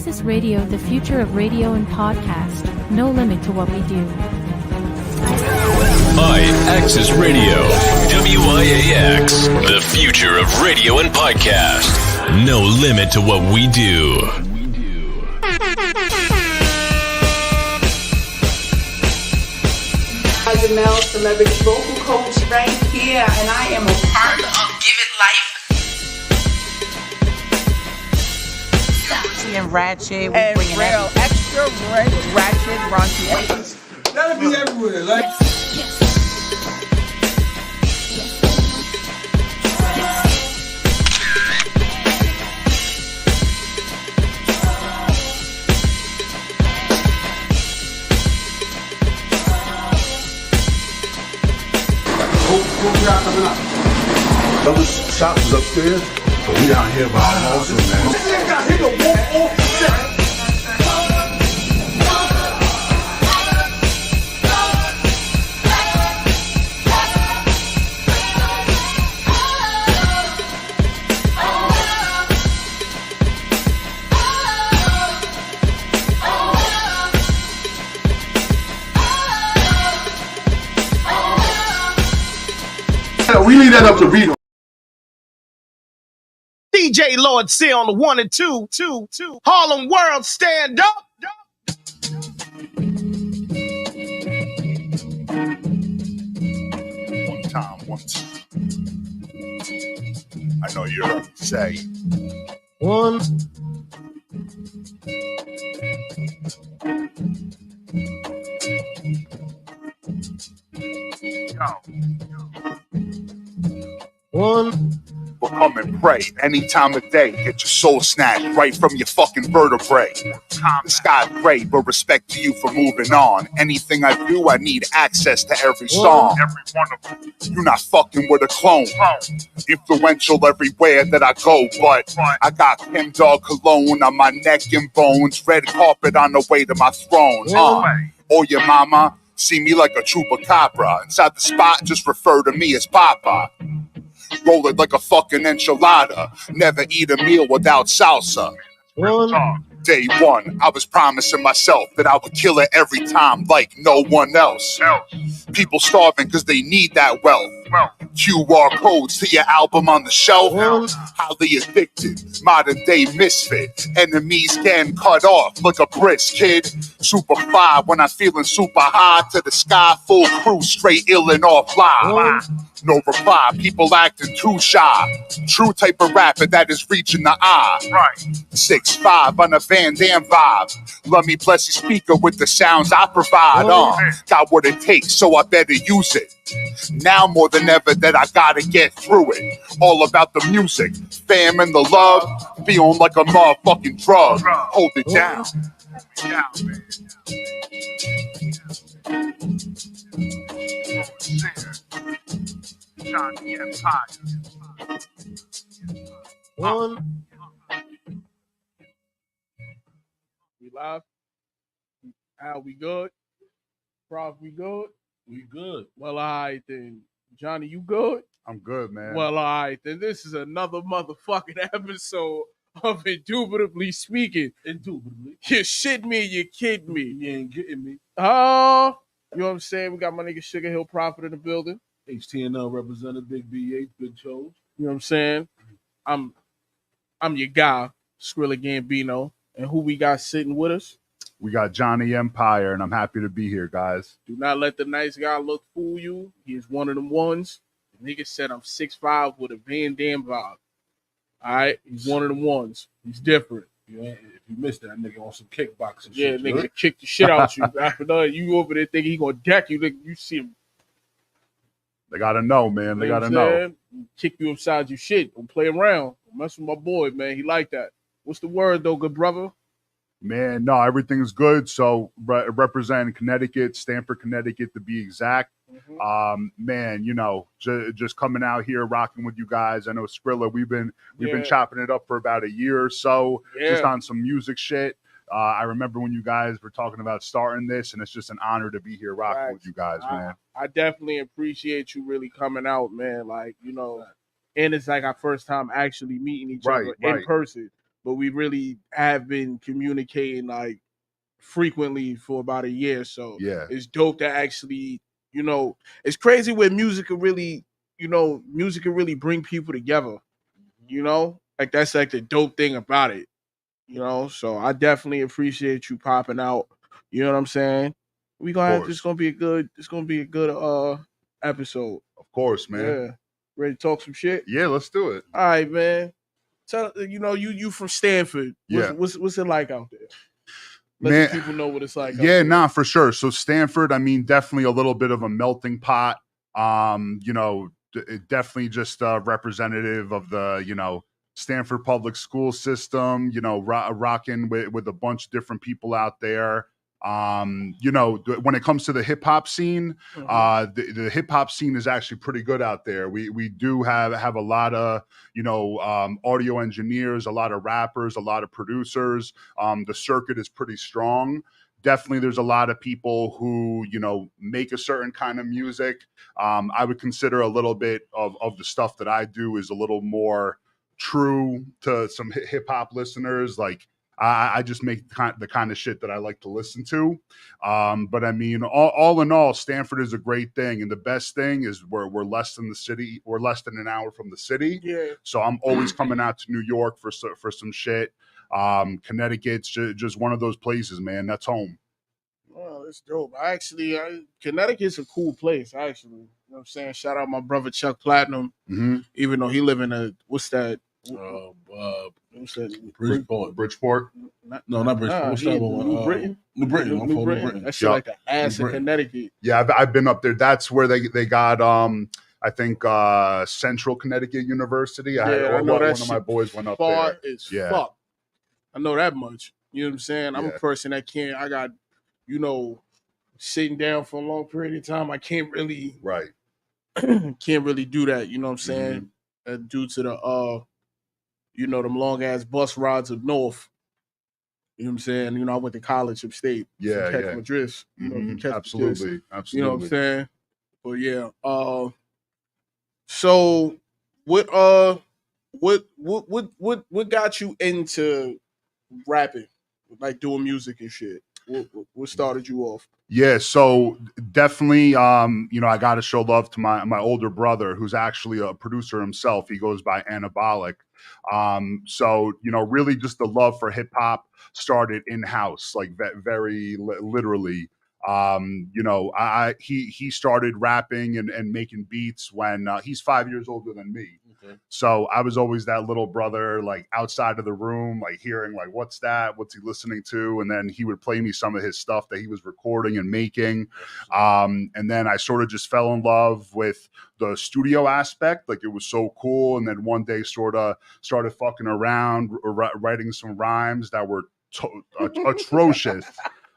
Access Radio, the future of radio and podcast. No limit to what we do. Access Radio, WIAX, the future of radio and podcast. No limit to what we do. Mel, celebrity vocal coach right here, and I am a part of Give It Life. And ratchet, we And bringing real, extra ratchet, raunchy. That'll be everywhere, like. What we got coming up? Those shops is upstairs, but we down here by also, man. This nigga hit the wall off the set. We leave that up to Rito. DJ Lord C on the 1 and 2. Harlem World, stand up. One time. I know you heard me say. One. One. But come and pray any time of day. Get your soul snatched right from your fucking vertebrae. The sky's gray, but respect to you for moving on. Anything I do, I need access to every song. Every one of them. You're not fucking with a clone. Influential everywhere that I go, but I got Kim Dog cologne on my neck and bones. Red carpet on the way to my throne. Or your mama, see me like a chupacabra. Inside the spot, just refer to me as Papa. Roll it like a fucking enchilada. Never eat a meal without salsa. Day one, I was promising myself that I would kill it every time like no one else. People starving because they need that wealth. QR codes to your album on the shelf. Highly addicted, modern day misfit. Enemies getting cut off like a brisk kid. Super fly when I'm feeling super high. To the sky, full crew, straight ill and off live. No reply, people acting too shy. True type of rapper that is reaching the eye. 6'5" on a Van Damme vibe. Let me bless your speaker with the sounds I provide. Got what it takes, so I better use it. Now more than ever that I gotta get through it. All about the music, fam and the love. Feeling like a motherfucking drug. Hold it down. One. We live? Al, we good? Prof, we good? We good. Well, all right then. Johnny, you good? I'm good, man. Well, all right then. This is another motherfucking episode of Indubitably Speaking. Indubitably. You shit me, you kid me. You ain't getting me. Oh, you know what I'm saying? We got my nigga SUGAHILL Prophet in the building. HTNL representative, Big B8, Big Chose. You know what I'm saying? I'm your guy, SCRILLA GAMBINO. And who we got sitting with us? We got Johnny Empire, and I'm happy to be here, guys. Do not let the nice guy look fool you. He is one of them ones. The nigga said I'm 6'5" with a Van Damme vibe. All right? He's one of them ones. He's different. If you missed that nigga on some kickboxing Yeah, shit. nigga kick the shit out you. After that, you over there thinking he gonna deck you. Nigga, you see him. They gotta know, man. They You know gotta what I'm know. saying? Kick you upside your shit. Don't play around. Don't mess with my boy, man. He like that. What's the word, though, good brother? Man, no, everything's good. So representing Connecticut, Stamford, Connecticut to be exact. Man, you know, just coming out here, rocking with you guys. I know SCRILLA, we've been chopping it up for about a year or so, just on some music shit. I remember when you guys were talking about starting this, and it's just an honor to be here rocking with you guys, man. I definitely appreciate you really coming out, man. Like, you know, and it's like our first time actually meeting each other in person. but we really have been communicating like frequently for about a year. So Yeah. it's dope to actually, it's crazy where music can really, bring people together. Like that's like the dope thing about it. So I definitely appreciate you popping out. You know what I'm saying? We gonna have course. It's gonna be a good episode. Of course, man. Yeah. Ready to talk some shit? Yeah, let's do it. All right, man. Tell you from Stanford. Yeah. What's it like out there? Let Man, the people know what it's like. Yeah, nah, for sure. So Stanford, I mean, definitely a little bit of a melting pot. Definitely just representative of the, Stanford public school system, rocking with a bunch of different people out there. When it comes to the hip hop scene, the hip hop scene is actually pretty good out there. We do have a lot of, audio engineers, a lot of rappers, a lot of producers. The circuit is pretty strong. Definitely there's a lot of people who, make a certain kind of music. I would consider a little bit of the stuff that I do is a little more true to some hip hop listeners. Like I just make the kind of shit that I like to listen to. But I mean, all in all, Stanford is a great thing. And the best thing is we're less than the city. We're less than an hour from the city. Yeah. So I'm always coming out to New York for some shit. Connecticut's just one of those places, man. That's home. Oh, that's dope. Connecticut's a cool place, actually. You know what I'm saying? Shout out my brother Chuck Platinum. Mm-hmm. Even though he live in what's that? What's that? Bridgeport? No, not Bridgeport. What's that one? New Britain? New Britain. I'm from New Britain. That shit like the ass of Connecticut. Yeah, I've been up there. That's where they got I think Central Connecticut University. I know one of my boys went up there. Fuck. I know that much. You know what I'm saying? I'm a person that I got, sitting down for a long period of time. I can't really do that. You know what I'm saying? Mm-hmm. Due to the them long ass bus rides up north. You know what I'm saying? I went to college upstate. Yeah, catch my drift. Absolutely. You know what I'm saying? But yeah. So what got you into rapping, like doing music and shit? What started you off? Yeah, so definitely, I got to show love to my older brother, who's actually a producer himself. He goes by Anabolic. So, really just the love for hip hop started in-house, like very literally. He started rapping and making beats when he's 5 years older than me. Okay. So I was always that little brother, like outside of the room, like hearing like, what's that? What's he listening to? And then he would play me some of his stuff that he was recording and making. And then I sort of just fell in love with the studio aspect. Like it was so cool. And then one day sort of started fucking around, writing some rhymes that were atrocious.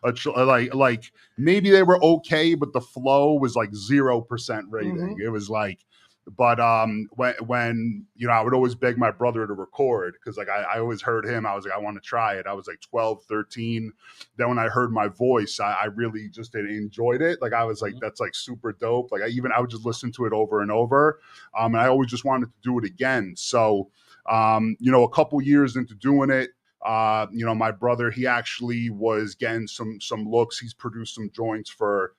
Like maybe they were okay, but the flow was like 0% rating. Mm-hmm. It was like, but when I would always beg my brother to record because like I always heard him. I was like, I want to try it. I was like 12, 13. Then when I heard my voice, I really just enjoyed it. Like I was like, that's like super dope. Like I would just listen to it over and over. And I always just wanted to do it again. So a couple years into doing it, my brother, he actually was getting some looks. He's produced some joints for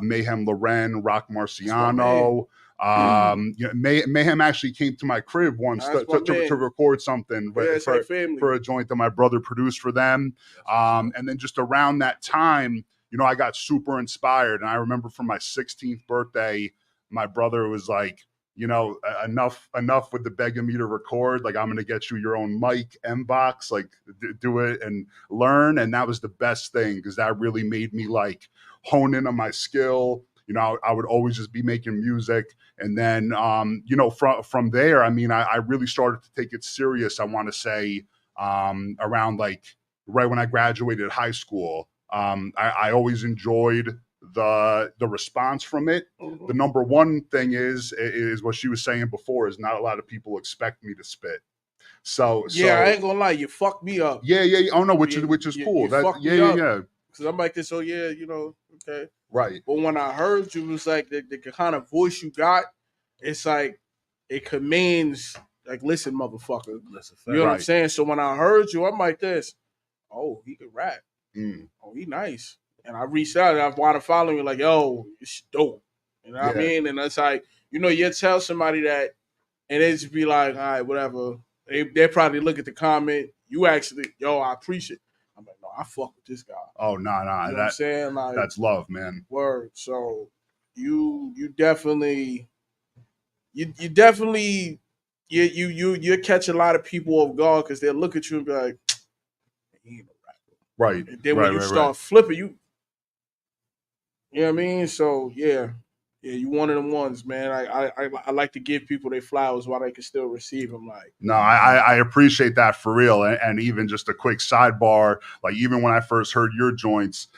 Mayhem Loren, Rock Marciano. Mayhem actually came to my crib once to record something for a joint that my brother produced for them. And then just around that time, I got super inspired. And I remember for my 16th birthday, my brother was like, enough with the begging me to record. Like, I'm going to get you your own mic, M-Box, like do it and learn. And that was the best thing because that really made me like hone in on my skill. I would always just be making music. And then, from there, I mean, I really started to take it serious. I want to say around like right when I graduated high school. I always enjoyed the response from it. Mm-hmm. The number one thing is what she was saying before is not a lot of people expect me to spit. So I ain't gonna lie, you fucked me up. Yeah. Oh no, which is cool. Yeah. Because I'm like this, okay. Right. But when I heard you, it was like the kind of voice you got, it's like it commands like, listen, motherfucker. That's a fact. You know what I'm saying? So when I heard you, I'm like this. Oh, he could rap. Oh, he nice. And I reached out and I wanted to follow you like, yo, it's dope. You know what I mean? And it's like, you know, you tell somebody that and they just be like, all right, whatever. They probably look at the comment. You actually, yo, I appreciate it. I'm like, no, I fuck with this guy. Oh, no. You know what I'm saying? Like, that's love, man. Word. So you definitely you catch a lot of people off guard because they'll look at you and be like, he ain't no rapper. Right. And then when you start flipping, you know what I mean? So yeah, you one of them ones, man. I like to give people their flowers while they can still receive them. Like, no, I appreciate that for real. And even just a quick sidebar, like even when I first heard your joints,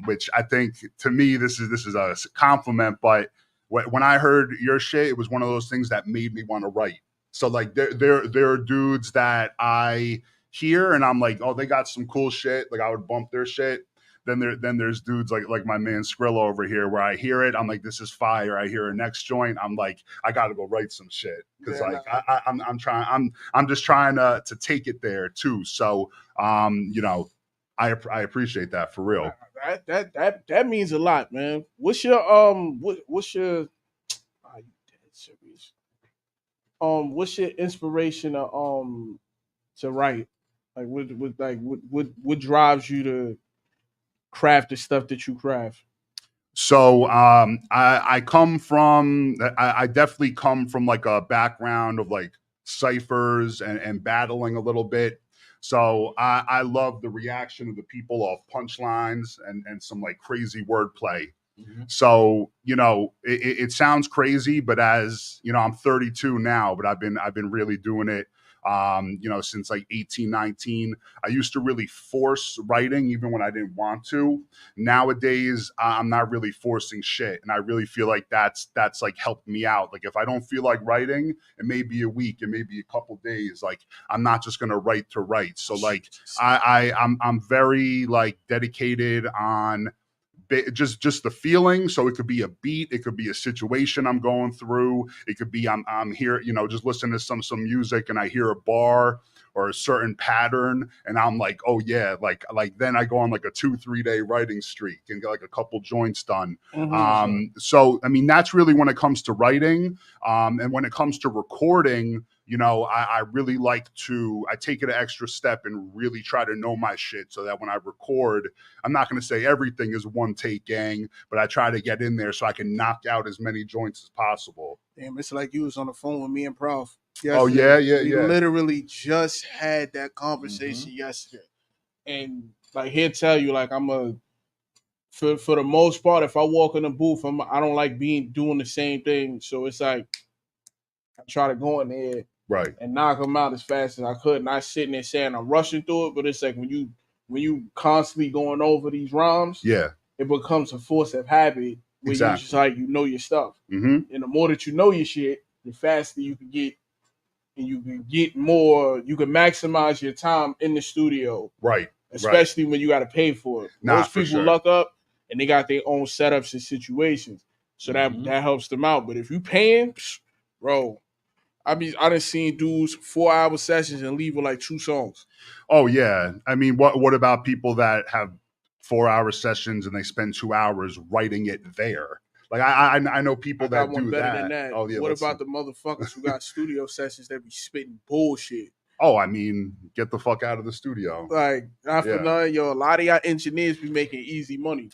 which I think to me this is a compliment, but when I heard your shit, it was one of those things that made me want to write. So like there are dudes that I hear and I'm like, oh, they got some cool shit. Like I would bump their shit. Then there's dudes like my man SCRILLA over here where I hear it, I'm like, this is fire. I hear a next joint, I'm like, I gotta go write some shit because I'm just trying to take it there too. So you know, I appreciate that for real. That means a lot, man. What's your what's your what's your inspiration to write? Like what drives you to craft the stuff that you craft? So I come from I definitely come from like a background of like ciphers and battling a little bit. So I love the reaction of the people off punchlines and some like crazy wordplay. So, you know, it sounds crazy, but as you know, I'm 32 now, but I've been really doing it you know, since like 18, 19. I used to really force writing even when I didn't want to. Nowadays, I'm not really forcing shit. And I really feel like that's like helped me out. Like if I don't feel like writing, it may be a week, it may be a couple days. Like I'm not just gonna write to write. So like I'm very like dedicated on just the feeling. So it could be a beat, it could be a situation I'm going through, it could be I'm here, you know, just listening to some music and I hear a bar or a certain pattern and I'm like, oh yeah, like then I go on like a 2-3 day writing streak and get like a couple joints done. So I mean that's really when it comes to writing, and when it comes to recording, you know, I really like to, I take it an extra step and really try to know my shit so that when I record, I'm not going to say everything is one take gang, but I try to get in there so I can knock out as many joints as possible. Damn, it's like you was on the phone with me and Prof. Yesterday. Oh, yeah. We literally just had that conversation yesterday. And like he'll tell you, like for the most part, if I walk in the booth, I don't like doing the same thing. So it's like, I try to go in there and knock them out as fast as I could. Not sitting there saying I'm rushing through it, but it's like when you constantly going over these rhymes, it becomes a force of habit where you just like you know your stuff. And the more that you know your shit, the faster you can get, and you can get more. You can maximize your time in the studio, especially when you got to pay for it. Most people luck up and they got their own setups and situations, so that helps them out. But if you paying, bro. I done seen dudes 4-hour sessions and leave with like 2 songs. Oh yeah. I mean, what about people that have 4-hour sessions and they spend 2 hours writing it there? Like I know people that do that. Oh yeah. What about the motherfuckers who got studio sessions that be spitting bullshit? Oh, I mean, get the fuck out of the studio. Like not for nothing, yo. A lot of y'all engineers be making easy money.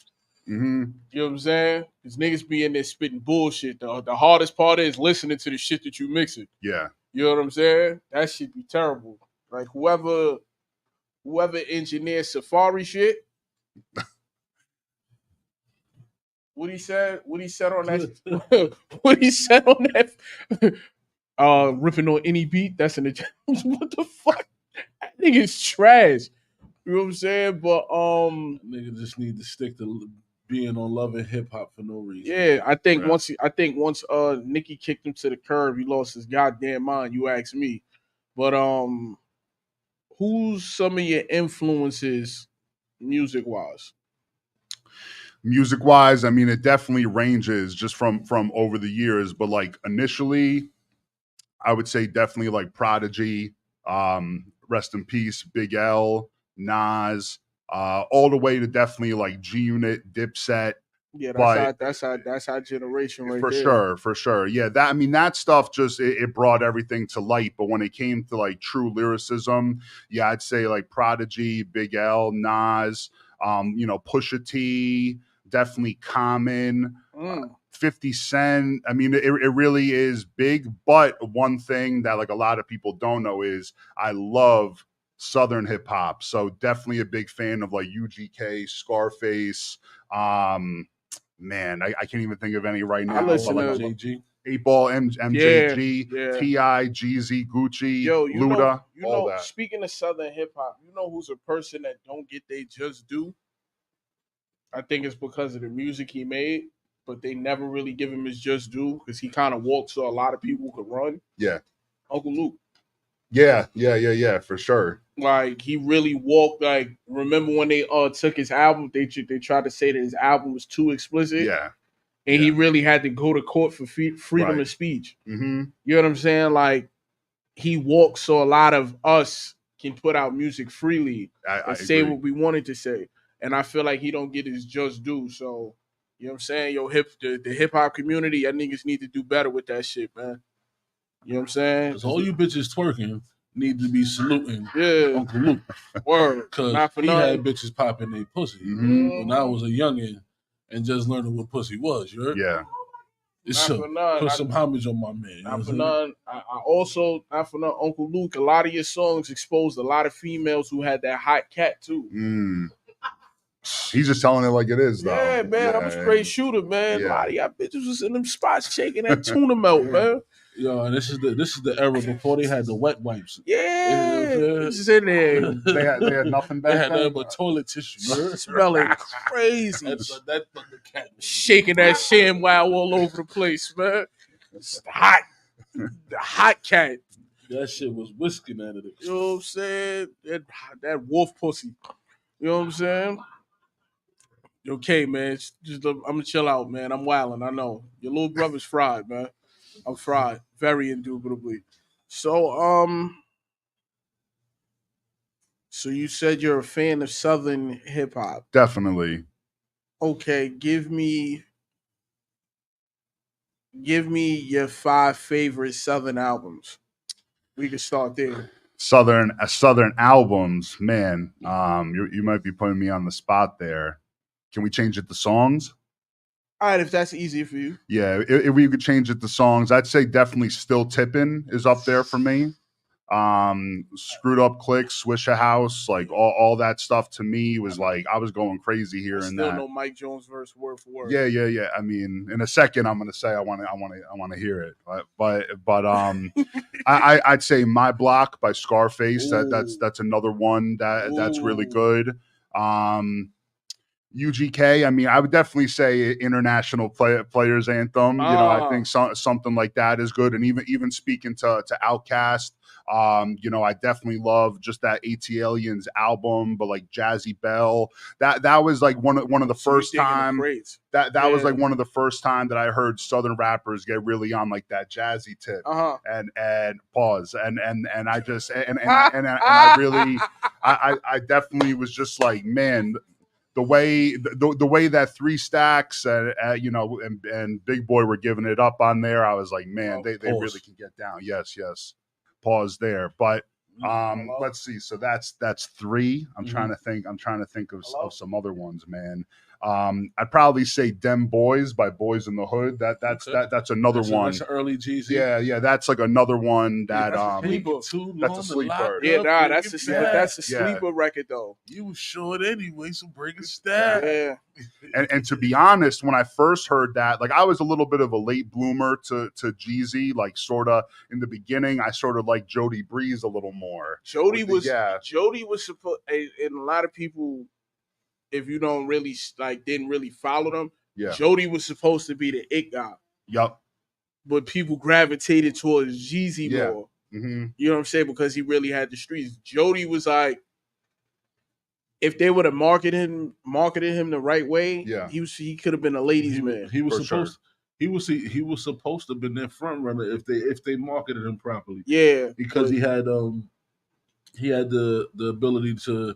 You know what I'm saying? Because niggas be in there spitting bullshit. The hardest part is listening to the shit that you mixing. Yeah. You know what I'm saying? That shit be terrible. Like whoever engineers Safari shit. What he said on that what he said on that ripping on any beat, that's in the what the fuck? That nigga's trash. You know what I'm saying? But nigga just need to stick to being on Love and Hip Hop for no reason. Yeah, I think once Nicki kicked him to the curb, he lost his goddamn mind. You ask me, but who's some of your influences, music wise? Music wise, I mean, it definitely ranges just from over the years. But like initially, I would say definitely like Prodigy, rest in peace, Big L, Nas, all the way to definitely like G Unit, Dipset. Yeah, But that's our generation right for there. sure. Yeah, that stuff just it brought everything to light. But when it came to like true lyricism, yeah, I'd say like Prodigy, Big L, Nas, Pusha T, definitely Common. 50 Cent. I mean, it really is big. But one thing that like a lot of people don't know is I love Southern hip hop. So definitely a big fan of like UGK, Scarface. Man, I can't even think of any right now. I listen Like to JG. 8 Ball, MJG, yeah. T.I., Jeezy, Gucci, Yo, Luda, all that. speaking of Southern hip hop, you know who's a person that don't get they just due? I think it's because of the music he made, but they never really give him his just due because he kind of walked so a lot of people could run. Yeah. Uncle Luke. Yeah, for sure. Like he really walked. Like remember when they took his album? They tried to say that his album was too explicit. Yeah. And he really had to go to court for freedom of speech. Mm-hmm. You know what I'm saying? Like he walked so a lot of us can put out music freely and say what we wanted to say. And I feel like he don't get his just due. So you know what I'm saying? The hip hop community, y'all niggas need to do better with that shit, man. You know what I'm saying? Because all you bitches twerking need to be saluting Uncle Luke. Word. Because he had bitches popping their pussy when I was a youngin' and just learning what pussy was. You heard? Yeah. Put some homage on my man. Not for none. I also, not for none, Uncle Luke, a lot of your songs exposed a lot of females who had that hot cat too. He's just telling it like it is, though. Yeah, man, I'm a straight shooter, man. A lot of y'all bitches was in them spots shaking that tuna melt, man. Yo, and this is the era before they had the wet wipes. Yeah, it's in there. They had nothing back They had then. nothing but toilet tissue. Smelling crazy. That fucking cat shaking that sham wow all over the place, man. It's hot. The hot cat. That shit was whisking out of it. You know what I'm saying? That wolf pussy. You know what I'm saying? Okay, man. I'm gonna chill out, man. I'm wilding. I know your little brother's fried, man. I'm fried, very indubitably. So, so you said you're a fan of Southern hip hop. Definitely. Okay, give me your 5 favorite Southern albums. We can start there. Southern albums, man. You might be putting me on the spot there. Can we change it to songs? All right, if that's easier for you. Yeah, if we could change it to songs, I'd say definitely Still Tippin' is up there for me. Screwed Up Click, Swish a House, like all that stuff to me was like I was going crazy here and that. Still no Mike Jones verse word for word. Yeah. I mean, in a second, I'm gonna say I want to hear it, but I'd say My Block by Scarface. That's another one that's really good. UGK. I mean, I would definitely say International Players Anthem. I think something like that is good. And even speaking to Outkast, I definitely love just that ATLiens album, but like Jazzy Bell. That was like one of the first time that was like one of the first time that I heard Southern rappers get really on like that jazzy tip. And pause and I just and I really I definitely was just like, man. The way that 3 Stacks and Big Boy were giving it up on there, I was like, man, they really can get down. Yes. Pause there. But let's see. So that's 3. I'm trying to think of some other ones, man. I'd probably say Dem Boys by Boys in the Hood. That's another one. That's an early Jeezy. Yeah. That's like another one that that's a sleeper. Yeah, that's a sleeper record though. You was short anyway, so break a stab. Yeah. And to be honest, when I first heard that, like I was a little bit of a late bloomer to Jeezy. Like sort of in the beginning, I sort of liked Jody Breeze a little more. Jody was supposed, and a lot of people, if you don't really didn't really follow them, Jody was supposed to be the it guy. Yup. But people gravitated towards Jeezy more. Mm-hmm. You know what I'm saying? Because he really had the streets. Jody was like, if they would have marketed him the right way, he could have been a ladies' man. He was he was supposed to have been their front runner if they marketed him properly. Yeah, because he had the ability to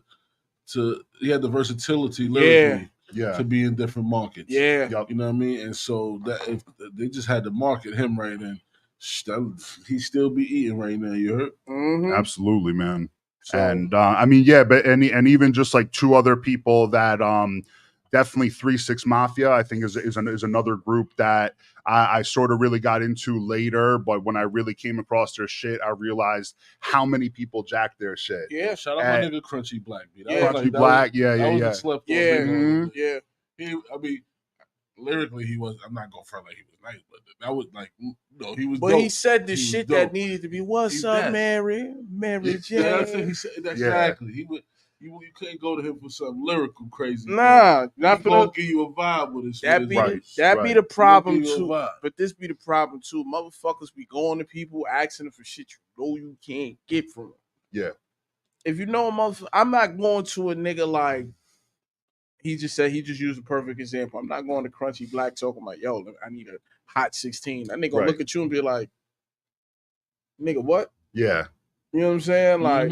he had the versatility lyrically to be in different markets. Yeah, you know what I mean. And so that if they just had to market him right, and he still be eating right now. You heard? Mm-hmm. Absolutely, man. So, and I mean, yeah, but and even just like two other people that definitely 3-6 Mafia, I think is another group that I sort of really got into later. But when I really came across their shit, I realized how many people jacked their shit. Yeah, shout out my nigga Crunchy Black. Crunchy Black, that was the slept on nigga. Yeah. I mean, lyrically, he was. I'm not gonna front like he was nice, but that was like, no, he was. But dope. he said the shit that needed to be. What's up, Mary Jane? That's it. He said exactly. He would. You couldn't go to him for something lyrical crazy. Nah, not for gonna give you a vibe with his. That be the problem too. But this be the problem too. Motherfuckers be going to people asking them for shit you know you can't get from them. Yeah. If you know a motherfucker, I'm not going to a nigga like he just used a perfect example. I'm not going to Crunchy Black talking about, yo, I need a hot 16. That nigga gonna look at you and be like, nigga, what? Yeah. You know what I'm saying? Like,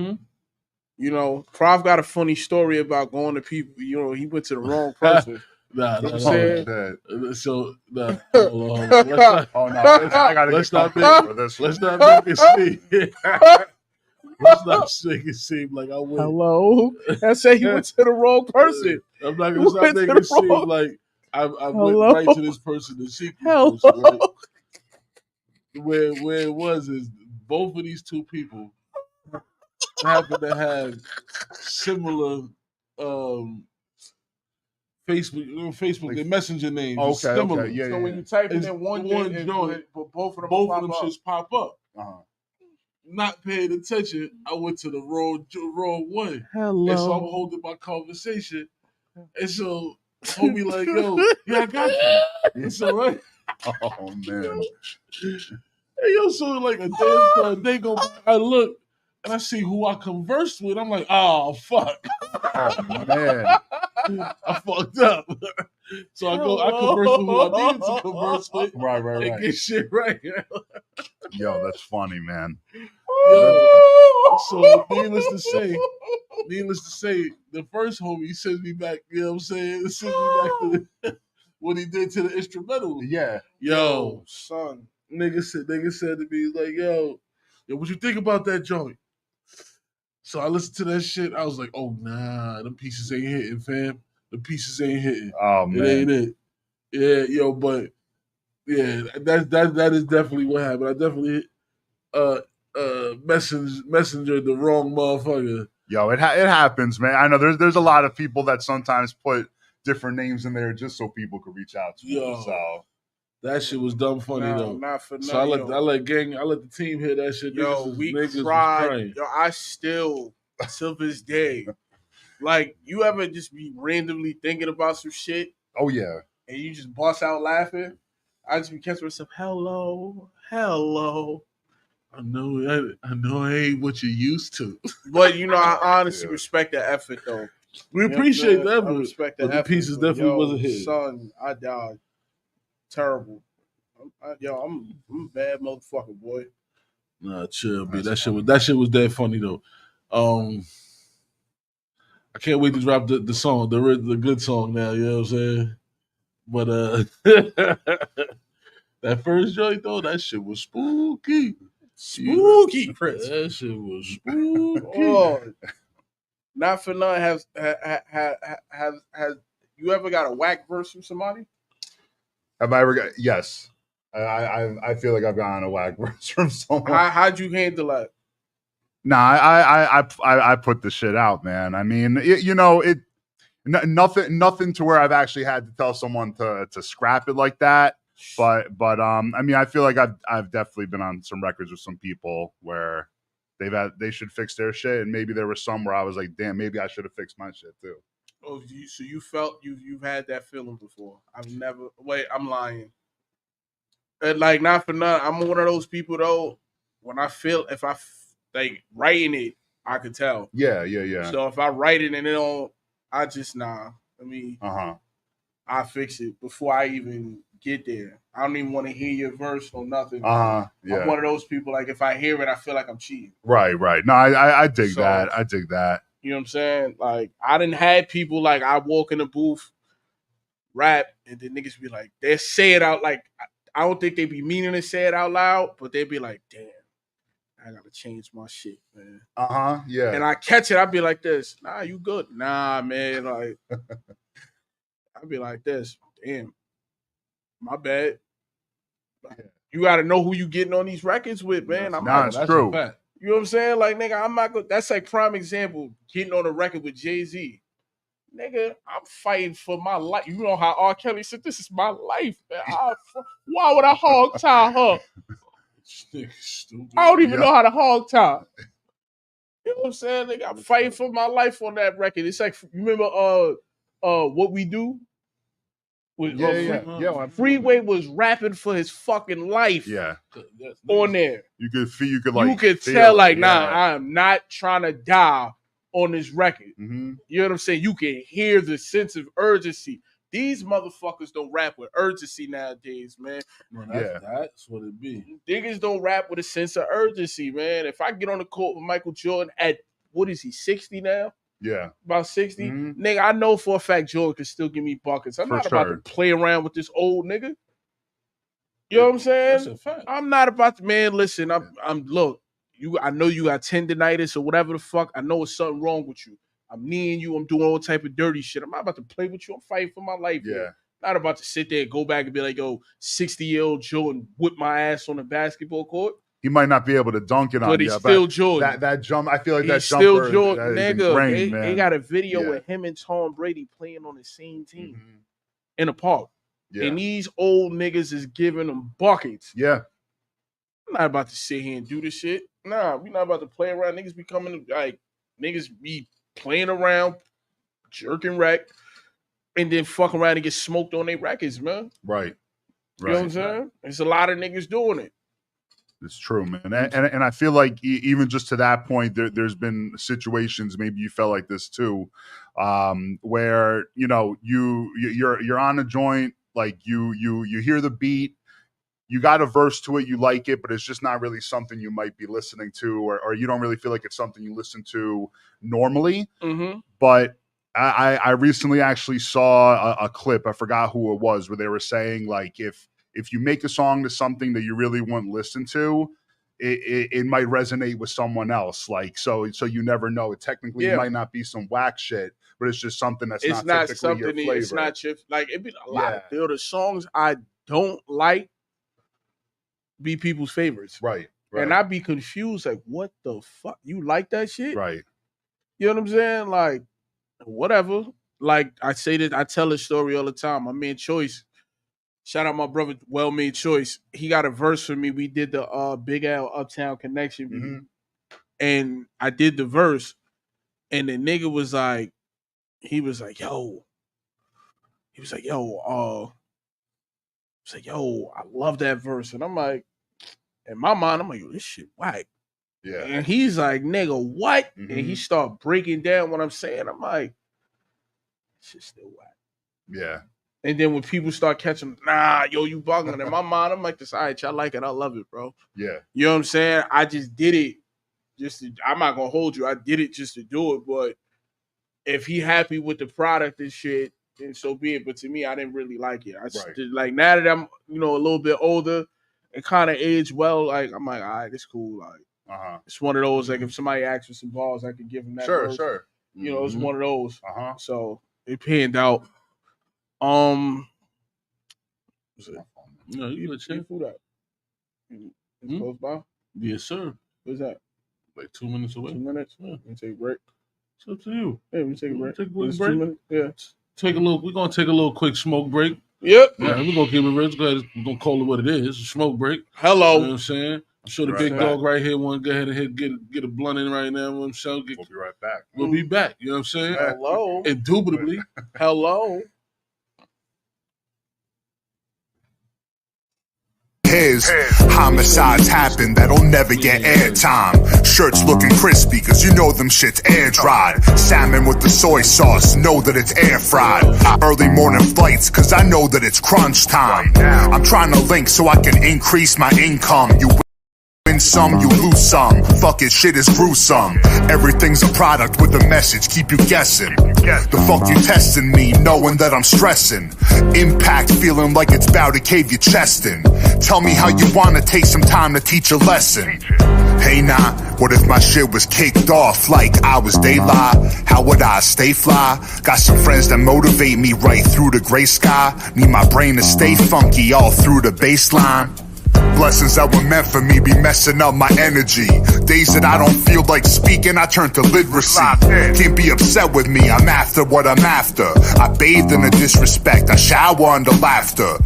you know, Prof got a funny story about going to people, you know, he went to the wrong person. So let's not make it seem. Let's not make it seem like I went. Hello, I say he went to the wrong person. I'm not gonna stop making it seem like I went right to this person, the secret person, right? Where it was is both of these two people happen to have similar Facebook and Messenger names. Okay, yeah. So when you type in one joint, but both of them just pop up. Not paying attention, I went to the wrong one. Hello. And so I'm holding my conversation. And so homie like, yo, yeah, I got you. It's all right. Oh man. Hey, yo, so like a day go by, I look and I see who I conversed with. I'm like, oh fuck. Oh man. I fucked up. So I converse with who I needed to converse with. Right. And get shit right. Yo, that's funny, man. So needless to say, the first homie sends me back, you know what I'm saying? Sends me back to what he did to the instrumental. Yeah. Yo, son. Nigga said to me, like, yo, what you think about that joint? So I listened to that shit. I was like, oh, nah, them pieces ain't hitting, fam. The pieces ain't hitting. Oh, man. It ain't it. Yeah, yo, but, yeah, that is definitely what happened. I definitely messenger the wrong motherfucker. Yo, it happens, man. I know there's a lot of people that sometimes put different names in there just so people could reach out to them. So that shit was dumb funny though. Not for so I let the team hear that shit. Yo, niggas cried. Yo, I still to this day, like, you ever just be randomly thinking about some shit? Oh yeah, and you just bust out laughing. I just be catching myself. Hello. I know I ain't what you used to. But, you know, I honestly respect the effort, though. We appreciate that, I respect the but effort. The pieces definitely wasn't hit. Son, I died. Terrible. I'm a bad motherfucker, boy. Nah, chill, B. That shit was that funny, though. I can't wait to drop the song, the good song now, you know what I'm saying? But that first joint, though, that shit was spooky. Spooky, Chris. That shit was spooky. Oh, not for nothing. Has you ever got a whack verse from somebody? Have I ever got? Yes, I feel like I've gotten a whack verse from someone. How'd you handle that? Nah, I put the shit out, man. I mean, nothing to where I've actually had to tell someone to scrap it like that. But I mean, I feel like I've definitely been on some records with some people where they should fix their shit, and maybe there was some where I was like, damn, maybe I should have fixed my shit too. Oh, so you felt you've had that feeling before? I'm lying. Like, not for nothing. I'm one of those people though. When I feel, if I like writing it, I could tell. Yeah. So if I write it and I just I fix it before I even get there. I don't even want to hear your verse or nothing. Yeah. I'm one of those people, like, if I hear it, I feel like I'm cheating. Right. No, I dig that. I dig that. You know what I'm saying? Like, I done had people, like, I walk in the booth, rap, and then niggas be like, they say it out, like, I don't think they be meaning to say it out loud, but they be like, damn, I gotta change my shit, man. Yeah. And I catch it, I be like this, nah, you good. Nah, man, like, I be like this, damn, my bad. You gotta know who you getting on these records with, man. That's true. You know what I'm saying? Like, nigga, I'm not good. That's like prime example, getting on a record with Jay-Z. Nigga, I'm fighting for my life. You know how R. Kelly said, this is my life, man. Why would I hog tie her? I don't even know how to hog tie. You know what I'm saying? Nigga, I'm fighting for my life on that record. It's like, you remember What We Do? Freeway was rapping for his fucking life. Yeah. On there. You could tell, like, nah, I'm not trying to die on this record. Mm-hmm. You know what I'm saying? You can hear the sense of urgency. These motherfuckers don't rap with urgency nowadays, man. That's what it be. Niggas don't rap with a sense of urgency, man. If I get on the court with Michael Jordan at, what is he, 60 now? Yeah. About 60? Mm-hmm. Nigga, I know for a fact Jordan can still give me buckets. I'm not about to play around with this old nigga. You know what I'm saying? That's a fact. I'm not about to, man, listen, look, I know you got tendinitis or whatever the fuck. I know it's something wrong with you. I'm kneeing you. I'm doing all type of dirty shit. I'm not about to play with you. I'm fighting for my life. Yeah. Man. Not about to sit there and go back and be like, yo, 60-year-old Jordan whip my ass on the basketball court. He might not be able to dunk it on you, but he's still Jordan. That jump, I feel like he's that jumper still Jordan. Nigga, they got a video with him and Tom Brady playing on the same team in a park. Yeah. And these old niggas is giving them buckets. Yeah. I'm not about to sit here and do this shit. Nah, we not about to play around. Niggas be coming, like, niggas be playing around, jerking wreck, and then fuck around and get smoked on their records, man. Right. You know what I'm saying? There's a lot of niggas doing it. It's true, man. And I feel like even just to that point, there's been situations, maybe you felt like this too, where, you know, you're on a joint, like you hear the beat, you got a verse to it, you like it, but it's just not really something you might be listening to, or you don't really feel like it's something you listen to normally. Mm-hmm. But I recently actually saw a clip, I forgot who it was, where they were saying, like, if you make a song to something that you really wouldn't listen to, it might resonate with someone else. Like, so you never know. It technically might not be some whack shit, but it's just something that's not typically your flavor. It's not your, like, it be a lot of the songs I don't like be people's favorites. Right. And I'd be confused, like, what the fuck? You like that shit? Right. You know what I'm saying? Like, whatever. Like, I say that, I tell this story all the time. My man Choice, shout out my brother, Well Made Choice. He got a verse for me. We did the Big L Uptown Connection video. And I did the verse, and the nigga was like, yo, I love that verse. And I'm like, in my mind, I'm like, yo, this shit whack. Yeah. And he's like, nigga, what? And he start breaking down what I'm saying. I'm like, shit's still whack. Yeah. And then when people start catching, nah, yo, you bugging. In my mind, I'm like, this, all right, y'all like it. I love it, bro. Yeah. You know what I'm saying? I just did it. I'm not going to hold you. I did it just to do it. But if he happy with the product and shit, then so be it. But to me, I didn't really like it. Like, now that I'm, a little bit older and kind of aged well, like, I'm like, all right, it's cool. Like, it's one of those, like, if somebody asks for some balls, I could give them that. Sure. It's one of those. So it panned out. You get your food out. It's close by? Yes, sir. What's that? Like 2 minutes away. 2 minutes? Yeah. We take a break. It's up to you. Yeah, we take a break. Take a quick break. 2 minutes? Yeah. We're gonna take a little quick smoke break. Yep. Yeah, we're gonna keep it real. We're gonna call it what it is. It's a smoke break. Hello. You know what I'm saying? I'm sure the big dog right here want to go ahead and get a blunt in right now. We'll be right back. We'll be back. You know what I'm saying? Hello. Indubitably. Hello. Homicides happen that'll never get airtime. shirts looking crispy, cause you know them shit's air dried. Salmon with the soy sauce, know that it's air fried. Early morning flights, cause I know that it's crunch time. I'm trying to link so I can increase my income. You win some, you lose some. Fuck it, shit is gruesome. Everything's a product with a message, keep you guessing. The fuck you testing me, knowing that I'm stressing. Impact, feeling like it's bout to cave your chest in. Tell me how you wanna take some time to teach a lesson. Hey nah, what if my shit was kicked off like I was daylight? How would I stay fly? Got some friends that motivate me right through the gray sky. Need my brain to stay funky all through the baseline. Blessings that were meant for me be messing up my energy. Days that I don't feel like speaking, I turn to literacy. Can't be upset with me, I'm after what I'm after. I bathe in the disrespect, I shower under laughter.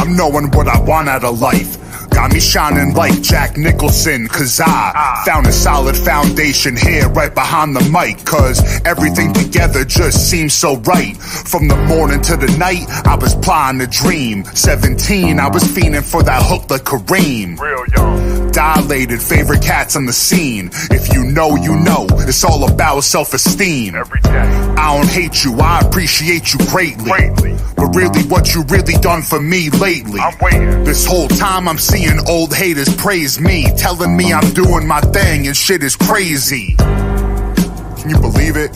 I'm knowing what I want out of life. Got me shining like Jack Nicholson, cause I found a solid foundation here right behind the mic. Cause everything together just seems so right. From the morning to the night, I was plotting a dream. 17, I was fiending for that hook like Kareem. Real young. Dilated, favorite cats on the scene. If you know, you know. It's all about self-esteem. Every day. I don't hate you, I appreciate you greatly. But really, what you really done for me lately? I'm waiting. This whole time I'm seeing old haters praise me, telling me I'm doing my thing and shit is crazy. Can you believe it?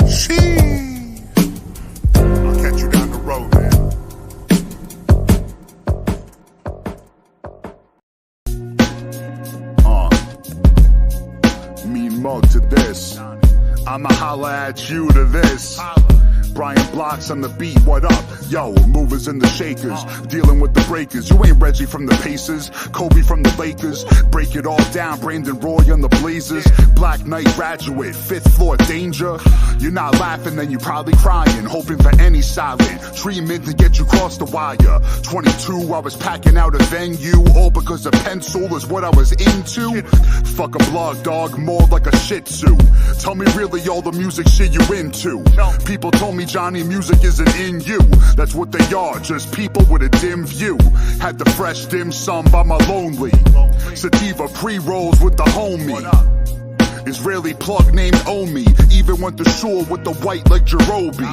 Sheesh. I'll catch you down the road, man. Mean mug to this. I'ma holla at you to this. Brian Blocks on the beat, what up? Yo, movers and the shakers, dealing with the breakers. You ain't Reggie from the Pacers, Kobe from the Lakers. Break it all down, Brandon Roy on the Blazers. Black Knight graduate, 5th floor danger. You're not laughing, then you're probably crying, hoping for any silent treatment to get you across the wire. 22, I was packing out a venue, all because a pencil is what I was into. Fuck a blog, dog, more like a shih tzu. Tell me really all the music shit you into. People told me Johnny, music isn't in you. That's what they are, just people with a dim view. Had the fresh dim sum by my lonely. Sativa pre-rolls with the homie. Israeli plug named Omi. Even went to shul with the white like Jerobi.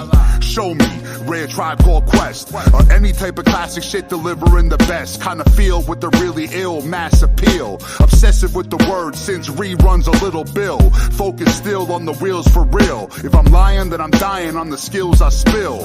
Show me, Rare Tribe Called Quest. Or any type of classic shit delivering the best. Kinda feel with the really ill mass appeal. Obsessive with the words since reruns a little bill. Focus still on the wheels for real. If I'm lying, then I'm dying on the skills I spill.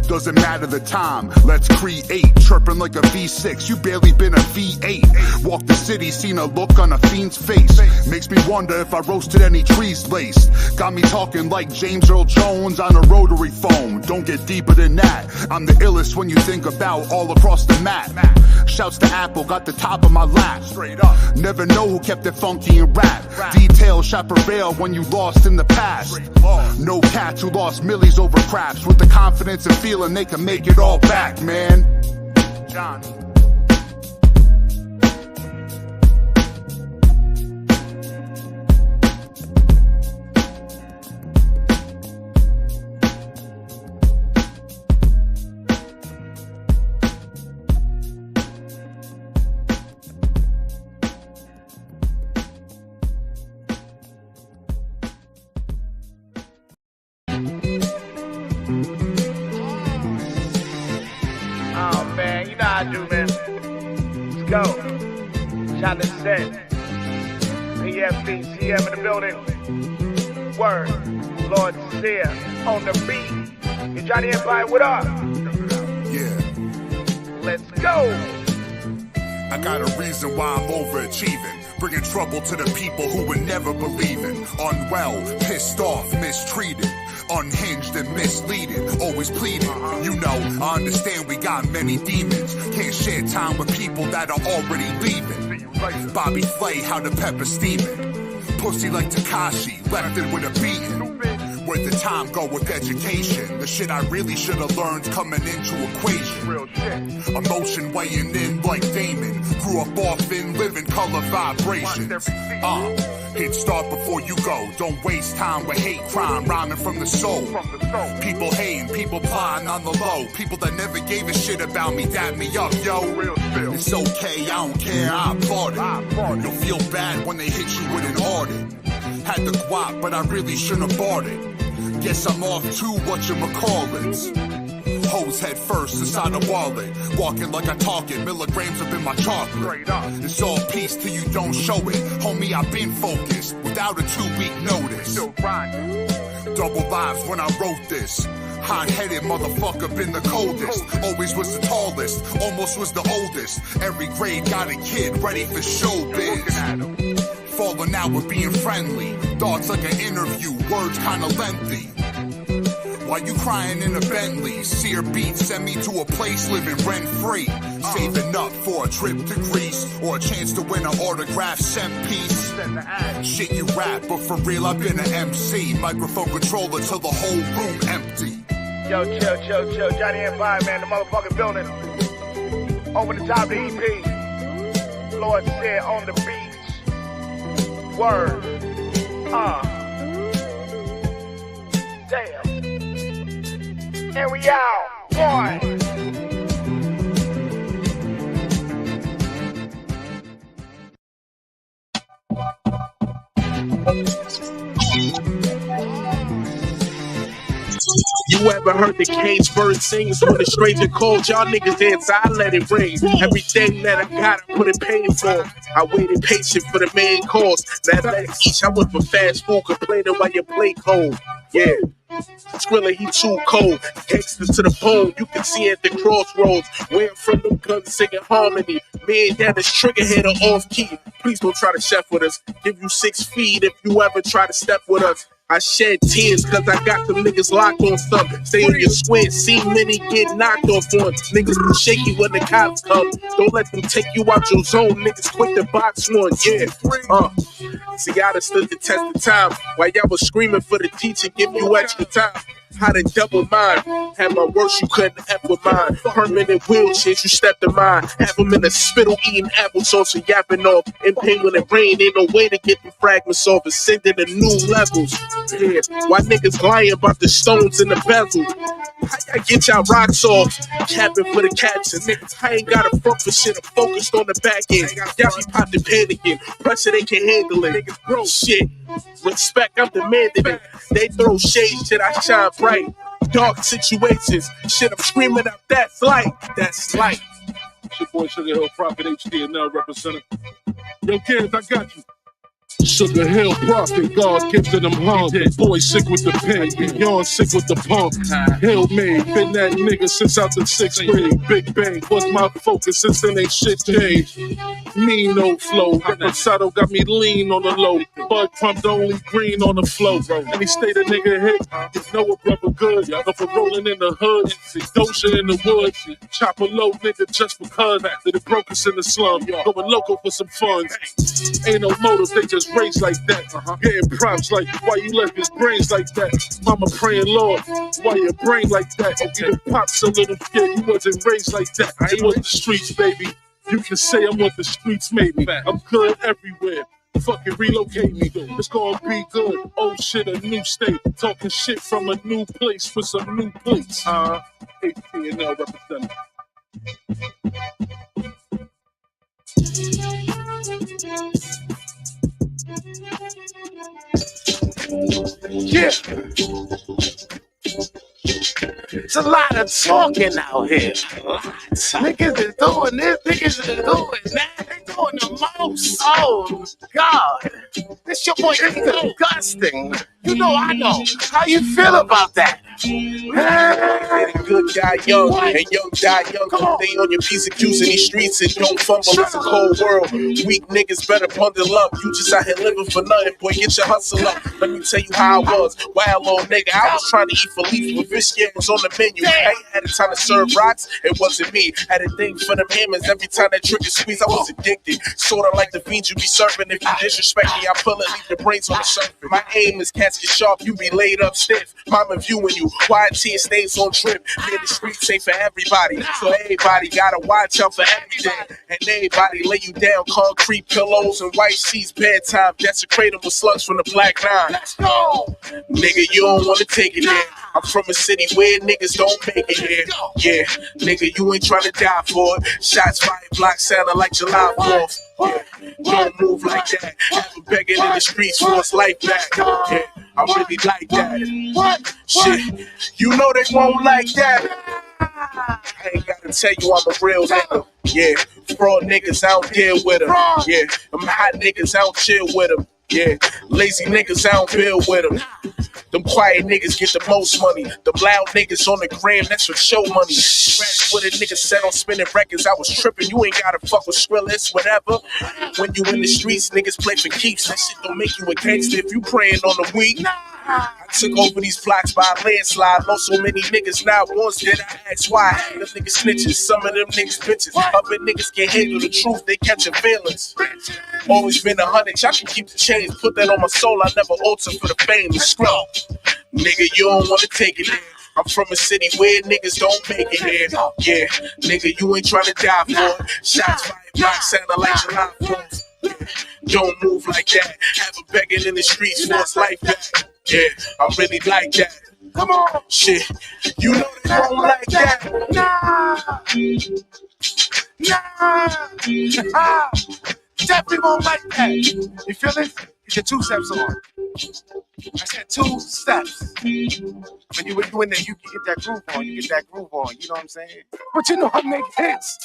Doesn't matter the time, let's create. Chirping like a V6, you barely been a V8. Walk the city, seen a look on a fiend's face. Makes me wonder if I roasted any trees laced. Got me talking like James Earl Jones on a rotary phone. Don't get deeper than that. I'm the illest when you think about all across the map. Shouts to Apple, got the top of my lap. Straight up. Never know who kept it funky in rap. Details shall prevail when you lost in the past. No cats who lost millies over craps with the confidence and feeling they can make it all back, man. Johnny. Go. Jonathan said, PFBCM in the building. Word. Lord Sear on the beat. You Johnny Empire, what up? Yeah. Let's go. I got a reason why I'm overachieving. Bringing trouble to the people who would never believe in. Unwell, pissed off, mistreated. Unhinged and misleading, always pleading. You know, I understand we got many demons. Can't share time with people that are already leaving. Bobby Flay, how the pepper steaming. Pussy like Takashi, left it with a beating. where'd the time go with education? The shit I really should have learned coming into equation. Real shit. Emotion weighing in like Damon. Grew up often, living color vibrations. Hit start before you go. Don't waste time with hate crime, rhyming from the soul. People hating, people plotting on the low. People that never gave a shit about me, dap me up, yo. Real spill. It's okay, I don't care, I applaud it. You'll feel bad when they hit you with an audit. Had the guap, but I really shouldn't have bought it. Guess I'm off to whatchamacallits. Hose head first inside a wallet. Walking like I talk it, milligrams up in my chocolate. It's all peace till you don't show it. Homie, I've been focused without a 2-week notice. Still grinding. Double lives when I wrote this. Hot-headed motherfucker, been the coldest. Always was the tallest, almost was the oldest. Every grade got a kid ready for showbiz. Falling out with being friendly. Thoughts like an interview, words kinda lengthy. Why you crying in a Bentley? Sear beats send me to a place living rent-free. Saving up for a trip to Greece or a chance to win an autograph sent piece. Shit you rap, but for real I've been an MC. Microphone controller till the whole room empty. Yo, chill. Johnny Empire, man, the motherfucking building. Over the top of the EP. Lord said on the beach. Word. Damn. And we out. One. You ever heard the cage bird sings when a stranger calls? Y'all niggas dance, I let it ring. Everything that I got, I put in pain for. I waited patient for the main course. Now let's eat. I went for fast food, complaining while your plate cold. Yeah. SCRILLA, he too cold. Gangsters to the bone, you can see at the crossroads. Where from them guns singing harmony. Man down this trigger head or off key. Please don't try to chef with us. Give you 6 feet if you ever try to step with us. I shed tears cause I got them niggas locked on stuff. Stay on your square, see many get knocked off on. Niggas be shaky when the cops come. Don't let them take you out your zone. Niggas quick to box one, yeah. See, I done stood the test of time while y'all was screaming for the teacher, give you extra time. Had a double mind, had my worst, you couldn't F with mine. Permanent wheelchairs, you stepped in mine. Have them in the spittle eating applesauce and yapping off. In pain when it rain, ain't no way to get the fragments off. Ascending to new levels. Yeah, why niggas lying about the stones in the bezel? How y'all get y'all rocks off? Capping for the captions. I ain't got a front for shit, I'm focused on the back end. Y'all be popping panicking, pressure they can handle it. Niggas bro shit, respect, I'm demanding it. They throw shade, shit, I shine bright. Dark situations, shit, I'm screaming out, that's light, that's light. It's your boy SUGAHILL, Prophet HTNL representative. Yo, kids, I got you. SUGAHILL, Prophet, God gifted them hunger. Boy sick with the pen, beyond sick with the pump. Hill made, been that nigga since out the 6th grade. Big Bang was my focus, since then ain't shit changed. Mean no flow, Reposado got me lean on the low. Bud pumped only green on the flow. Any state a nigga hit, you know a brother good. But for rolling in the hood, Dosha in the woods. Chop a low nigga just because that it broke us in the slum. Going local for some funds. Ain't no motives, they just race like that. Getting props like, why you left his brains like that? Mama praying, Lord, why your brain like that? Even Pop's a little kid, you wasn't raised like that. I ain't on the streets, baby. You can say I'm what the streets made me. I'm good everywhere. Fucking relocate me. It's gonna be good. Oh shit, a new state. Talking shit from a new place for some new plates. HTNL representative. Yeah. It's a lot of talking out here. Niggas is doing this, niggas is doing that. They doing the most. Oh, God. This your boy is disgusting. You know I know. How you feel about that? They the good die young, and young die young. They on your P's and Q's in these streets and don't fumble. It's a cold world. Weak niggas better bundle up. You just out here living for nothing, boy. Get your hustle up. Let me tell you how I was. Wild old nigga. I was trying to eat for leaf when fish skin was on the menu. I ain't had a time to serve rocks. It wasn't me. Had a thing for them hammers. Every time that trigger squeeze, I was addicted. Sorta like the fiends you be serving. If you disrespect me, I pull it, leave the brains on the surface. My aim is casket sharp. You be laid up stiff. Mama viewing you. Quiet tear stays on trip. Man, the streets ain't for everybody. So everybody gotta watch out for everything. And everybody lay you down. Concrete pillows and white sheets. Bedtime. Desecrate them with slugs from the Black Nine. Let's go. Nigga, you don't wanna take it there. I'm from a city where niggas don't make it here. Yeah, nigga, you ain't tryna die for it. Shots fired, block sounding like July 4th. Yeah, don't move like that. Have a begging in the streets for his life back. Yeah, I really like that. Shit, you know they won't like that. I ain't gotta tell you I'm a real nigga. Yeah, fraud niggas, I don't deal with them. Yeah, them hot niggas, I don't chill with them. Yeah, lazy niggas, I don't build with them. Them quiet niggas get the most money. Them loud niggas on the gram, that's for show money. Scratch what a nigga said on spinning records. I was tripping, you ain't gotta fuck with SCRILLA, it's whatever. When you in the streets, niggas play for keeps. That shit don't make you a gangster if you praying on the weak. I took over these blocks by a landslide. Lost so many niggas, not once did I ask why. Them niggas snitches, some of them niggas bitches. Other niggas can't handle the truth, they catching feelings. Always been 100, y'all can keep the change. Put that on my soul, I never alter for the fame. SCRILLA. Nigga, you don't wanna take it there. I'm from a city where niggas don't make it here. Yeah, nigga, you ain't tryna die for it. Shots fired, block sounding like July 4th. Don't move like that. Have a begging in the streets for his life back. Yeah, I really like that. Come on, shit. You know they don't like that. Nah. Definitely won't like that. You feel it? Get your 2 steps on. I said 2 steps. When you in there, you get that groove on. You get that groove on. You know what I'm saying? But you know I make hits.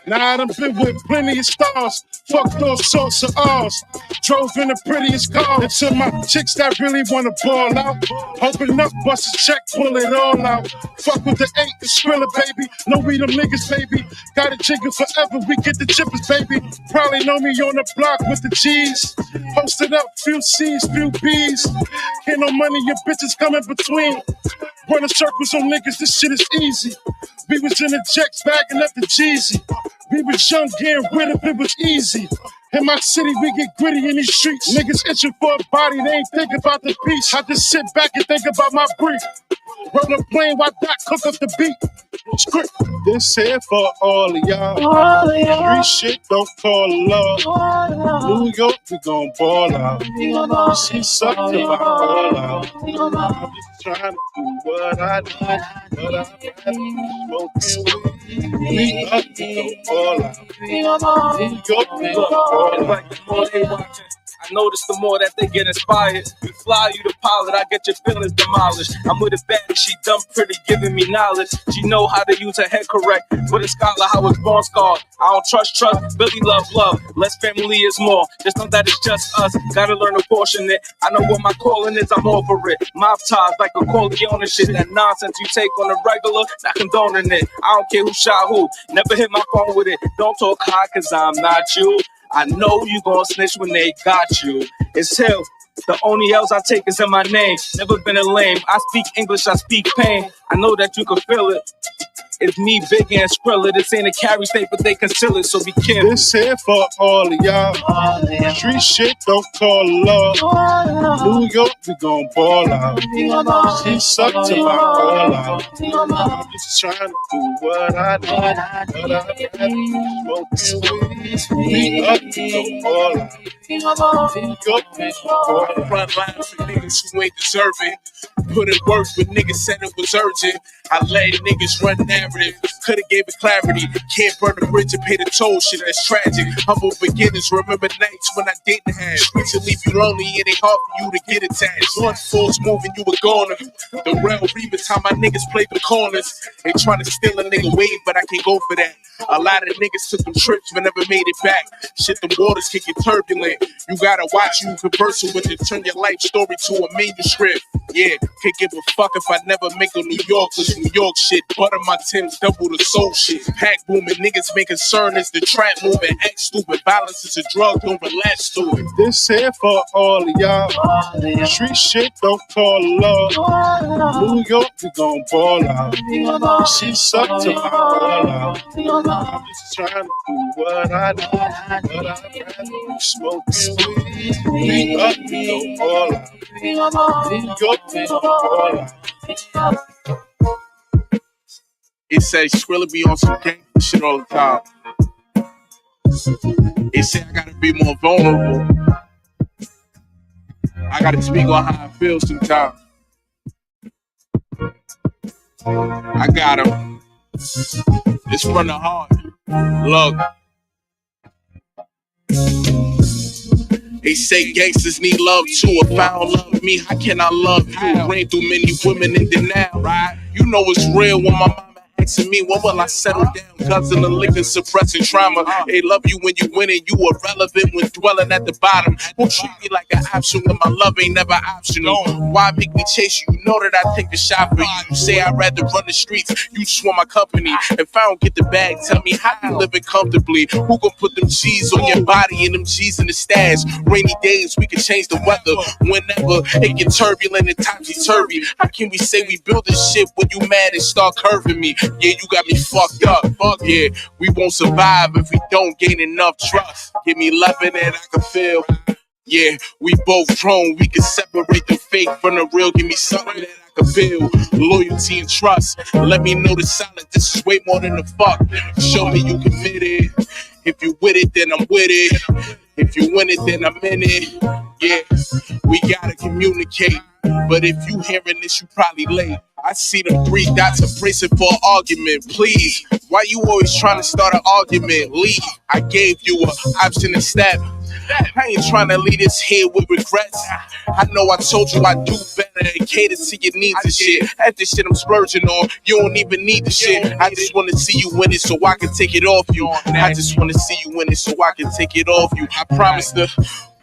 Nah, I done been with plenty of stars. Fucked all sorts of R's. Drove in the prettiest car. Until my chicks that really wanna ball out. Open up, bust a check, pull it all out. Fuck with the 8, the SCRILLA, baby. No, we them niggas, baby. Got it jigging forever, we get the chippers, baby. Probably know me on the block with the G's. Posted up, few C's, few B's. Ain't no money, your bitches come in between. Running circles on niggas, this shit is easy. We was in the jacks bagging up the Jeezy. We was young, getting rid of it was easy. In my city, we get gritty in these streets. Niggas itching for a body, they ain't think about the beach. I just sit back and think about my brief. Roll a plane while Doc cook up the beat. Script. This here for all of y'all. Street shit don't call love. New York, we gon' ball out. She sucked till I fall out. I'm just trying to do what I do. But I'm smoking weed. We up, we gon' ball out. New York, we gon' ball out. I notice the more that they get inspired. You fly, you the pilot, I get your feelings demolished. I'm with a baddie, she dumb pretty, giving me knowledge. She know how to use her head correct. With a scholar, how it's born scarred. I don't trust, Billy love. Less family is more. Just know that it's just us. Gotta learn to portion it. I know what my calling is, I'm over it. Mob ties like a Corleone and shit. That nonsense you take on the regular, not condoning it. I don't care who shot who. Never hit my phone with it. Don't talk high, cause I'm not you. I know you gon' snitch when they got you. It's Hill. The only L's I take is in my name. Never been a lame. I speak English, I speak pain. I know that you can feel it. It's me, Biggie, and SCRILLA. This ain't a carry state, but they conceal it, so be careful. This here for all of y'all. Street shit don't call love. New York, we gon' ball out. She sucked till I fall out. I'm just trying to do what I do. But I'm smoking weed. We up, we gon' ball out. New York, we gon' ball out. Front line for niggas who ain't deserving. Put in work, but niggas said it was urgent. I let niggas run narrative. Could've gave it clarity. Can't burn the bridge and pay the toll. Shit, that's tragic. Humble beginners remember nights when I didn't have. Streets will leave you lonely. It ain't hard for you to get attached. One force moving, you were gone. The real Reavers, how my niggas play the corners. They trying to steal a nigga wave, but I can't go for that. A lot of niggas took them trips but never made it back. Shit, the waters can get turbulent. You gotta watch you conversing with it. Turn your life story to a manuscript. Yeah, can't give a fuck if I never make a New York, cause New York shit. Butter my Timbs, double the soul shit. Pack booming, niggas make concern is the trap moving. Act stupid, violence is a drug, don't relax to it. This here for all of y'all. Street shit don't call love. New York, we gon' ball out. She sucked till I fall out. I'm just trying to do what I do, but I'd rather be smoking weed. We up, we gon' ball out. New York, we gon' ball out. It says Skrilla be on some gangster shit all the time. It say I gotta be more vulnerable. I gotta speak on how I feel sometimes. I got him. It's from the heart. Look. They say gangsters need love too. If I don't love me, how can I love you? Ran through many women in denial, right? You know it's real when my mama asking me, when will I settle down? Cousin of liquor suppressing trauma. They love you when you win it. You irrelevant when dwelling at the bottom. Who treat me like an option when my love ain't never optional? Why make me chase you? You know that I take a shot for you. You say I'd rather run the streets. You just want my company. If I don't get the bag, tell me how you living comfortably. Who gon' put them G's on your body and them G's in the stash? Rainy days, we can change the weather whenever it get turbulent and topsy-turvy. How can we say we build this shit when you mad and start curving me? Yeah, you got me fucked up. Fuck yeah, we won't survive if we don't gain enough trust. Give me loving that I can feel. Yeah, we both grown. We can separate the fake from the real. Give me something that I can feel. Loyalty and trust. Let me know the silence. This is way more than the fuck. Show me you committed. If you with it, then I'm with it. If you win it, then I'm in it. Yeah, we gotta communicate. But if you hearing this, you probably late. I see them 3 dots embracing for an argument. Please, why you always trying to start an argument? Leave. I gave you an option to step. I ain't trying to leave this here with regrets. I know I told you I do better and cater to your needs and shit. At this shit I'm splurging on, you don't even need the shit. I just want to see you win it so I can take it off you. I just want to see you win it so I can take it off you. I promise to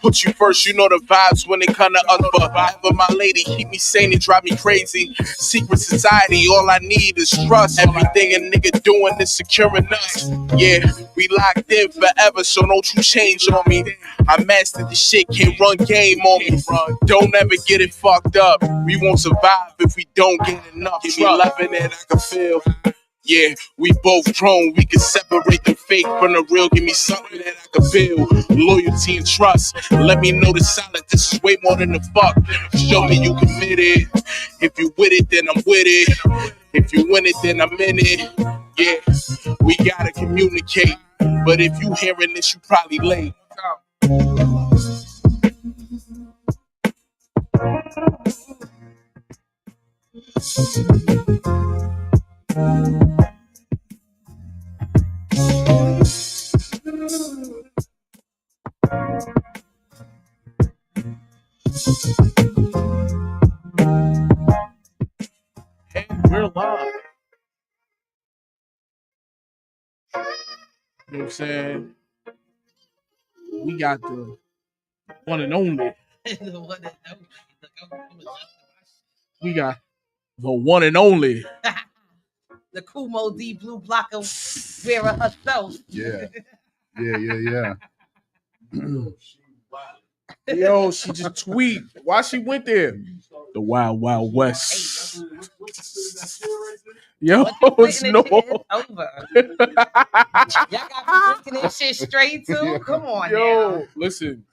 put you first, you know the vibes when it come to us. But ever my lady, keep me sane and drive me crazy. Secret society, all I need is trust. Everything a nigga doing is securing us. Yeah, we locked in forever, so don't you change on me. I mastered the shit, can't run game on me. Don't ever get it fucked up. We won't survive if we don't get enough. Give me loving that I can feel. Yeah, we both grown. We can separate the fake from the real. Give me something that I can feel. Loyalty and trust. Let me know the silence. This is way more than the fuck. Show me you committed. If you with it, then I'm with it. If you win it, then I'm in it. Yeah, we gotta communicate. But if you hearing this, you probably late. Hey, we're live. You know what I'm saying? We got the one and only. We got the one and only. The Kumo D Blue Blocker wearer herself. Yeah. Yo, she just tweet. Why she went there? The Wild Wild West. Yo, it's no. Over. Y'all got me drinking this shit straight too. Come on, Yo, now. listen.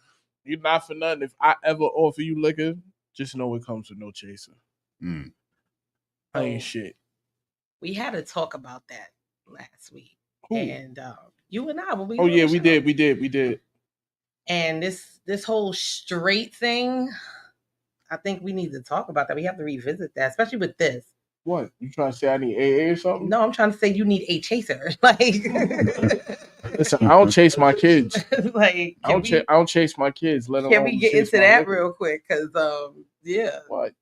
You're not for nothing. If I ever offer you liquor, just know it comes with no chaser. I ain't shit. We had to talk about that last week. Who? And you and I, when we We did. And this whole straight thing, I think we need to talk about that. We have to revisit that, especially with this. What? You trying to say I need AA or something? No, I'm trying to say you need a chaser. Like, listen, I don't chase my kids. Like, I don't chase my kids. Can we get into that real quick? Because yeah. What?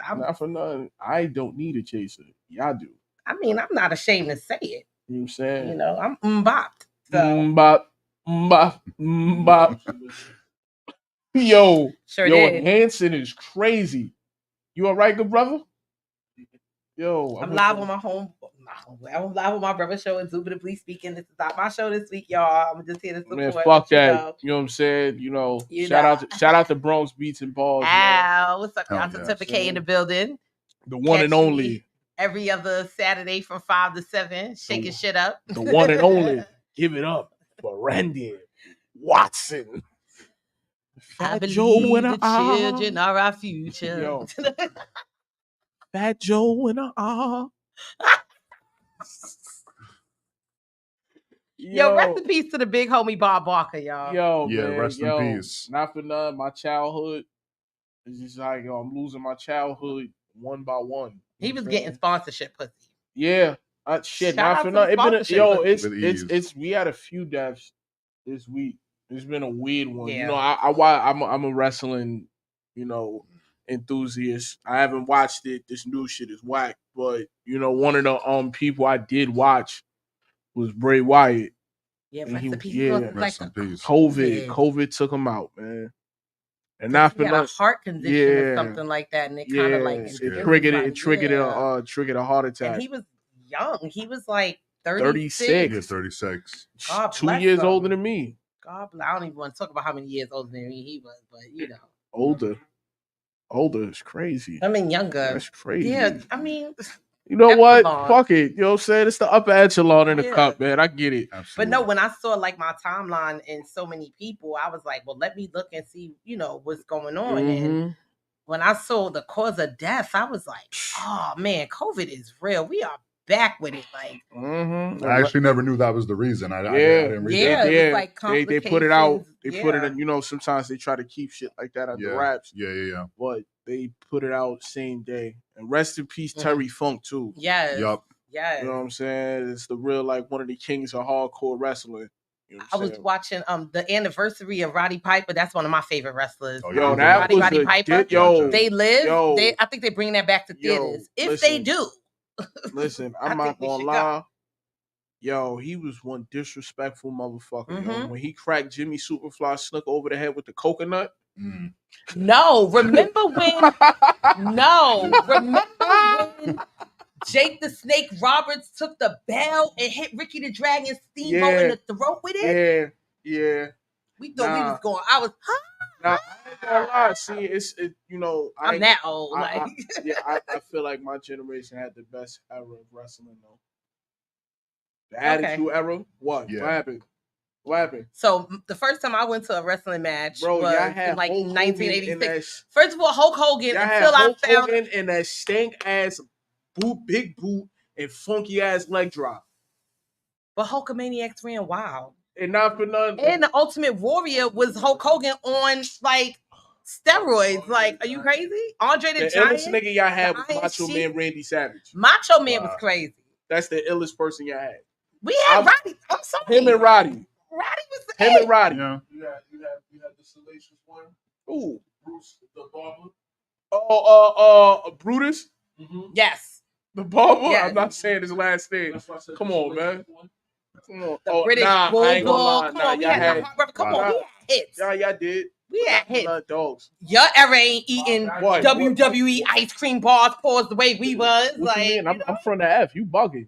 I'm not for nothing. I don't need a chaser. Y'all do. I mean, I'm not ashamed to say it. You know what I'm saying? You know, I'm mbopped. So. Mbop. Yo, did. Hanson is crazy. You all right, good brother? Yo, I'm live on I'm live on my brother's show, Indubitably Speaking. This is not my show this week, y'all. I'm just here to support. Man, fuck that. You know what I'm saying? Shout out to Bronx Beats and Balls. Ow, what's up, y'all? Certificate in the building. The one and only. Every other Saturday from 5 to 7, shaking shit up. The one and only. Give it up for Randy Watson. I believe the children are our future. Yo. Fat Joe in a Yo, rest in peace to the big homie Bob Barker, y'all. Yo, yeah, man, rest in peace. Not for nothing, my childhood is just like, I'm losing my childhood one by one. He was getting sponsorship pussy. Yeah, shit, not for nothing. It's we had a few deaths this week. It's been a weird one. Yeah. You know, I'm a wrestling, enthusiast. I haven't watched it. This new shit is whack. But one of the people I did watch was Bray Wyatt. Yeah, and rest in peace. COVID took him out, man. And not for a heart condition or something like that, and it kind of like it triggered a heart attack. And he was young. He was like 36. Yeah, 36. God 2 years older than me. God bless. I don't even want to talk about how many years older than me he was, but older is crazy. I mean, younger. That's crazy. Yeah, I mean, you know what? Fuck it. You know what I'm saying? It's the upper echelon in the cup, man. I get it. Absolutely. But no, when I saw like my timeline and so many people, I was like, well, let me look and see, what's going on. Mm-hmm. And when I saw the cause of death, I was like, oh man, COVID is real. We are back with it. Like, I actually never knew that was the reason. I didn't read that. It was like they put it out. They put it in, sometimes they try to keep shit like that under wraps. Yeah. But they put it out same day. And rest in peace, Terry Funk, too. Yes. Yup. Yes. You know what I'm saying? It's the real, like, one of the kings of hardcore wrestling. You know I was watching the anniversary of Roddy Piper. That's one of my favorite wrestlers. Yo, that was Roddy Piper. They live. I think they bring that back to theaters. If they do. Listen, I'm not gonna lie. Yo, he was one disrespectful motherfucker. Mm-hmm. Yo. When he cracked Jimmy Superfly Snuka over the head with the coconut. No, remember when Jake the Snake Roberts took the bell and hit Ricky the Dragon Steamboat in the throat with it? Yeah. We thought we was going. I was, Nah, I ain't gonna lie. See, I'm that old. I feel like my generation had the best era of wrestling, though. The Attitude Era. What? Yeah. What happened? So the first time I went to a wrestling match was in like Hulk 1986. First of all, Hulk Hogan. Hulk Hogan and that stank ass big boot and funky ass leg drop. But Hulkamaniacs ran wild. And not for nothing. And the Ultimate Warrior was Hulk Hogan on like steroids. Like, are you crazy? Andre the Giant. The illest nigga y'all had was Macho Man Randy Savage. Macho Man was crazy. That's the illest person y'all had. We had Roddy. I'm sorry. Him and Roddy. Roddy was the Him and Roddy. Yeah. You had the Salacious one. Ooh. Bruce the barber. Brutus. Mm-hmm. Yes. The barber. Yes. I'm not saying his last name. Come on, man. Come on. The British Bulldog. Come on, we had hits. Y'all did. We had hits. Dogs. Your era ain't eating WWE ice cream bars, pause the way we was. What you mean? I'm from the F. You bugging.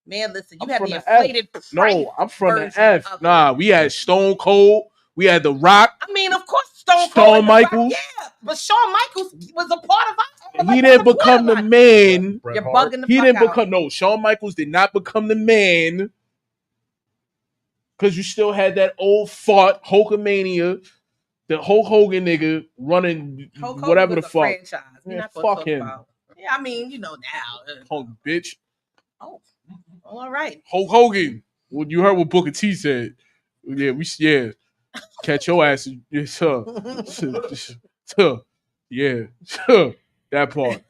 Man, listen, you have the inflated. No, I'm from the F. Nah, we had Stone Cold. We had The Rock. I mean, of course, Stone Cold. Shawn Michaels. Yeah, but Shawn Michaels was a part of our. He didn't become the man. You're bugging the He fuck didn't out. become. No, Shawn Michaels did not become the man. Because you still had that old fart Hulkamania, the Hulk Hogan nigga running Hulk whatever Hogan the was fuck. A franchise. Man, fuck him. Yeah, I mean, you know now. Punk bitch. Oh, all right. Hulk Hogan. Well, you heard what Booker T said. Yeah. Catch your ass. Yes, sir. Yeah. That part.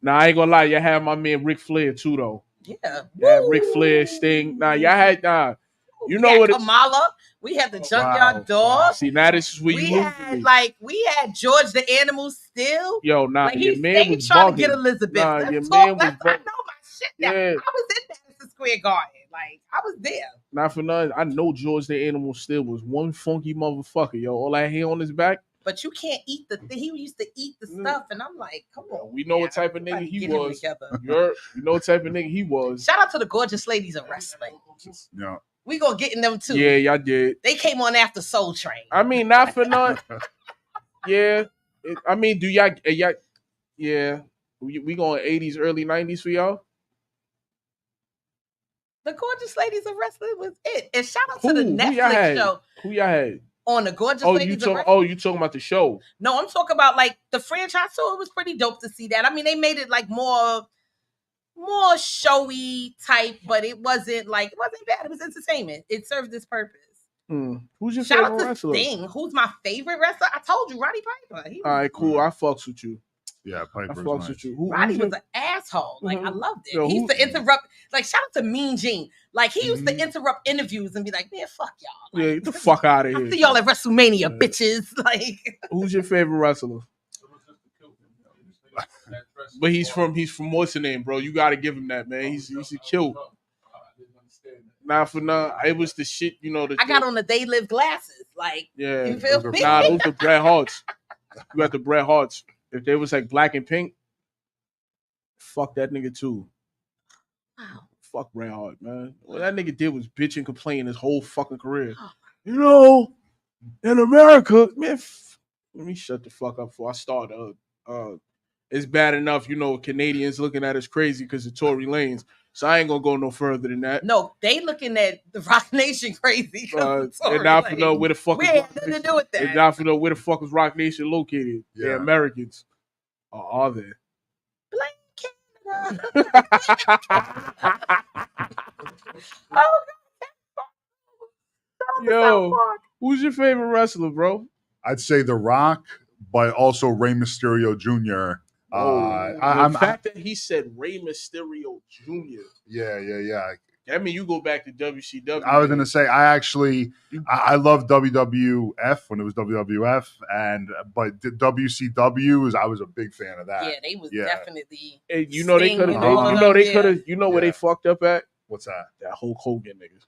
Nah, I ain't gonna lie. Y'all had my man Ric Flair too, though. Yeah. Yeah, Ric Flair, Sting. Nah, y'all had you know what? Kamala. We had the Junkyard Dog. See, now this is where you lose me. We had George the Animal still. Yo, nah, like your man was trying bugging. to get Elizabeth. Nah, Let's your talk. man was I know my shit now. Yeah. I was in Madison Square Garden. Like, I was there. Not for nothing. I know George the Animal still was one funky motherfucker, yo. All that hair on his back. But you can't eat the thing. He used to eat the stuff, and I'm like, come on. We know what type of nigga he was. You know what type of nigga he was. Shout out to the gorgeous ladies of wrestling. Yeah. We gonna get in them too. Yeah, y'all did. They came on after Soul Train. I mean, not for nothing. Yeah. I mean, do y'all yeah. We going 80s, early 90s for y'all? The gorgeous ladies of wrestling was it. And shout out to the Netflix show. Who y'all had? On the gorgeous ladies of wrestling. Oh, you talking about the show? No, I'm talking about like the franchise. So it was pretty dope to see that. I mean, they made it like more showy type, but it wasn't bad. It was entertainment. It served its purpose. Who's your Shout favorite out to wrestler? Sting. Who's my favorite wrestler? I told you, Roddy Piper. All right, cool. I fucks with you. Yeah, Piper's I fucks nice. with you. Roddy was an asshole. Like, I loved it. Yo, he used to interrupt. Like, shout out to Mean Gene. Like, he used to interrupt interviews and be like, man, fuck y'all. Like, yeah, get the fuck out of here. I'll see y'all at WrestleMania, bitches. Like, who's your favorite wrestler? But he's from what's the name, bro? You got to give him that, man. He's a kill. Nah, for nah, it was the shit, you know. I got on the They Live glasses. Like, yeah, you feel me? Nah, those are Bret Harts. You got the Bret Harts. If they was like black and pink, fuck that nigga too. Wow. Fuck Bret Hart, man. What that nigga did was bitch and complain his whole fucking career. You know, in America, man, let me shut the fuck up before I start. It's bad enough, you know, Canadians looking at us crazy because of Tory Lanez. So I ain't gonna go no further than that. No, they looking at the Rock Nation crazy. And not for know where the fuck. We ain't nothing to do with that. And not for know where the fuck is Rock Nation located. Yeah. They're Americans. Or are they? Blame Canada. Yo, who's your favorite wrestler, bro? I'd say The Rock, but also Rey Mysterio Jr. The fact that he said Rey Mysterio Jr. Yeah. I mean, you go back to WCW. I was going to say, I love WWF when it was WWF, but WCW I was a big fan of that. Yeah, they was definitely. Hey, you know they could have. You know where they fucked up at? What's that? That Hulk Hogan niggas.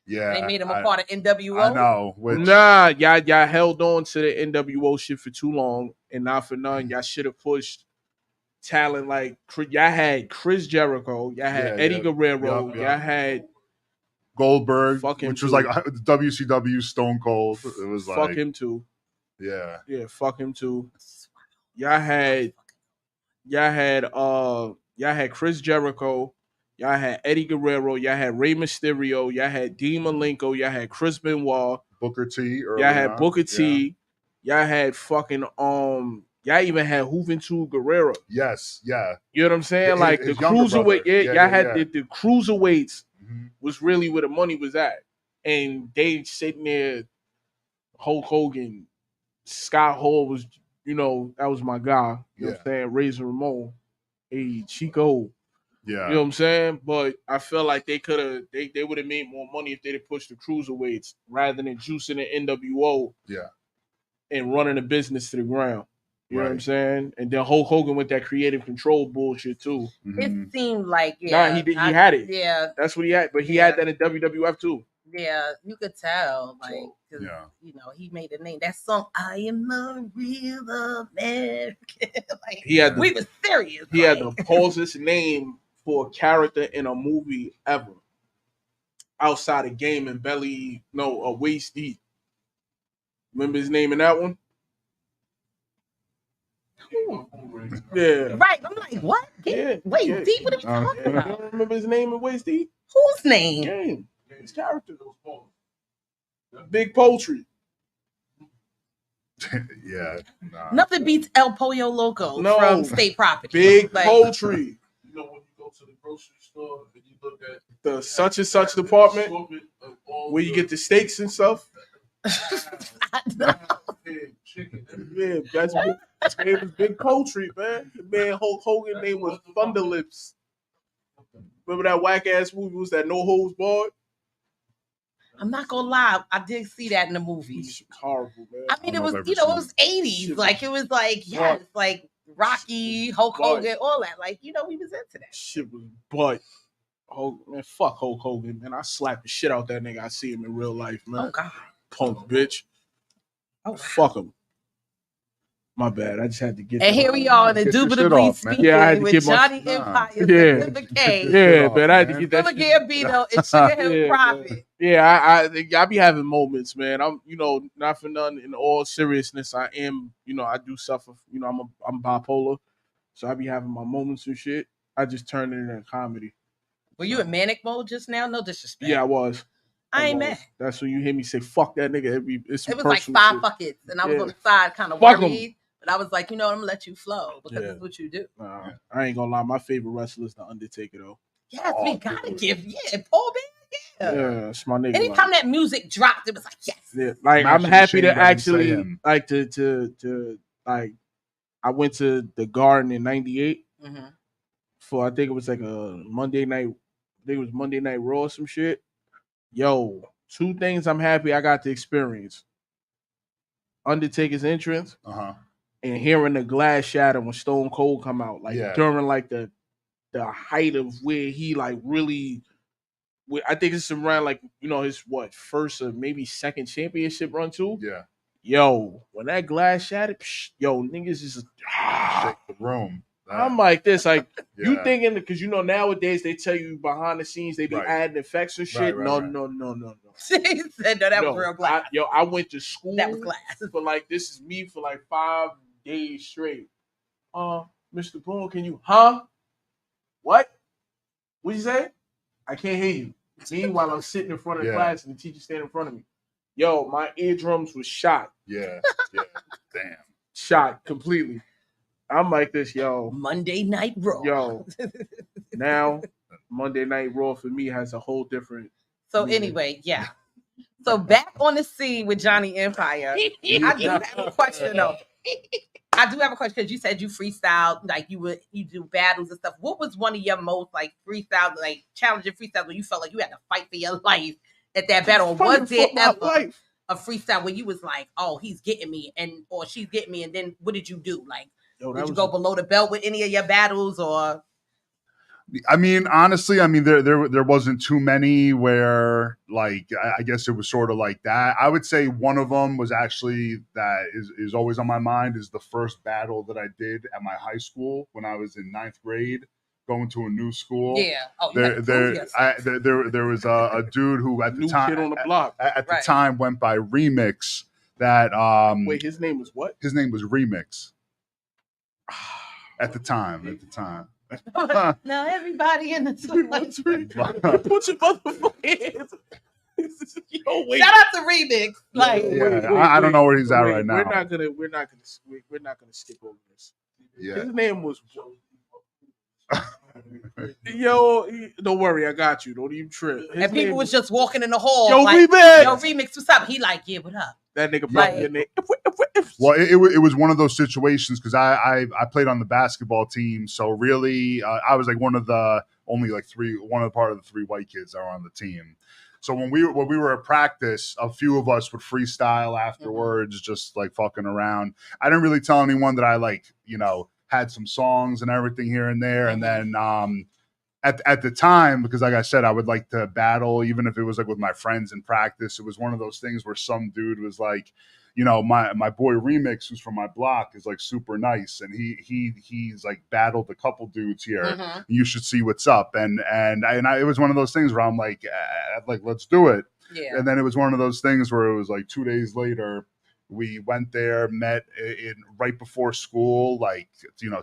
Yeah, they made him a part of NWO. I know. Nah, y'all held on to the NWO shit for too long, and not for none. Y'all should have pushed talent like y'all had Chris Jericho, y'all had Eddie Guerrero, y'all had Goldberg, which was like WCW Stone Cold. It was like fuck him too. Yeah, fuck him too. Y'all had Chris Jericho, y'all had Eddie Guerrero, y'all had Rey Mysterio, y'all had Dean Malenko, y'all had Chris Benoit, Booker T, y'all had Booker T, y'all had fucking y'all even had Juventud Guerrero. Yes, yeah. You know what I'm saying? Like the cruiserweight, y'all had the cruiserweights was really where the money was at. And they sitting there, Hulk Hogan, Scott Hall was, you know, that was my guy. You know what I'm saying? Razor Ramon. Hey, Chico. Yeah. You know what I'm saying? But I feel like they would have made more money if they'd have pushed the cruiserweights rather than juicing the NWO. Yeah. And running the business to the ground. You know what I'm saying? And then Hulk Hogan with that creative control bullshit too. It seemed like he had it. Yeah, that's what he had. But he had that in WWF too. Yeah, you could tell. Like, you know, he made a name. That song, "I Am a Real American." Like, we was serious. He had the closest name for a character in a movie ever, outside of Game and Belly. No, a Waist Deep. Remember his name in that one? Yeah. Right. I'm like, what? Wait, Deep, what are you talking about? You don't remember his name in Waist Deep? Whose name? Game. His character. Big Poultry. Yeah. Nothing beats El Pollo Loco from State Property. Big Poultry. You know, when you go to the grocery store and you look at the such and such department where you get the steaks and stuff. Chicken. Yeah, that's name was Big Poultry, man. The man Hulk Hogan name was Thunder Lips. Remember that whack ass movie was that No Holds Barred? I'm not gonna lie, I did see that in the movie. It's horrible, man. I mean, it was, it was 80s. Like, it was like, yes, like Rocky, Hulk Hogan, all that. Like, we was into that. Shit was butt. Man, fuck Hulk Hogan, man. I slap the shit out that nigga. I see him in real life, man. Oh, God. Punk bitch. Oh, fuck him. My bad. I just had to get. And here we are in Indubitably Speaking with Johnny Empire. Yeah, man. I had to get that. GAMBINO and SUGAHILL Profit. Yeah, I be having moments, man. I'm, not for none. In all seriousness, I am. I do suffer. I'm bipolar, so I be having my moments and shit. I just turned it into comedy. Were you in manic mode just now? No disrespect. Yeah, I was. I ain't mad. That's when you hear me say "fuck that nigga." It was like 5 fuck it, and I was on the side, kind of worried. But I was like, I'm gonna let you flow because it's what you do. I ain't gonna lie, my favorite wrestler is the Undertaker, though. Yes, we gotta give, Paul Bear, yeah, it's my nigga. Anytime that music dropped, it was like, yes. Yeah, like I'm happy to actually like to like. I went to the Garden in '98 for I think it was like a Monday night. I think it was Monday Night Raw or some shit. Yo, 2 things I'm happy I got to experience: Undertaker's entrance. And hearing the glass shatter when Stone Cold come out, like during like the height of where he like really, I think it's around like his first or maybe second championship run too. Yeah. Yo, when that glass shattered, niggas just shake the room. I'm like this, like you thinking because nowadays they tell you behind the scenes they be adding effects and shit. No. He said no, that was real glass. I went to school. That was glass. For like this is me for like 5 days straight. Mr. Boone, can you? What? What'd you say? I can't hear you. Meanwhile, I'm sitting in front of the class and the teacher standing in front of me. Yo, my eardrums was shot. Yeah. Damn. Shot completely. I'm like this, yo. Monday Night Raw. Yo. Now, Monday Night Raw for me has a whole different. So anyway, So back on the scene with Johnny Empire. I do have a question though. I do have a question because you said you freestyle, like you do battles and stuff. What was one of your most like freestyle, like challenging freestyles where you felt like you had to fight for your life at that battle? Was there ever a freestyle where you was like, oh, he's getting me or she's getting me, and then what did you do? Like, did you go below the belt with any of your battles or? I mean, honestly, there wasn't too many where, like, I guess it was sort of like that. I would say one of them was actually that is always on my mind is the first battle that I did at my high school when I was in 9th grade, going to a new school. Yeah. Oh, there was a dude who at the time kid on the block at the time went by Remix. That wait, his name was what? His name was Remix. At the time. Now everybody in the put your motherfucking hands. Yo, wait. Shout out to Remix. Like, I don't know where he's at right now. We're not gonna skip over this. Yeah. His name was. Yo, don't worry, I got you. Don't even trip. And people was just walking in the hall. Yo, like, Remix. Yo, Remix, what's up? He like, yeah, what up? That nigga brought your name. Well, it was one of those situations because I played on the basketball team, so really I was like one of the part of the 3 white kids that were on the team. So when we were at practice, a few of us would freestyle afterwards, just like fucking around. I didn't really tell anyone that I had some songs and everything here and there, and then at the time, because like I said, I would like to battle, even if it was like with my friends in practice. It was one of those things where some dude was like, my boy Remix, who's from my block, is like super nice, and he's like battled a couple dudes here. You should see what's up, and it was one of those things where I'm like let's do it. Yeah. And then it was one of those things where it was like 2 days later. We went there, met in right before school,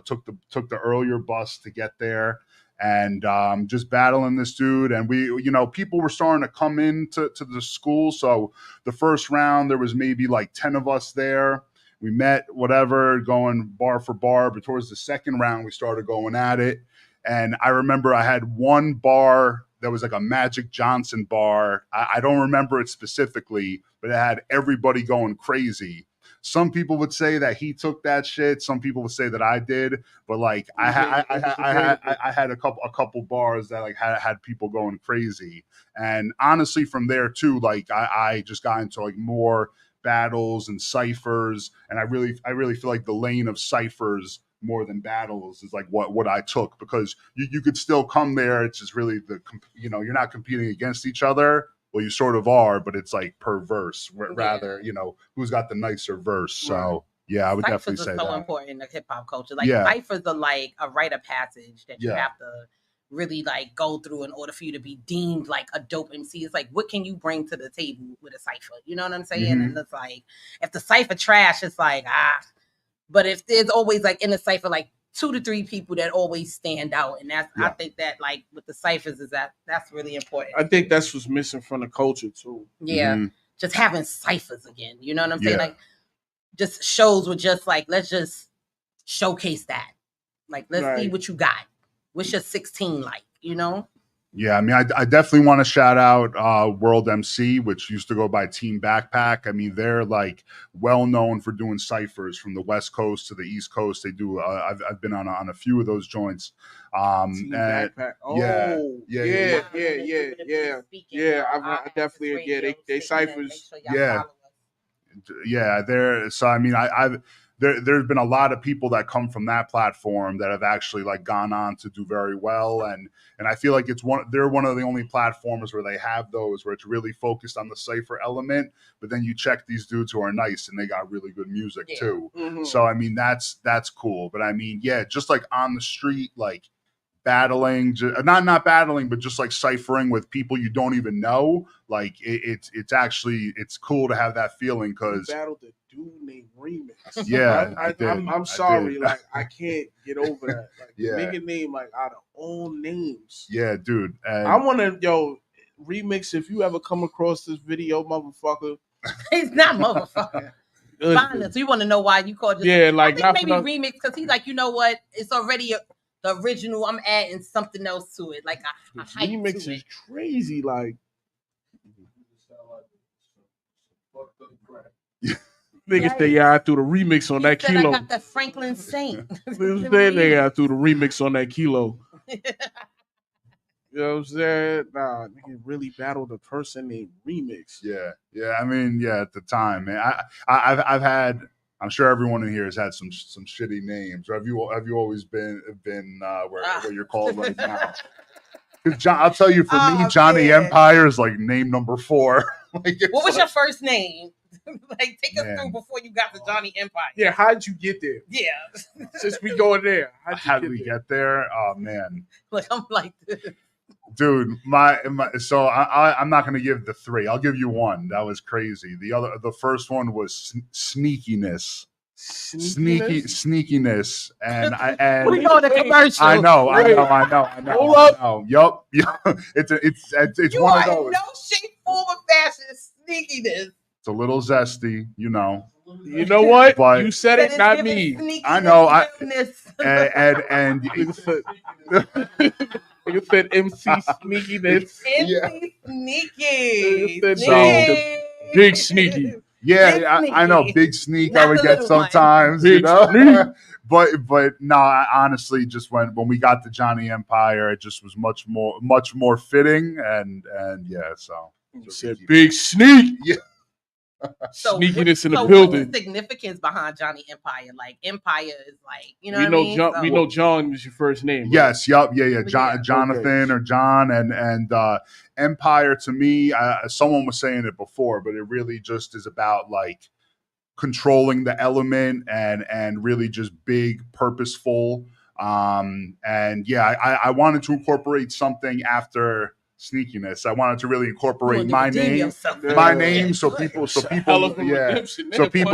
took the earlier bus to get there, and just battling this dude. And we, people were starting to come into the school. So the first round, there was maybe like 10 of us there. We met, whatever, going bar for bar. But towards the second round, we started going at it. And I remember I had one bar that was like a Magic Johnson bar. I don't remember it specifically, but it had everybody going crazy. some people would say that he took that shit. Some people would say that I did. But like I had a couple bars that like had people going crazy. And honestly, from there too, like I just got into like more battles and ciphers, and I really feel like the lane of ciphers more than battles is like what I took, because you could still come there. It's just really you're not competing against each other. Well, you sort of are, but it's like per verse, rather, who's got the nicer verse. So yeah, I would definitely say that. So important in the hip hop culture. Like ciphers are like a rite of passage that you have to really like go through in order for you to be deemed like a dope MC. It's like, what can you bring to the table with a cipher? You know what I'm saying? Mm-hmm. And it's like, if the cipher trash, it's like, but if there's always like in the cipher, like 2 to 3 people that always stand out. And that's, I think that like with the ciphers that's really important. I think that's what's missing from the culture too. Yeah. Mm-hmm. Just having ciphers again. You know what I'm saying? Like just shows with just like, let's just showcase that. Like, let's see what you got. What's your 16 like, Yeah, I mean, I definitely want to shout out World MC, which used to go by Team Backpack. I mean, they're like well known for doing ciphers from the West Coast to the East Coast. They do. I've been on a few of those joints. Team Backpack. I definitely they ciphers. They're so. I mean, There's been a lot of people that come from that platform that have actually like gone on to do very well, and I feel like they're one of the only platforms where they have those where it's really focused on the cipher element, but then you check these dudes who are nice and they got really good music too. Mm-hmm. So I mean that's cool, but I mean just like on the street, like battling, not battling, but just like ciphering with people you don't even know, like it's cool to have that feeling because battled a dude named Remix. Yeah, I'm sorry, like I can't get over that. Like nigga name like out of all names. Yeah, dude. I want to Remix. If you ever come across this video, motherfucker, he's not motherfucker. Fine. So you want to know why you called? I think maybe Remix because he's like, you know what? It's already the original. I'm adding something else to it. Like a hype Remix to is crazy. Like niggas say I threw the remix on that kilo. I got the Franklin Saint. They I threw the remix on that kilo. You know what I'm saying? Nah, nigga really battled a person named Remix. Yeah. I mean, at the time, man. I've had. I'm sure everyone in here has had some shitty names. Or have you always been where you're called right now? I'll tell you, for me, Johnny Empire is like name number 4. Like, what was your first name? Like, take us through before you got to Johnny Empire. Yeah, how'd you get there? Yeah. Since we going there. How did we get there? Oh, man. Like, I'm like this. Dude, so I'm not going to give the 3. I'll give you 1. That was crazy. The first one was sneakiness. Sneakiness, and we go to commercial. I know. Hold up. Yup. It's you one of in those. no shape, form, or fashion sneakiness. It's a little zesty, You know what? But you said it, not me. I know. And you said MC sneakiness. MC sneaky. Big sneaky. Yeah, I know. Big sneak I would get sometimes, But no, honestly, just when we got to Johnny Empire, it just was much more fitting, and so you said big sneak. Yeah. Sneakiness in the building. What's the significance behind Johnny Empire? Like Empire is like, we know John is your first name. Right? Yes, yeah. Jonathan or John, and Empire to me, someone was saying it before, but it really just is about like controlling the element and really just big, purposeful. I wanted to incorporate something after sneakiness. I wanted to really incorporate my name, so people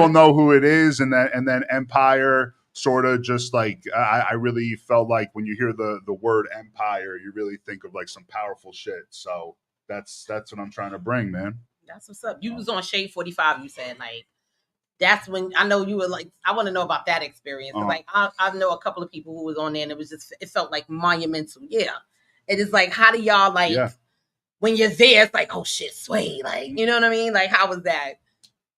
know who it is, and then Empire sort of just like I really felt like when you hear the word Empire, you really think of like some powerful shit. So that's what I'm trying to bring, man. That's what's up. You was on Shade 45. You said like that's when I know you were like. I want to know about that experience. Like I know a couple of people who was on there, and it felt like monumental. Yeah. It is like, how do y'all like when you're there? It's like, oh shit, Sway, like, you know what I mean? Like, how was that?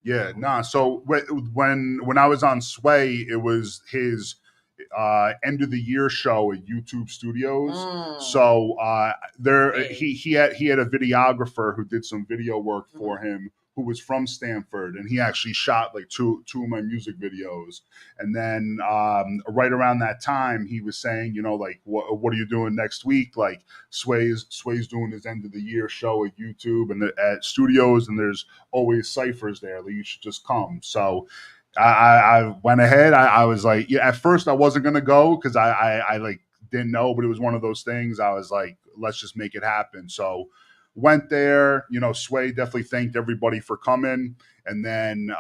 Yeah, nah. So when I was on Sway, it was his end of the year show at YouTube Studios. So he had a videographer who did some video work for him, who was from Stanford, and he actually shot like two of my music videos. And then right around that time, he was saying, you know, like, what are you doing next week? Like Sway's doing his end of the year show at YouTube and at studios, and there's always ciphers there. Like, you should just come. So I went ahead. I was like, yeah, at first I wasn't gonna go because I like didn't know, but it was one of those things. I was like, let's just make it happen. So went there. You know, Sway definitely thanked everybody for coming. And then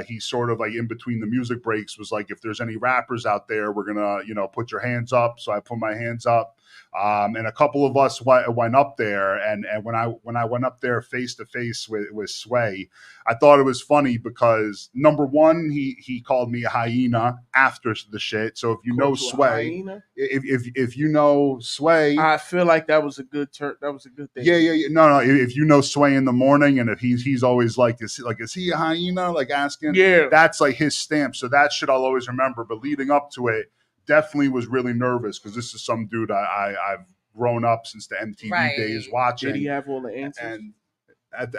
he sort of like in between the music breaks was like, if there's any rappers out there, we're gonna, you know, put your hands up. So I put my hands up. And a couple of us went up there, and when I went up there face to face with Sway, I thought it was funny because number one, he called me a hyena after the shit. So if you know Sway, if you know Sway, I feel like that was a good turn. That was a good thing. Yeah. No. If you know Sway in the morning, and if he's always like, is he a hyena? Like asking, that's like his stamp. So that shit I'll always remember. But leading up to it, definitely was really nervous because this is some dude I've grown up since the MTV days watching. Did he have all the answers? And at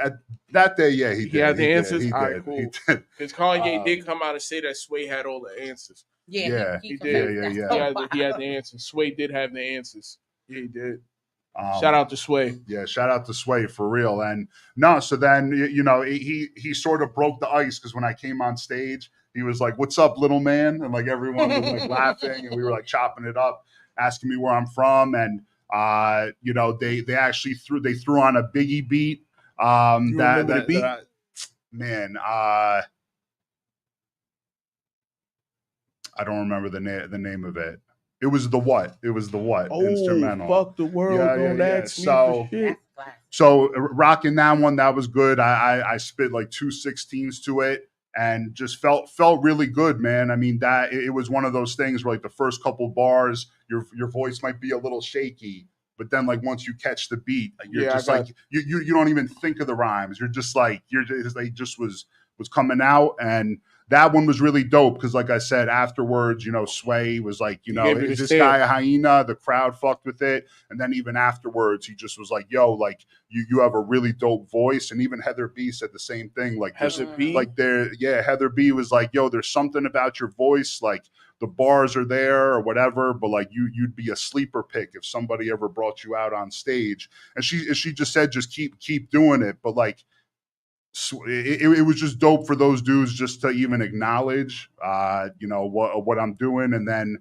that day, yeah, he did. He had the answers? He all did. Right, cool. He did. Because Kanye did come out and say that Sway had all the answers. Yeah. He did. Yeah. He had the answers. Sway did have the answers. Yeah, he did. Shout out to Sway. Yeah, shout out to Sway for real. And no, so then, you know, he sort of broke the ice because when I came on stage, he was like, "What's up, little man?" And like everyone was like laughing, and we were like chopping it up, asking me where I'm from. And you know, they actually threw on a Biggie beat. The beat? Man, I don't remember the name of it. It was the what? Instrumental. Fuck the world. Don't ask me for shit. So rocking that one, that was good. I spit like 2 16s to it and just felt really good, man. I mean, that it was one of those things where like the first couple bars, your voice might be a little shaky, but then like once you catch the beat, you're just like you don't even think of the rhymes. You're just like was coming out. And that one was really dope because, like I said, afterwards, you know, Sway was like, you know, is this guy a hyena? The crowd fucked with it. And then even afterwards, he just was like, yo, like, you have a really dope voice. And even Heather B said the same thing. Like, Heather B? Like, Heather B was like, yo, there's something about your voice. Like, the bars are there or whatever, but like you'd be a sleeper pick if somebody ever brought you out on stage. And she just said, just keep doing it. But like, it was just dope for those dudes just to even acknowledge, you know, what I'm doing. And then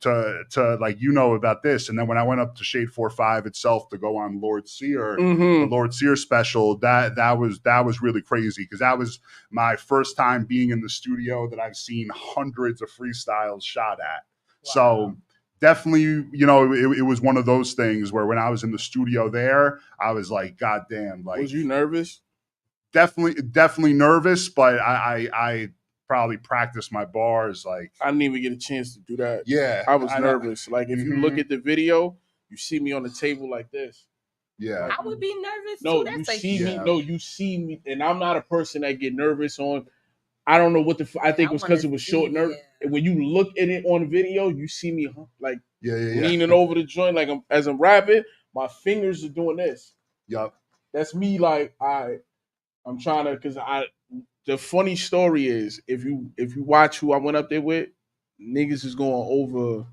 to like, you know, about this. And then when I went up to Shade 4-5 itself to go on Lord Sear, the Lord Sear special, that was really crazy because that was my first time being in the studio that I've seen hundreds of freestyles shot at. Wow. So definitely, you know, it was one of those things where when I was in the studio there, I was like, God damn. Like, was you nervous? Definitely nervous, but I probably practiced my bars. Like, I didn't even get a chance to do that. Yeah, I was nervous. Like, if you look at the video, you see me on the table like this. Yeah, I would be nervous no, too. you see me. No, you see me, and I'm not a person that get nervous on. I don't know what I think it was because it was short nerve. And when you look at it on video, you see me like leaning over the joint, like as I'm rapping, my fingers are doing this. Yup, that's me. Like I'm trying to, because the funny story is if you watch who I went up there with, niggas is going over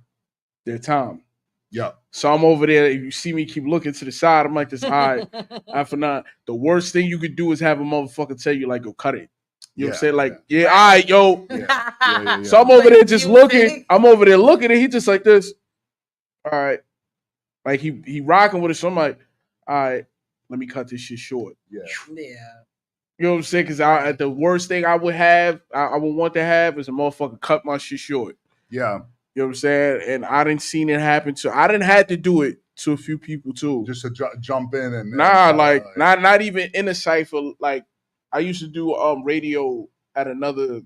their time. Yeah. So I'm over there. If you see me keep looking to the side, I'm like this. All right, I for not. The worst thing you could do is have a motherfucker tell you like, "Go cut it." You know what I'm saying? Like, all right, yo. Yeah. So I'm over there just looking. I'm over there looking, and he just like this. All right, like he rocking with it. So I'm like, all right, let me cut this shit short. Yeah. You know what I'm saying? Because the worst thing I would have, I would want to have, is a motherfucker cut my shit short. Yeah. You know what I'm saying? And I didn't seen it happen to. I didn't have to do it to a few people too. Just to jump in and not even in a cipher. Like I used to do radio at another.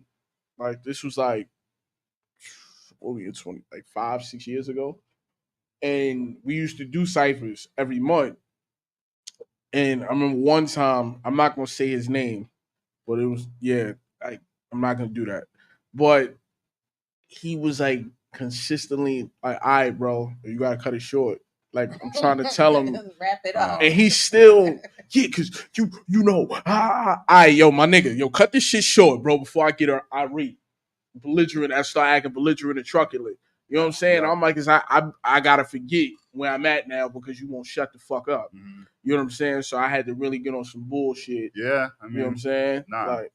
Like this was like what were you 20 like 5-6 years ago, and we used to do ciphers every month. And I remember one time, I'm not gonna say his name, But it was like I'm not gonna do that. But he was like consistently like, all right, bro, you gotta cut it short. Like I'm trying to tell him, wrap it up, and he's still because you know, all right, yo, my nigga, yo, cut this shit short, bro, before I get irate, belligerent. I start acting belligerent and truculent. You know what I'm saying? I'm like, I gotta forget where I'm at now because you won't shut the fuck up. Mm-hmm. You know what I'm saying? So I had to really get on some bullshit. Yeah, I mean, you know what I'm saying? Nah. Like,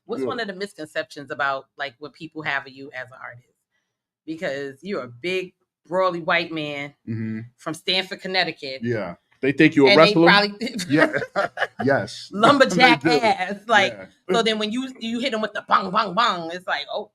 what's one of the misconceptions about like what people have of you as an artist? Because you're a big, burly white man from Stamford, Connecticut. Yeah. They think you're a wrestler? Yeah. Yes. Lumberjack ass. Like, so then when you hit them with the bang, bang, bang, it's like, oh.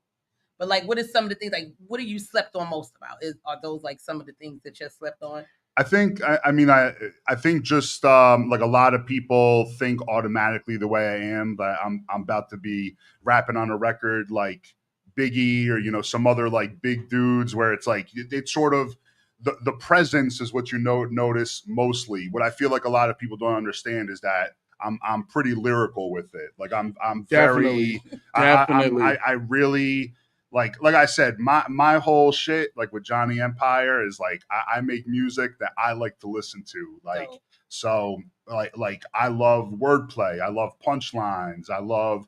But like, what is some of the things, like, what are you slept on most about? Are those like some of the things that you're slept on? I think, I think just like a lot of people think automatically the way I am, but I'm about to be rapping on a record like Biggie or, you know, some other like big dudes where it's like, it's sort of, the presence is what you notice mostly. What I feel like a lot of people don't understand is that I'm pretty lyrical with it. Like I'm very, definitely. I really, like I said, my whole shit, like with Johnny Empire, is like I make music that I like to listen to. Like, so like I love wordplay, I love punchlines, I love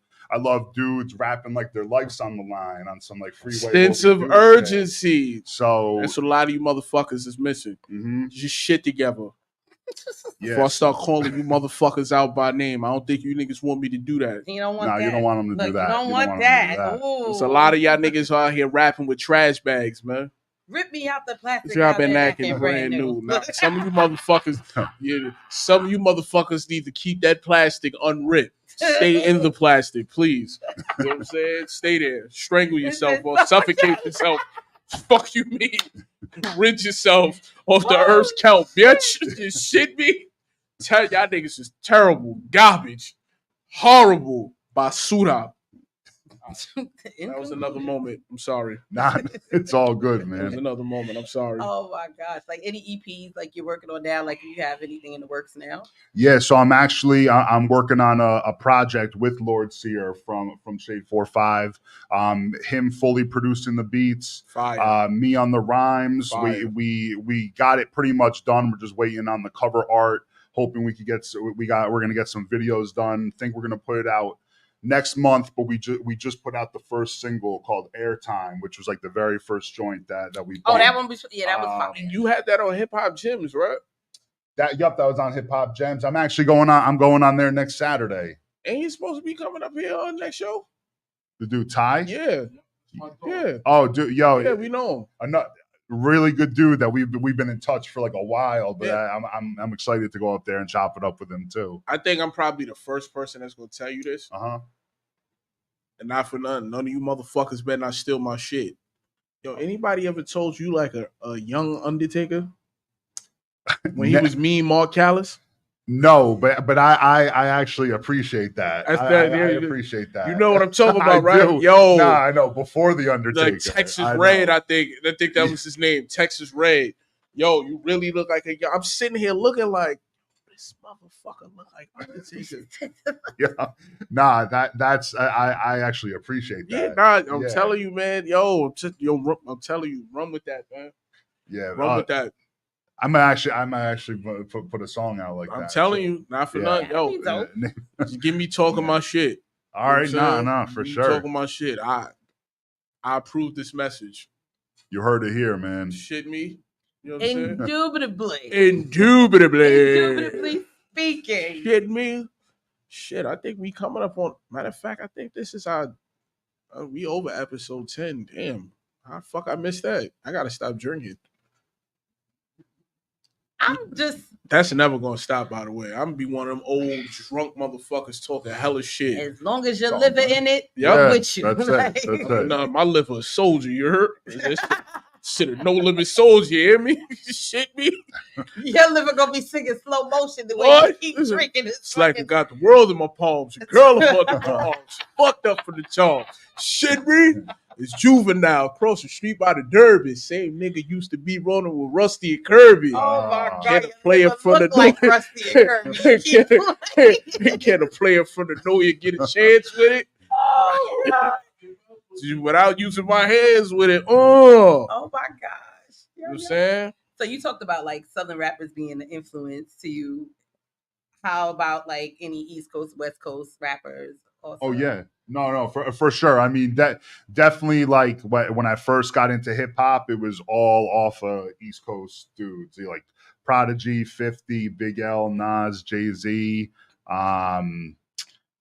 dudes rapping like their life's on the line on some like freeway. Sense of urgency. Shit. So that's what a lot of you motherfuckers is missing. Just shit together. Yeah. Before I start calling you motherfuckers out by name, I don't think you niggas want me to do that. You don't want that. You don't want them to do that. You don't want that. There's a lot of y'all niggas out here rapping with trash bags, man. Rip me out the plastic. Y'all been acting brand new. Now, some of you motherfuckers, some of you motherfuckers need to keep that plastic unripped. Stay in the plastic, please. You know what I'm saying? Stay there. Strangle yourself or suffocate yourself. Fuck you mean? Rid yourself off the earth's count, bitch. You shit me? Tell y'all niggas is terrible. Garbage. Horrible. Basura. That was another moment. I'm sorry. Nah, it's all good, man. That was another moment. I'm sorry. Oh my gosh! Like any EPs like you're working on now? Like you have anything in the works now? Yeah, so I'm working on a project with Lord Sear from Shade 4-5. Him fully producing the beats. Fire. Me on the rhymes. Fire. We got it pretty much done. We're just waiting on the cover art. Hoping we could we're gonna get some videos done. Think we're gonna put it out next month, but we just put out the first single called Airtime, which was like the very first joint that we bumped. Oh, that one was that was fun. You had that on Hip Hop Gems, right? That was on Hip Hop Gems. I'm actually going on there next Saturday. Ain't you supposed to be coming up here on next show? The dude Ty? Yeah. Oh, dude, yo. Yeah, we know him. Really good dude that we've been in touch for like a while, but yeah. I'm excited to go up there and chop it up with him too. I think I'm probably the first person that's gonna tell you this. And not for nothing, none of you motherfuckers better not steal my shit. Yo, anybody ever told you like a young Undertaker when he was mean Mark Callis? No, but I actually appreciate that. I appreciate that. You know what I'm talking about, right? Do. Yo, nah, I know. Before the Undertaker, like Texas Red, I think that was his name, Texas Red. Yo, you really look like I'm sitting here looking like this motherfucker look like Undertaker. Yeah, nah, that's I actually appreciate that. Yeah, nah, I'm telling you, man. I'm telling you, run with that, man. Yeah, run with that. I'm actually put a song out like that. I'm telling you, not for nothing. Yo, just give me talking my shit. All right, nah, for sure. Talking my shit. I approve this message. You heard it here, man. Shit me. You know what I'm saying? Indubitably speaking. Shit me. Shit, I think we coming up on. Matter of fact, I think this is our. We over episode 10. Damn, how the fuck I missed that? I gotta stop drinking. That's never gonna stop, by the way. I'm gonna be one of them old drunk motherfuckers talking hella shit. As long as your liver in it, I'm with you. That's it. Nah, my liver a soldier, you heard? Shit, a no limit soldier, you hear me? Shit me. Your liver gonna be singing slow motion the way you keep drinking. It's like I got the world in my palms. Your girl in my palms. Fucked up for the charm. Shit me. It's Juvenile across the street by the Derby. Same nigga used to be rolling with Rusty and Kirby. Oh my God! Can a player from the like Rusty and Kirby. Can a player from the Noya get a chance with it? Oh God! Without using my hands with it. Oh my gosh! You know what I'm saying? So you talked about like Southern rappers being an influence to you. How about like any East Coast, West Coast rappers? Also? Oh yeah, no, for sure. I mean, that definitely like when I first got into hip hop, it was all off of East Coast dudes, like Prodigy, 50, Big L, Nas, Jay-Z.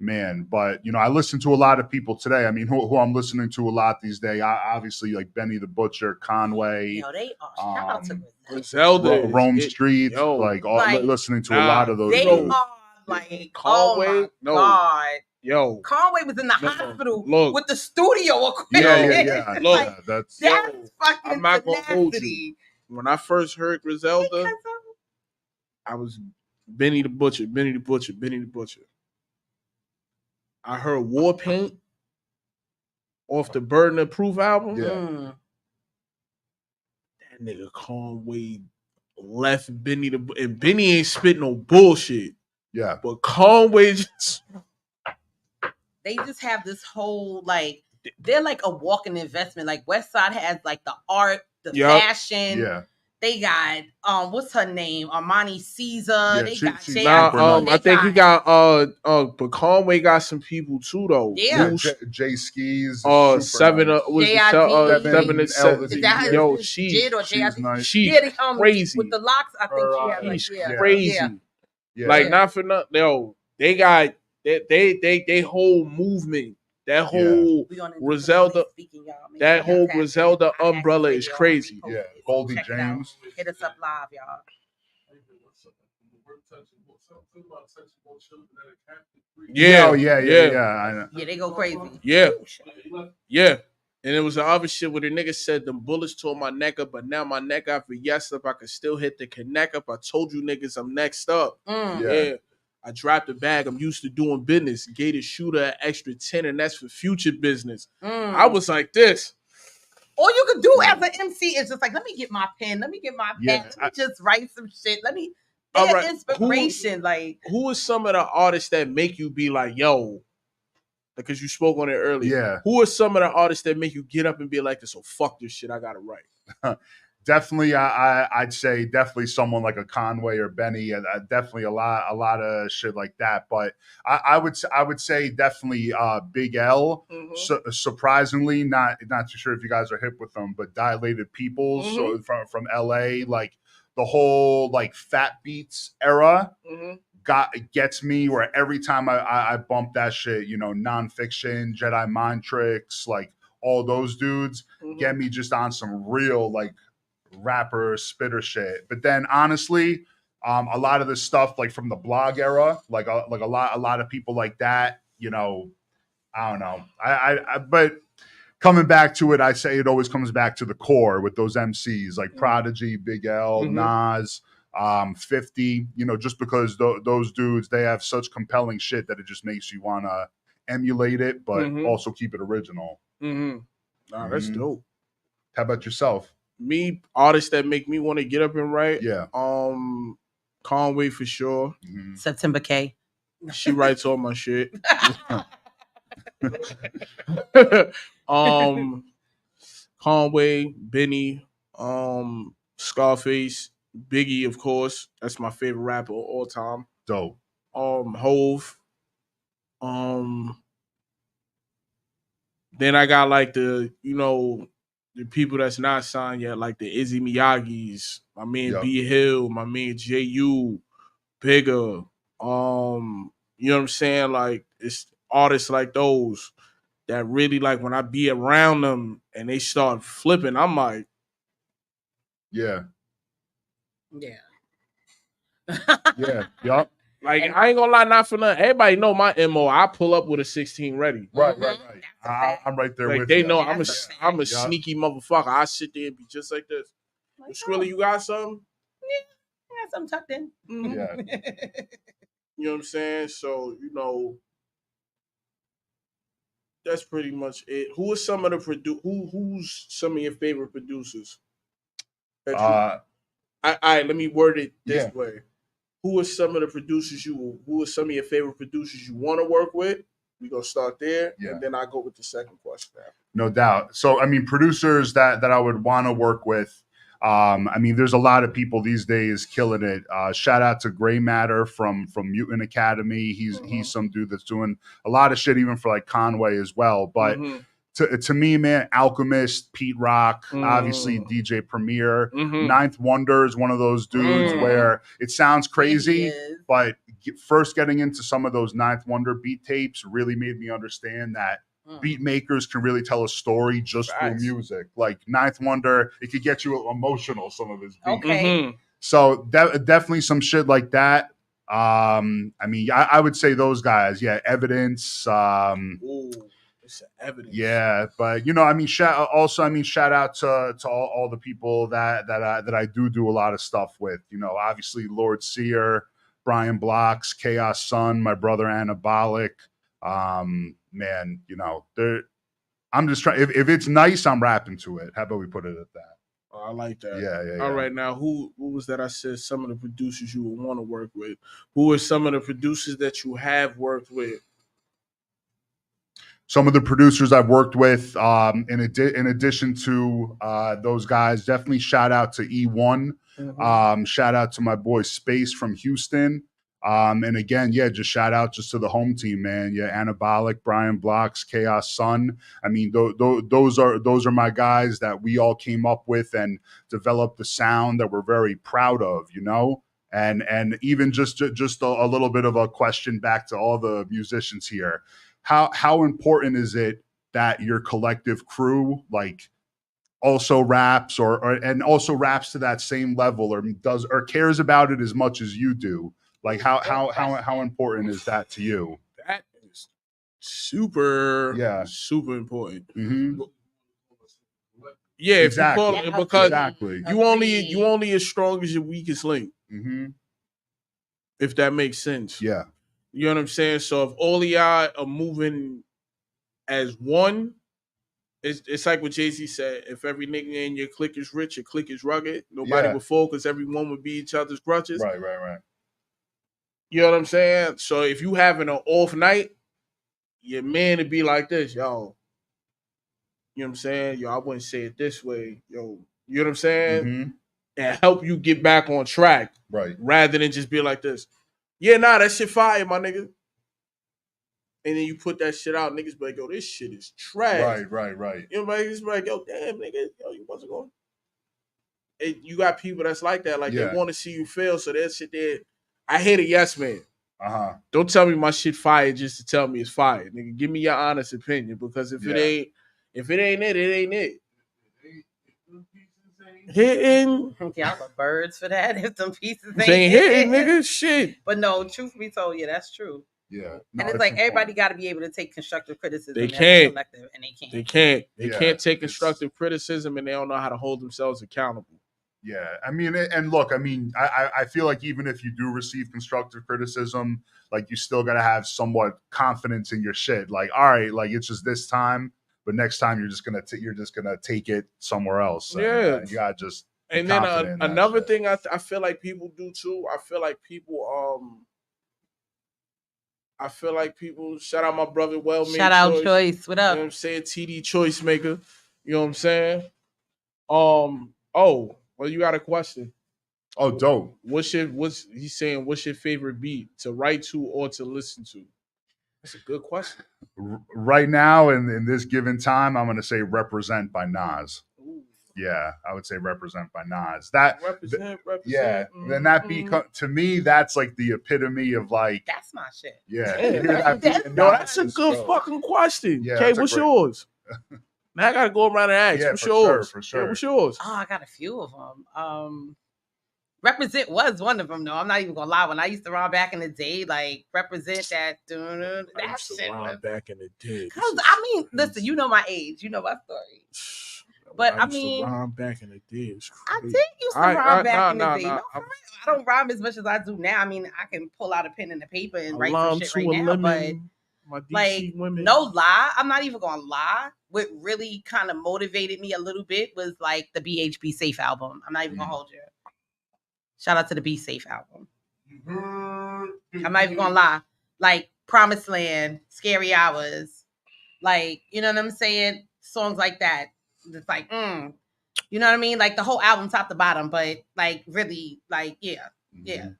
Man, but you know, I listen to a lot of people today. I mean, who I'm listening to a lot these days. Obviously, like Benny the Butcher, Conway. Yo, they are shout out to Griselda, Rome Street, like listening to a lot of those. They dudes. are like Conway. Oh my God. Yo, Conway was in the hospital with the studio equipment. Yeah. Look, like, that's fucking I'm not gonna hold you. When I first heard Griselda, I was Benny the Butcher. I heard War Paint off the Burden of Proof album. Yeah. That nigga Conway left Benny and Benny ain't spit no bullshit. Yeah. But Conway just they just have this whole like they're like a walking investment. Like Westside has like the art, the fashion. Yeah. They got what's her name? Armani Caesar. Yeah, they got Jay. I think he got but Conway got some people too though. Yeah. Jay Skis. 7 was yo, she's crazy with the locks. I think she's crazy. Yeah. Like not for nothing. Yo, they got they whole movement. That whole Griselda, that whole Griselda umbrella is crazy. Yeah, Goldie James. Hit us up live, y'all. Yeah. Yeah, they go crazy. Yeah. And it was the other shit where the nigga said them bullets tore my neck up, but now my neck after yes up, I can still hit the connect up. I told you niggas I'm next up. Yeah. I dropped the bag. I'm used to doing business. Gated shooter an extra 10, and that's for future business. I was like this. All you could do as an MC is just like, let me get my pen. Let me just write some shit. Let me get inspiration. Who is some of the artists that make you be like, yo, because you spoke on it earlier. Yeah. Who are some of the artists that make you get up and be like this? So fuck this shit. I gotta write. Definitely, I'd say definitely someone like a Conway or Benny. Definitely a lot of shit like that. But I would say definitely Big L. Surprisingly, not too sure if you guys are hip with them, but Dilated Peoples so from LA, like the whole like Fat Beats era. Gets me where every time I bump that shit, you know, Nonfiction, Jedi Mind Tricks, like all those dudes get me just on some real like rapper spitter shit. But then honestly, a lot of this stuff like from the blog era, like a lot of people like that, you know, I don't know. But coming back to it, I say it always comes back to the core with those MCs like Prodigy, Big L, Nas. 50, you know, just because those dudes, they have such compelling shit that it just makes you want to emulate it, but also keep it original. Nah, that's dope. How about yourself? Me, artists that make me want to get up and write. Yeah. Conway for sure. September K. She writes all my shit. Conway, Benny, Scarface, Biggie, of course. That's my favorite rapper of all time. Dope. Hove. Then I got like the, you know, the people that's not signed yet, like the Izzy Miyagi's, my man B Hill, my man J.U., Bigger. You know what I'm saying? Like it's artists like those that really like when I be around them and they start flipping, I'm like, yeah. Like I ain't gonna lie, not for nothing. Everybody know my MO. I pull up with a 16 ready. Right. I'm right there like with they you. know I'm a sneaky motherfucker. I sit there and be just like this. Like, Skrilla, you got something? Yeah, I got something tucked in. Yeah. You know what I'm saying? So, you know, That's pretty much it. Who are some of the who's some of your favorite producers? Let me word it this way. Who are some of the producers who are some of your favorite producers you want to work with? We gonna start there, and then I go with the second question after. No doubt. So, I mean, producers that I would want to work with. I mean, there's a lot of people these days killing it. Shout out to Gray Matter from Mutant Academy. He's some dude that's doing a lot of shit, even for like Conway as well. But to me, man, Alchemist, Pete Rock, obviously DJ Premier, Ninth Wonder is one of those dudes where it sounds crazy, but first getting into some of those Ninth Wonder beat tapes really made me understand that beat makers can really tell a story just through music. Like Ninth Wonder, it could get you emotional, some of his beats. Okay. So definitely some shit like that. I mean, I would say those guys. Yeah, Evidence. It's Evidence. Yeah, but you know, I mean, shout out to all the people that I do a lot of stuff with. You know, obviously Lord Sear, Brian Blocks, Chaos Sun, my brother Anabolic. Man, you know, I'm just trying. If it's nice, I'm rapping to it. How about we put it at that? Oh, I like that. Yeah. All right, now who was that? I said some of the producers you would want to work with. Who are some of the producers that you have worked with? Some of the producers I've worked with, in addition to those guys, definitely shout out to E1. Shout out to my boy Space from Houston. And again, just shout out just to the home team, man. Yeah, Anabolic, Brian Blocks, Chaos Sun. I mean, those are my guys that we all came up with and developed the sound that we're very proud of, you know. And even just a little bit of a question back to all the musicians here. How important is it that your collective crew like also raps and also raps to that same level or cares about it as much as you do? Like how important is that to you? That is super important. Yeah, exactly. If you call, because you only as strong as your weakest link. If that makes sense. Yeah. You know what I'm saying? So if all of y'all are moving as one, it's like what Jay-Z said. If every nigga in your clique is rich, your clique is rugged, nobody would fall because everyone would be each other's crutches. Right. You know what I'm saying? So if you having an off night, your man would be like this, yo. You know what I'm saying? Yo, I wouldn't say it this way. Yo, you know what I'm saying? And help you get back on track. Right. Rather than just be like this. Yeah, nah, that shit fire, my nigga. And then you put that shit out, niggas be like, yo, this shit is trash. Right. You know, niggas be like, yo, damn, nigga, yo, you wasn't going. You got people that's like that. Like, they want to see you fail, so that shit there. I hate a yes man. Don't tell me my shit fire just to tell me it's fire. Nigga, give me your honest opinion, because if it ain't it, it ain't it. Hitting. Y'all are birds for that. If some pieces ain't hitting, nigga, shit. But no, truth be told, that's true. Yeah. No, and it's like everybody got to be able to take constructive criticism. They can't. And they can't. They can't take constructive criticism, and they don't know how to hold themselves accountable. Yeah. I mean, and look, I mean, I feel like even if you do receive constructive criticism, like you still got to have somewhat confidence in your shit. Like, all right, like it's just this time, but next time you're just gonna take it somewhere else. Yeah. And you gotta just. And then another thing I feel like people do too. I feel like people. Shout out my brother. Shout out Choice. What up? You know what I'm saying? TD Choice Maker. You know what I'm saying? Well, you got a question. Oh, dope. What's your favorite beat to write to or to listen to? That's a good question. Right now, in this given time, I'm going to say Represent by Nas. Ooh. Yeah, I would say Represent by Nas. Represent. Yeah, then that beat, to me, that's like the epitome of like. That's my shit. Yeah. That's a good fucking question. Yeah, okay, what's yours? Now I gotta go around and ask. What's yours? For sure. Yeah, what's yours? Oh, I got a few of them. Represent was one of them, though. I'm not even gonna lie. When I used to rhyme back in the day, like Represent that shit. Back in the day. Cause I mean, listen, you know my age, you know my story. But I mean, rhyme back in the day. I did used to rhyme back in the day. No, for real. I don't rhyme as much as I do now. I mean, I can pull out a pen and a paper and write some shit right now, but Like, women. no lie, I'm not even gonna lie. What really kind of motivated me a little bit was like the BHB Safe album. I'm not even gonna hold you. Shout out to the Be Safe album. I'm not even gonna lie. Like Promised Land, Scary Hours, like, you know what I'm saying? Songs like that. It's like, you know what I mean? Like the whole album top to bottom, but like really, like, yeah,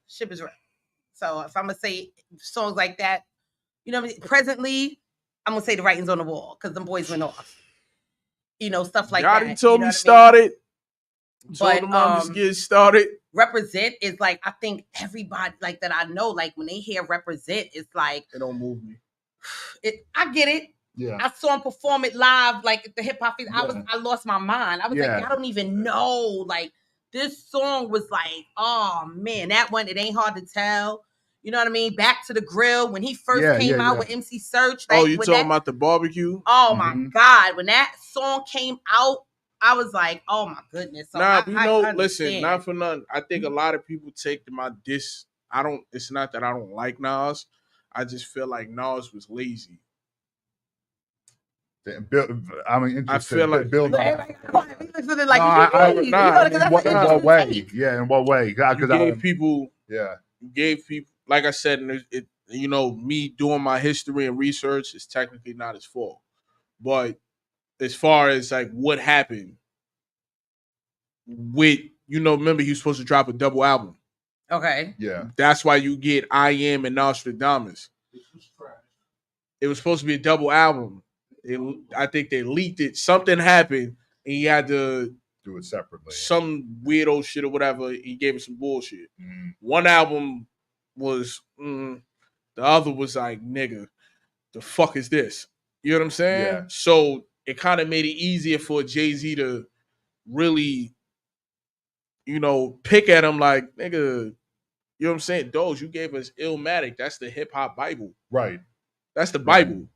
shit is real. So if I'm gonna say songs like that, you know what I mean? Presently, I'm gonna say The Writings on the Wall, because them boys went off. You know, stuff like that. Y'all told you know me started. But Told them I'm just getting started. Represent is like, I think everybody like that I know, like when they hear Represent, it's like it don't move me. I get it. Yeah. I saw him perform it live, like at the hip hop. I lost my mind. I was like, I don't even know. Like this song was like, oh man, that one, it ain't hard to tell. You know what I mean? Back to the Grill, when he first came out with MC Search. Like, you talking about the barbecue? Oh my God. When that song came out, I was like, oh my goodness. So listen, not for nothing. I think a lot of people take my diss. It's not that I don't like Nas. I just feel like Nas was lazy. I mean, I feel like building. Like, in what way? Yeah, in what way? Because you gave people, like I said, you know, me doing my history and research is technically not his fault. But as far as like what happened with, you know, remember he was supposed to drop a double album. Okay. Yeah. That's why you get I Am and Nostradamus. It was supposed to be a double album. I think they leaked it. Something happened, and he had to do it separately. Some weirdo shit or whatever. He gave it some bullshit. One album was, the other was like, nigga, the fuck is this? You know what I'm saying? Yeah. So it kind of made it easier for Jay-Z to really, you know, pick at him like, nigga, you know what I'm saying? Doge, you gave us Illmatic. That's the hip-hop Bible. Right. That's the Bible.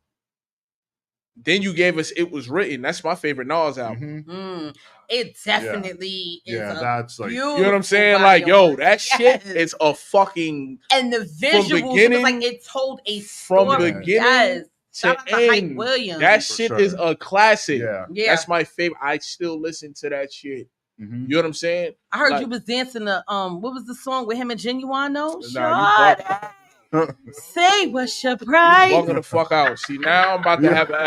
Then you gave us It Was Written. That's my favorite Nas album. It definitely is. That's like, you know what I'm saying? Like, yo, that shit is a fucking, and the visuals, it was like it told a story. From beginning to end. Williams. That shit is a classic. Yeah. That's my favorite. I still listen to that shit. You know what I'm saying? I heard you was dancing to what was the song with him and Genuine? No, say what's your price? Walking the fuck out. See, now I'm about to have an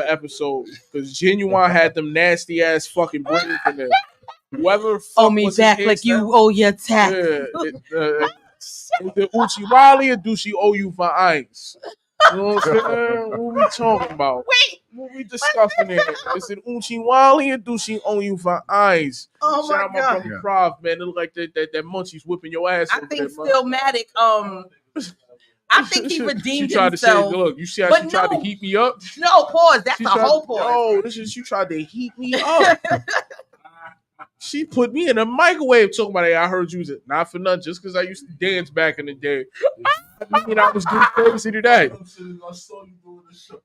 episode. Because Genuine had them nasty ass fucking braids in there. Whoever owe me back like you owe your tax. Is it Uchi Riley or do she owe you for ice? You know what I'm saying? What we talking about? Wait. What we discussing here? Is it Uchi Riley or do she owe you for ice? Oh Shout out my God. my brother Prof, man. It look like that Munchie's whipping your ass. I think Stillmatic, I think he redeemed she tried himself. To say, look, you see how she tried to heat me up? No, pause. That's whole pause. Oh, she tried to heat me up. She put me in a microwave talking about it. I heard you was not for nothing, just because I used to dance back in the day. I mean, I was doing crazy today.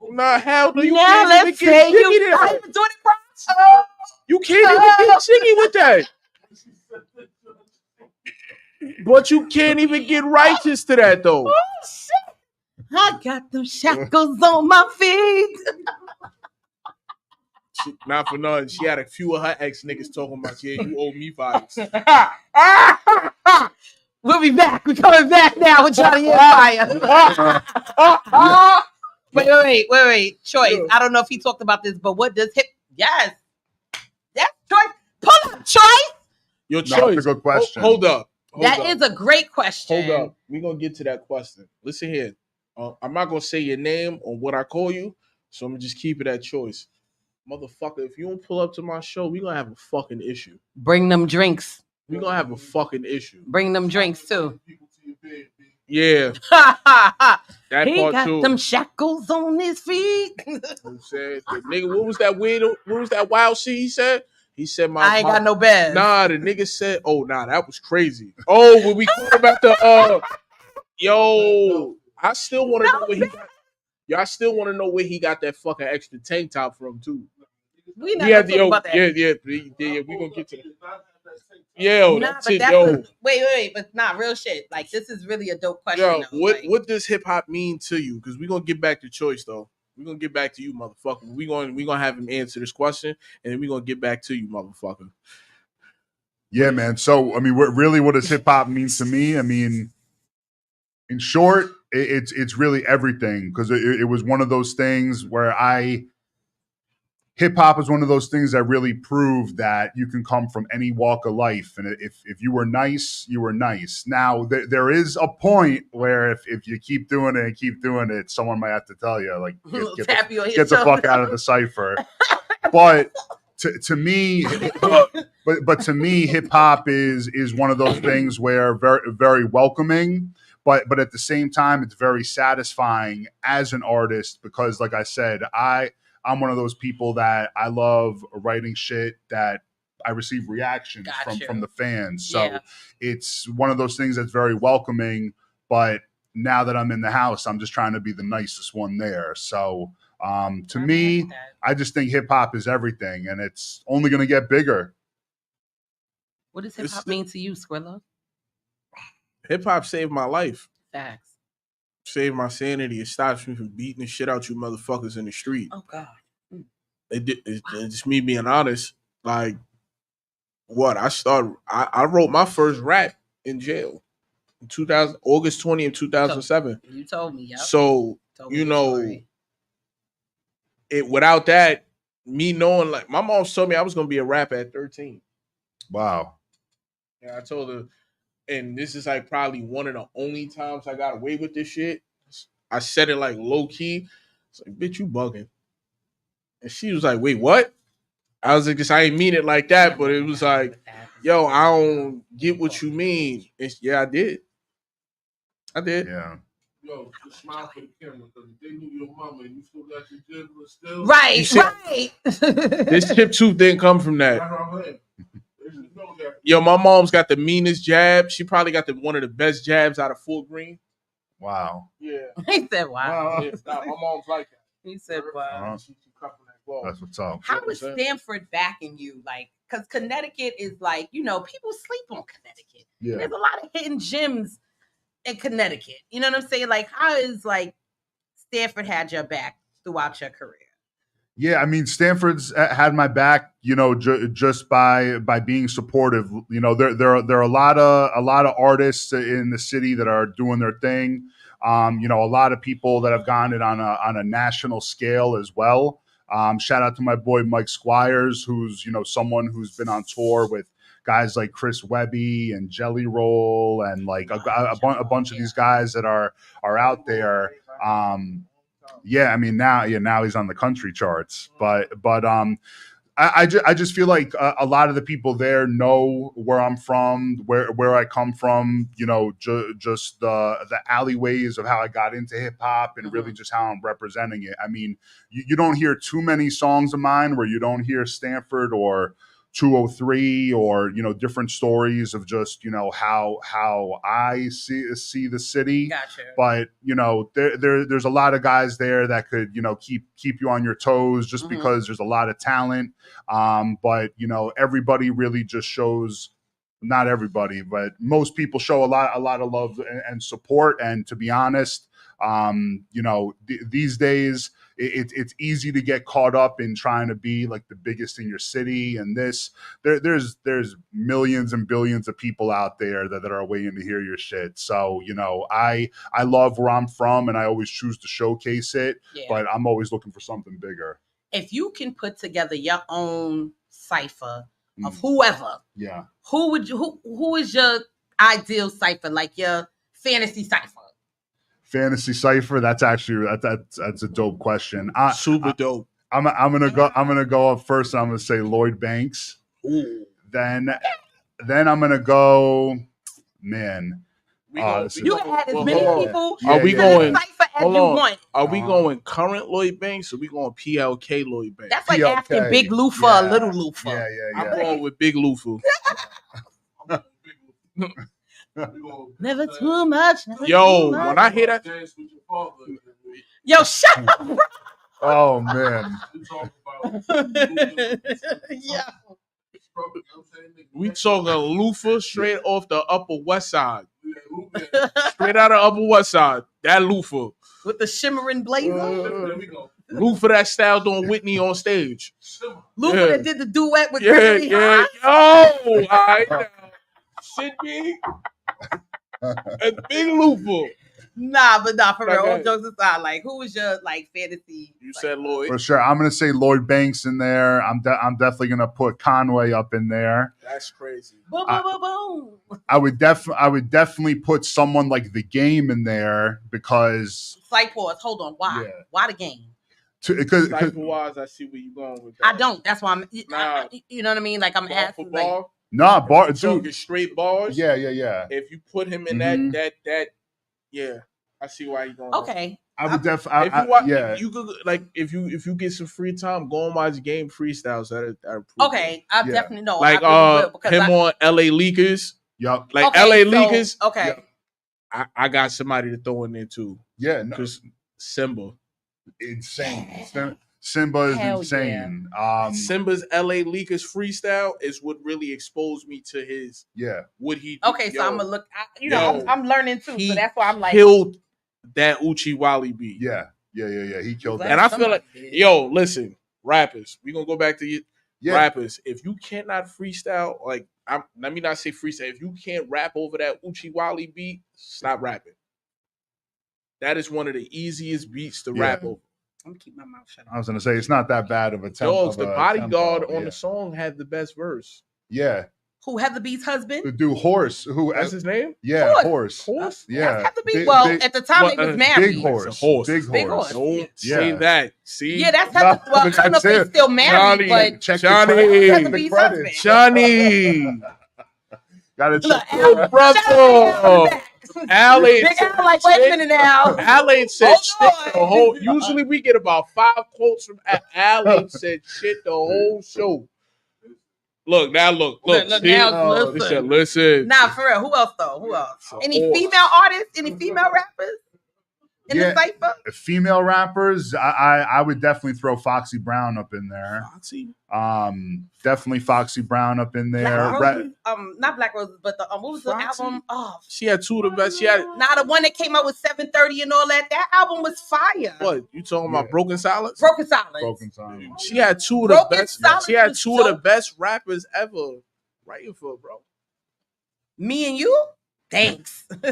Nah, hell no, you can't even get jiggy there. You can't even get jiggy with that. But you can't even get righteous to that, though. Oh, shit. I got them shackles on my feet. Not for nothing. She had a few of her ex niggas talking about, yeah, you owe me vibes. We'll be back. We're coming back now with Johnny Empire. Wait. Choice. I don't know if he talked about this, but what does hip? Yes. That's Choice. Pull up, Choice. Your choice. No, that's a good question. Hold up. That is a great question. Hold up. We're going to get to that question. Listen here. I'm not going to say your name or what I call you, so I'm going to just keep it at Choice. Motherfucker, if you don't pull up to my show, we're going to have a fucking issue. Bring them drinks. We're going to have a fucking issue. Bring them drinks, too. Yeah. That he part got too. them shackles on his feet. You know what I'm saying? The nigga, what was that weird? What was that wild shit he said? He said, I ain't got no bed. Nah, the nigga said, oh, nah, that was crazy. Oh, when we called about the, yo, I still want to know where he got. Y'all still want to know where he got that fucking extra tank top from, too. We not talking about that. Yeah, we're going to get to that. Yo, Nah, that's but it, that's yo. wait, but not real shit. Like this is really a dope question. Yo, Though. what does hip hop mean to you? Because we're gonna get back to Choice though. We're gonna get back to you, motherfucker. We're gonna have him answer this question, and then we're gonna get back to you, motherfucker. Yeah, man. So, I mean, what does hip hop mean to me? I mean, in short, it's really everything because it was one of those things where hip hop is one of those things that really proved that you can come from any walk of life, and if you were nice, you were nice. Now there is a point where if you keep doing it, someone might have to tell you like get the fuck out of the cipher. But to me, but to me, hip hop is one of those things where very very welcoming. But at the same time, it's very satisfying as an artist because, like I said, I'm one of those people that I love writing shit that I receive reactions from the fans. So it's one of those things that's very welcoming. But now that I'm in the house, I'm just trying to be the nicest one there. So to me, I just think hip hop is everything, and it's only going to get bigger. What does hip hop mean to you, Skrilla? Hip hop saved my life. Facts. Saved my sanity. It stops me from beating the shit out you motherfuckers in the street. Oh God. It's just me being honest. Like, what I wrote my first rap in jail in August 20th, 2007. You told me, yeah. So without that, me knowing, like, my mom told me I was gonna be a rapper at 13. Wow. Yeah, I told her, and this is like probably one of the only times I got away with this shit. I said it like low key. It's like, bitch, you bugging. And she was like, wait, what? I was like, I ain't mean it like that, but it was like, yo, I don't get what you mean. Yeah, I did. Yeah. Yo, just smile for the camera because if they knew your mama and you still got your giblet still. Right, right. This hip tooth didn't come from that. Yo, my mom's got the meanest jab. She probably got one of the best jabs out of Fort Greene. Wow. Yeah. He said, wow. Yeah, my mom's like that. He said, wow. That's what's up. How is Stanford backing you? Like, because Connecticut is like, people sleep on Connecticut. Yeah. There's a lot of hidden gems in Connecticut. You know what I'm saying? Like, how is like Stanford had your back throughout your career? Yeah, I mean, Stanford's had my back, just by being supportive. There are a lot of artists in the city that are doing their thing. A lot of people that have gone it on a national scale as well. Shout out to my boy Mike Squires, who's someone who's been on tour with guys like Chris Webby and Jelly Roll and like a bunch of these guys that are out there. Yeah, I mean now he's on the country charts, but I just feel like a lot of the people there know where I'm from, where I come from, just the alleyways of how I got into hip hop and really just how I'm representing it. I mean, you don't hear too many songs of mine where you don't hear Stanford or 203 or different stories of just how I see the city. Gotcha. But there's a lot of guys there that could keep you on your toes just because there's a lot of talent. But everybody really just shows, not everybody, but most people show a lot of love and support. And to be honest, these days it's easy to get caught up in trying to be like the biggest in your city, and there's millions and billions of people out there that are waiting to hear your shit. So I love where I'm from, and I always choose to showcase it. Yeah. But I'm always looking for something bigger. If you can put together your own cipher of whoever, who is your ideal cipher, like your fantasy cipher? Fantasy cipher. That's actually that's a dope question. Super dope. I'm gonna go up first. And I'm gonna say Lloyd Banks. Ooh. Then I'm gonna go. Man, you can add as many people. Are we going? Cipher as you want. Are we going current Lloyd Banks? Or are we going PLK Lloyd Banks? That's like PLK. Asking Big Lou for a little Lou for. Yeah. I'm going with Big Lou for. Never too much. Yo, when I hear that, yo, shut up, bro. Oh man. Yeah. We talking Lufa straight off the Upper West Side. Straight out of Upper West Side. That Lufa. With the shimmering blazer. There we go. Lufa that styled on Whitney on stage. Lufa that did the duet with yeah, Gregory yeah. Hines. Yo, all right now. Should be a big Lufa. Nah, for real. All Okay. jokes aside, like, who was your like fantasy? You said Lloyd. For sure. I'm going to say Lloyd Banks in there. I'm definitely going to put Conway up in there. That's crazy. Boom, boom, boom, boom. I would definitely put someone like The Game in there because Slight pause. Hold on. Why? Yeah. Why The Game? Because Cypher-wise, I see where you're going with that. I don't. That's why I'm. Nah. You know what I mean? Like I'm Bar asking. for Like, bar. nah, bar Talking dude. straight bars. Yeah. If you put him in Mhm. that, yeah, I see why you're going. okay. I would If you watch, you could like if you get some free time, go and watch Game freestyles. That Okay. I Yeah. definitely know. like I really will, because him on LA Leakers, Yup. like okay, LA so- Leakers. Okay. Yup. I got somebody to throw in there too. Yeah. No, Because Simba. insane. Simba is Hell insane. Simba's LA Leakers freestyle is what really exposed me to his Yeah. what he do. Okay. So Yo, I'm gonna look. Yo. I'm learning too. He So that's why I'm like. killed that Uchi Wally beat. Yeah. He killed Like, that. And I feel like, somebody- yo, listen, rappers, we gonna go back to you. Yeah. Rappers, if you cannot freestyle, like, let me not say freestyle. If you can't rap over that Uchi Wally beat, stop rapping. That is one of the easiest beats to rap over. I'm gonna keep my mouth shut. I was gonna say it's not that bad of a tempo. Dogs, the bodyguard on yeah. the song had the best verse. Yeah. Who Heather B's husband? The dude Horse. Who? That's his name? Yeah, Horse. Horse? Yeah. Heather B. Big- Well, big- at the time well, he was married. Big Horse. It's a horse. Big Big Horse. Horse. Don't say Yeah. that. See? Yeah, that's Heather. No, Well, I don't know if that's he's it. still married, Johnny, but Check Johnny. the Heather B's husband. Johnny. Gotta Look, check Al, the brother. shout out to Al back. Al ain't Big Al, like, wait a minute now. Al ain't said Hold shit the on. whole. Usually we get about 5 quotes from Al. Al ain't said shit the whole show. Look now, look. Look, See? now, He said, listen. Nah, for real. Who else though? Who else? So, Any horse. female artists? Any female rappers in Yeah. the cipher? female rappers. I would definitely throw Foxy Brown up in there. Foxy? Definitely Foxy Brown up in there. Black Roses, not Black Roses, but the what was the Foxy? album? Oh, She had 2 of the best. She had the one that came out with 730 and all that. That album was fire. what? You talking about Yeah. Broken Silence? Broken Silence. Broken Time. She had 2 of the Broken best. Silence She had was 2 of the dope. best rappers ever writing for, bro. Me and you? Thanks. No,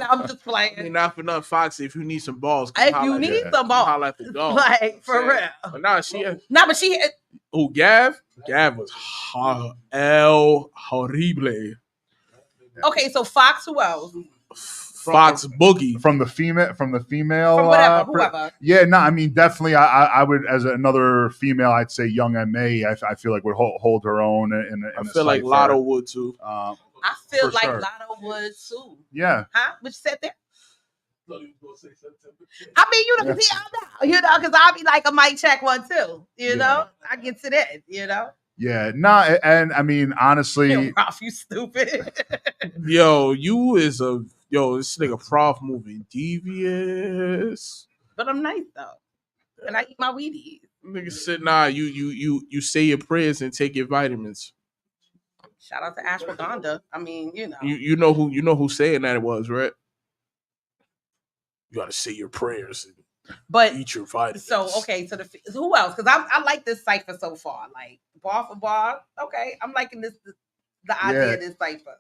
I'm just I playing. mean, not for nothing, Foxy. If you need some balls, come If holla you at need me. some Come balls. holla at the dog. Like, for Saying- real. But nah, she had. Nah, but she had, Who, Gav? Gav was el horrible. okay, so Fox, who else? Fox Boogie. From the female. From whatever, whoever. Yeah, no, I mean definitely. I would as another female. I'd say Young M.A. I feel like would hold her own. I feel like Lotto would too. I feel For like sure. Lotto would too. Yeah. Huh? What you said there? I mean, you know, because because I'll be like a mic check one too. You know, I get to that. You know, Yeah. Nah, and I mean honestly. Yo, Ralph, you stupid. Yo, this nigga Prof moving devious. But I'm nice though, and I eat my Wheaties. Nigga said, nah, you say your prayers and take your vitamins. Shout out to Ashwagandha. I mean, you know. You know who saying that it was, right? You gotta say your prayers and But eat your vitamins. so okay, so who else? Because I like this cipher so far. Like bar for bar. Okay, I'm liking this the idea of this cipher.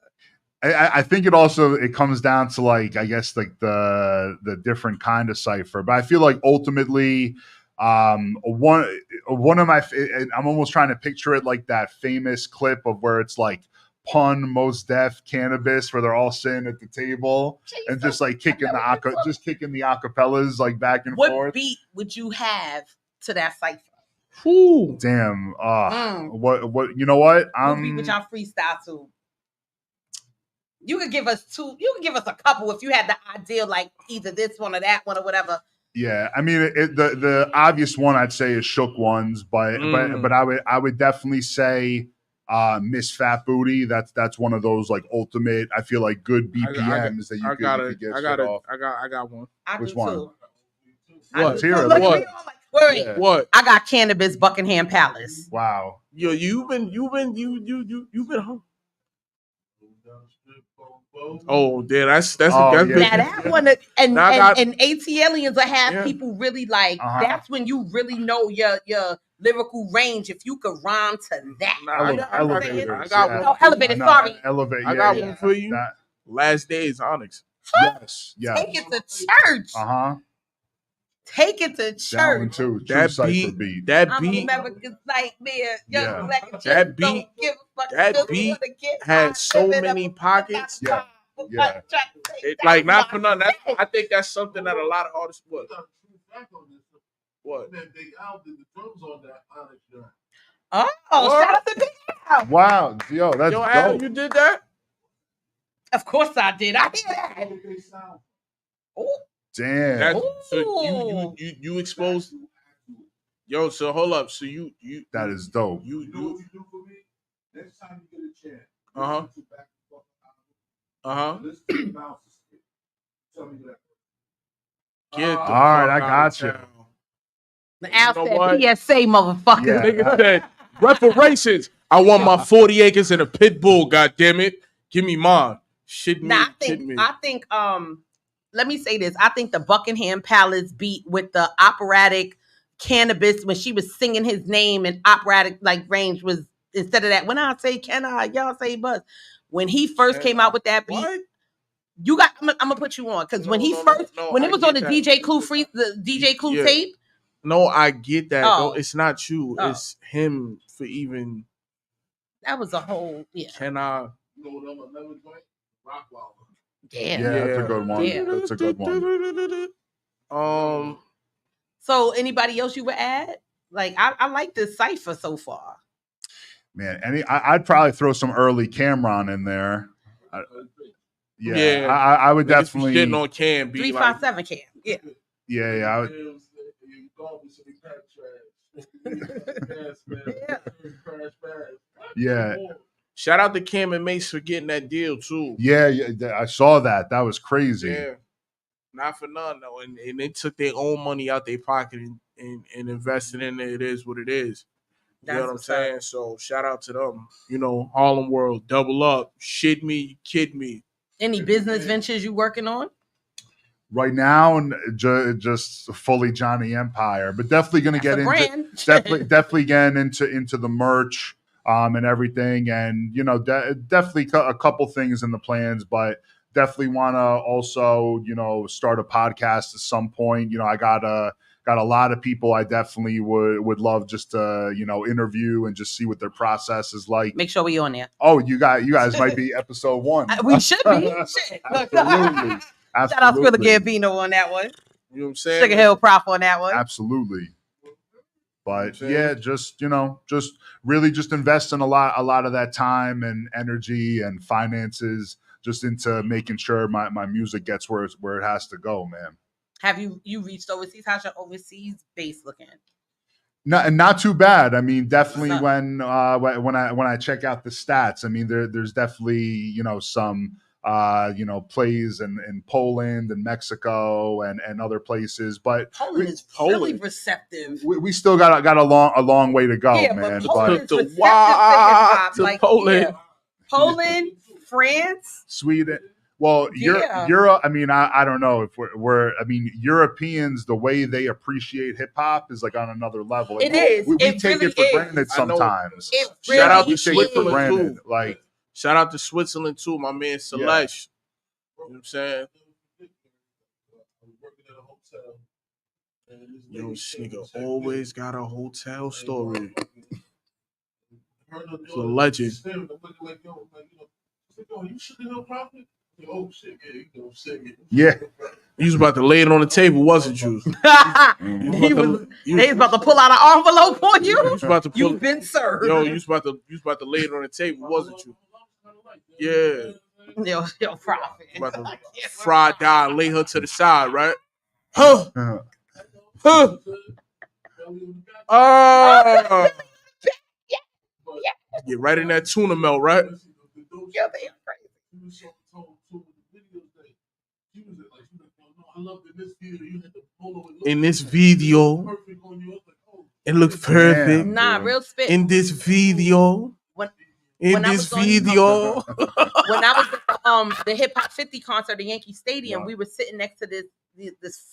I think it comes down to like I guess like the different kind of cipher, but I feel like ultimately one of my I'm almost trying to picture it like that famous clip of where it's like Pun, Mos Def, Cannabis, where they're all sitting at the table and just like kicking the acapellas like back and What forth. beat would you have to that cipher? Ooh. Damn. What you know what? What beat would y'all freestyle to? You could give us 2. You could give us a couple if you had the idea, like either this one or that one or whatever. Yeah, I mean the obvious one I'd say is Shook Ones, but I would definitely say Miss Fat Booty. That's one of those like ultimate. I feel like good BPMs that you could get shit off. I got one. I Which do one? too. Let's hear it. Look, What? we all like, Wait. Yeah. What? I got cannabis, Buckingham Palace. Wow. Yo, you've been home. Oh, yeah, that's Oh, that's yeah. big. Now that one, and Now I got- AT Aliens will have Yeah. people really like. Uh-huh. That's when you really know your lyrical range. If you could rhyme to that, Nah, I you know what I'm Elevators. saying? I got yeah. one. No, elevator. No, Sorry, Elevate. I Yeah, got yeah. one for you. That, Last Days Onyx. yes. Yes. take it to church. Uh-huh. Take it to That one church. too. True That cipher beat. beat. That I'm beat. America's nightmare. Young Yeah. black and That just don't beat- give a fuck. that Just beat wanna get had high, so living many up pockets. my time. Yeah. Like not for nothing. I think that's something that a lot of artists would. What? Oh, What? shout out to Big Al. Wow. Yo, that's Yo, Al, dope. you did that? Of course I did. I hear that. Oh, Damn. That's so you exposed. Yo, so hold up. So you That is dope. you Next time you get a chance. Uh-huh. Get the All right, I fuck got out you. of town. Al You know said what? PSA, motherfucker. Yeah. Nigga said reparations. I want my 40 acres and a pit bull. God damn it, give me mine. Shit me, Nah, kid me. I think let me say this. I think the Buckingham Palace beat with the operatic cannabis when she was singing his name and operatic like range was instead of that. When I say can I, y'all say buzz. When he first came out with that beat, What? you got I'm gonna put you on because when he first when it was on the DJ Clue the DJ Clue Yeah. tape. No, I get that. Oh. No, it's not you. Oh. It's him for even. That was a whole Can I? yeah. Yeah, that's a good one. Yeah. That's a good one. So anybody else you would add? Like I like this cipher so far. Man, I'd probably throw some early Cameron in there. I would Niggas be definitely shitting on Cam. 357 Cam. Yeah. Yeah, I would. Yeah. Shout out to Cam and Mace for getting that deal too. Yeah, I saw that. That was crazy. Yeah. Not for none though. And they took their own money out their pocket and invested in it. It is what it is. You know what I'm saying? So shout out to them. You know, Harlem World, double up. Shit me, kid me. Any business ventures you working on? Right now, just fully Johnny Empire, but definitely going to get into definitely getting into the merch and everything, and you know, definitely a couple things in the plans, but definitely want to also start a podcast at some point. You know, I got a lot of people I definitely would love just to interview and just see what their process is like. Make sure we on there. Oh, you guys might be episode 1. We should be. Shit. Absolutely. Shout out Skrilla Gambino on that one. You know what I'm saying? SUGAHILL Prof on that one. Absolutely. But yeah, just really just invest in a lot of that time and energy and finances just into making sure my music gets where it has to go, man. Have you reached overseas? How's your overseas base looking? Not too bad. I mean, definitely when I check out the stats, I mean there's definitely some plays in Poland and Mexico and other places, but Poland is really receptive. We still got a long way to go, man. But Poland is receptive to hip-hop. Like, Poland, Poland, France, Sweden. Well, Europe. I mean, I don't know if we're. I mean, Europeans, the way they appreciate hip hop is like on another level. It is. We It take really it for is. granted sometimes. It really Shout out to is. Switzerland too. Like, shout out to Switzerland too, my man Celeste. You know what I'm saying? Yo, this nigga always got a hotel story. He's a legend. Yeah. You was about to lay it on the table, wasn't you? They was about to pull out an envelope on you. You was about to You've been served. Yo, you was about to lay it on the table, wasn't you? Yeah. Yo, Prophet. About to fry die and lay her to the side, right? Huh. Huh. Get right in that tuna melt, right? Yeah, they are crazy. In this video, It looks perfect. Nah, real spit. In this video. When In I this was video. When I was at the Hip Hop 50 concert at Yankee Stadium, we were sitting next to this